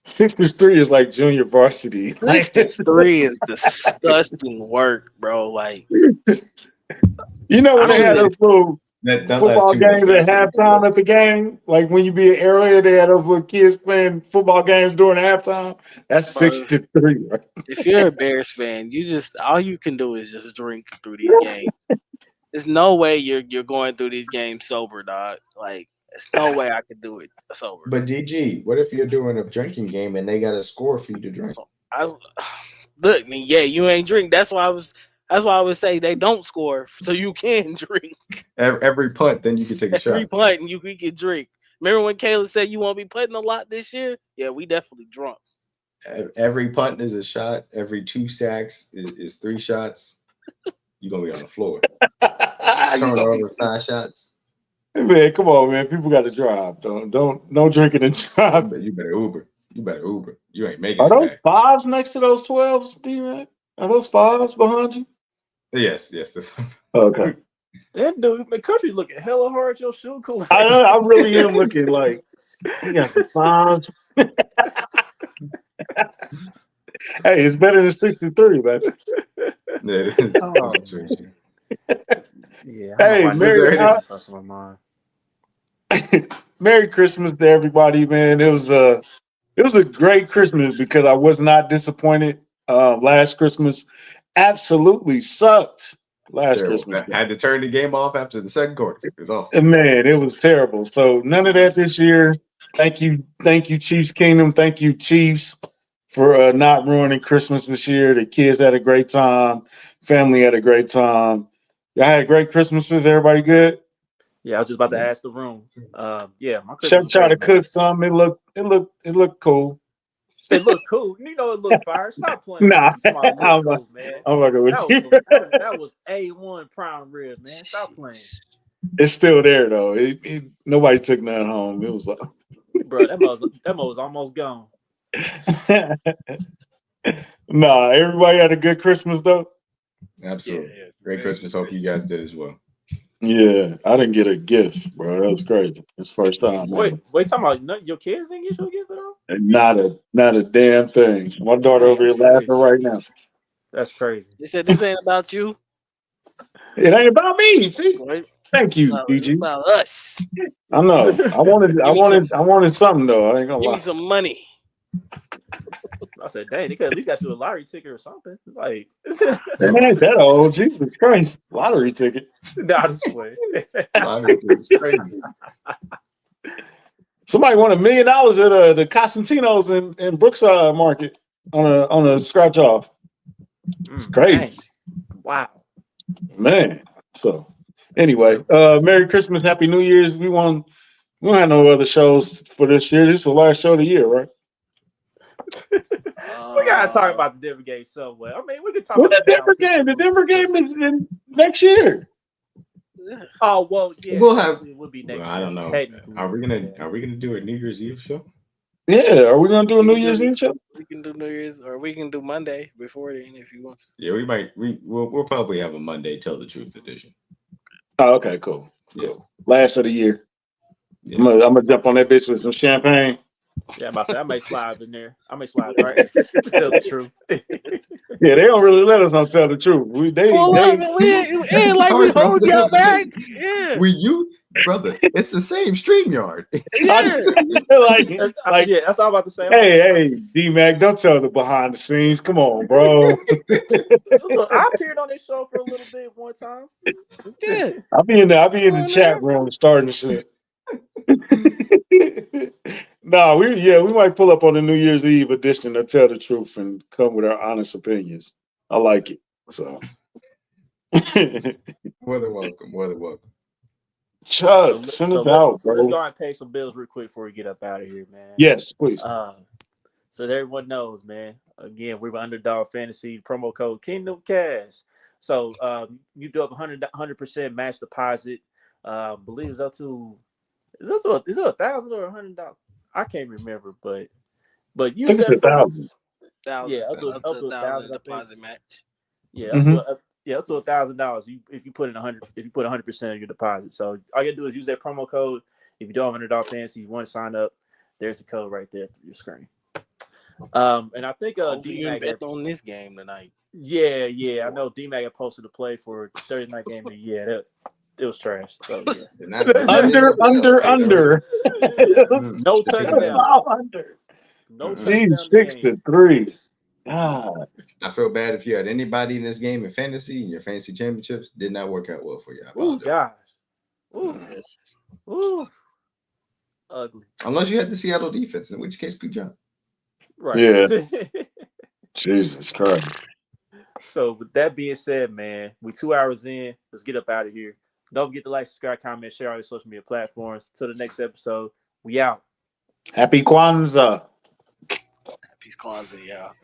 63 is like junior varsity. 63 is disgusting work, bro. Like, you know when they had those little football games at halftime at the game, like when you be an area, they had those little kids playing football games during halftime. That's 63. Right? If you're a Bears fan, all you can do is just drink through these games. There's no way you're going through these games sober, dog. Like, there's no way I could do it sober. But DG, what if you're doing a drinking game and they got a score for you to drink? Look, you ain't drink. That's why I would say they don't score, so you can drink. Every punt, then you can take a shot. Every punt, and you can drink. Remember when Caleb said you won't be putting a lot this year? Yeah, we definitely drunk. Every punt is a shot. Every 2 sacks is 3 shots. You're gonna be on the floor. Turnover 5 shots. Hey man, come on, man. People got to drive. Don't drink it and drive. But you better Uber. You ain't making Are it those back. 5s next to those 12s, Steve? Are those 5s behind you? Yes. This one. Okay. That dude, McCountry looking hella hard. Your shoe collection. I really am looking like he got some 5s. Hey, it's better than 63, man. Yeah, it is. Yeah. Hey, Merry Christmas to everybody, man. It was a great Christmas because I was not disappointed. Last Christmas absolutely sucked. Christmas I had to turn the game off after the second quarter. It was awful. Man, it was terrible. So none of that this year. Thank you, Chiefs Kingdom. Thank you, Chiefs, for not ruining Christmas this year. The kids had a great time. Family had a great time. Y'all had great Christmases. Everybody good? Yeah, I was just about to ask the room. Yeah, my Chef Christmas tried to great, man. cook some. It looked cool. It looked cool. You know, it looked fire. Stop playing. Nah, It looked cool, man. I'm not going with That was A1 prime rib, man. Stop playing. It's still there though. Nobody took none home. It was like, bro, that was almost gone. Nah, everybody had a good Christmas though. Absolutely. Yeah. Great Christmas. Hope you guys did as well. Yeah, I didn't get a gift, bro. That was crazy. It's the first time. Wait, talking about your kids didn't get you a gift at all? Not a damn thing. My daughter over here laughing right now. That's crazy. They said this ain't about you. It ain't about me. See, Right? thank you, DG. It's about us. I know. I wanted something though. I ain't gonna Give lie. me some money. I said, dang, they could at least got you a lottery ticket or something. Like, It ain't that old. Jesus Christ. Lottery ticket. nah, this way. Lottery ticket's crazy. Somebody won $1 million at the Cosentino's in Brookside Market on a scratch off. It's crazy. Dang. Wow. Man. So anyway, Merry Christmas, Happy New Year's. We don't have no other shows for this year. This is the last show of the year, right? We gotta talk about the Denver game somewhere. I mean, we could talk Well, about the Denver game. The Denver game is in next year. Oh well, yeah. We'll have. It would be next year. I don't know. Are we gonna do a New Year's Eve show? Yeah, are we gonna do a New Year's Eve show? We can do New Year's, or we can do Monday before then if you want to. Yeah, we might. We'll probably have a Monday Tell the Truth edition. Oh, okay, cool. Yeah. Last of the year. Yeah. I'm gonna jump on that bitch with some champagne. Yeah, I'm about to say I may slide in there. I may slide right. Tell the truth. Yeah, they don't really let us not tell the truth. We ain't like we hold y'all back. Yeah. Brother, it's the same StreamYard. like, yeah, that's all I'm about to say. Hey, D-Mac, don't tell the behind the scenes. Come on, bro. Look, I appeared on this show for a little bit one time. Yeah. I'll be in the chat room starting the shit. No, we might pull up on the New Year's Eve edition to tell the truth and come with our honest opinions. I like it. So More than welcome. More than welcome. Chuck, send us out, so let's go bro. and pay some bills real quick before we get up out of here, man. Yes, please. So that everyone knows, man. Again, we're Underdog Fantasy promo code Kingdom Cash. So you do up 100% match deposit. Believe it's up to is it $1,000 or $100? I can't remember, but I use think it's that promo. 1,000. Yeah, up to $1,000 $1,000 deposit match. Yeah, Mhm. up to $1,000. If you put in 100% of your deposit. So all you gotta do is use that promo code. If you don't have Underdog Fantasy, you want to sign up. There's the code right there for your screen. And I think Hopefully you D-Mac bet on this game tonight. Yeah. I know D-Mac had posted a play for Thursday night game, and it was trash. So yeah. Under. No touchdown. All under. No Geez, touchdown 6-3. God. I feel bad if you had anybody in this game in fantasy and your fantasy championships did not work out well for you. I Oh apologize. gosh. Ooh. Yes. Ooh. Ugly. Unless you had the Seattle defense, in which case, good job. Right. Yeah. Jesus Christ. So with that being said, man, we 2 hours in. Let's get up out of here. Don't forget to like, subscribe, comment, share all your social media platforms. Till the next episode, we out. Happy Kwanzaa. Happy Kwanzaa, y'all.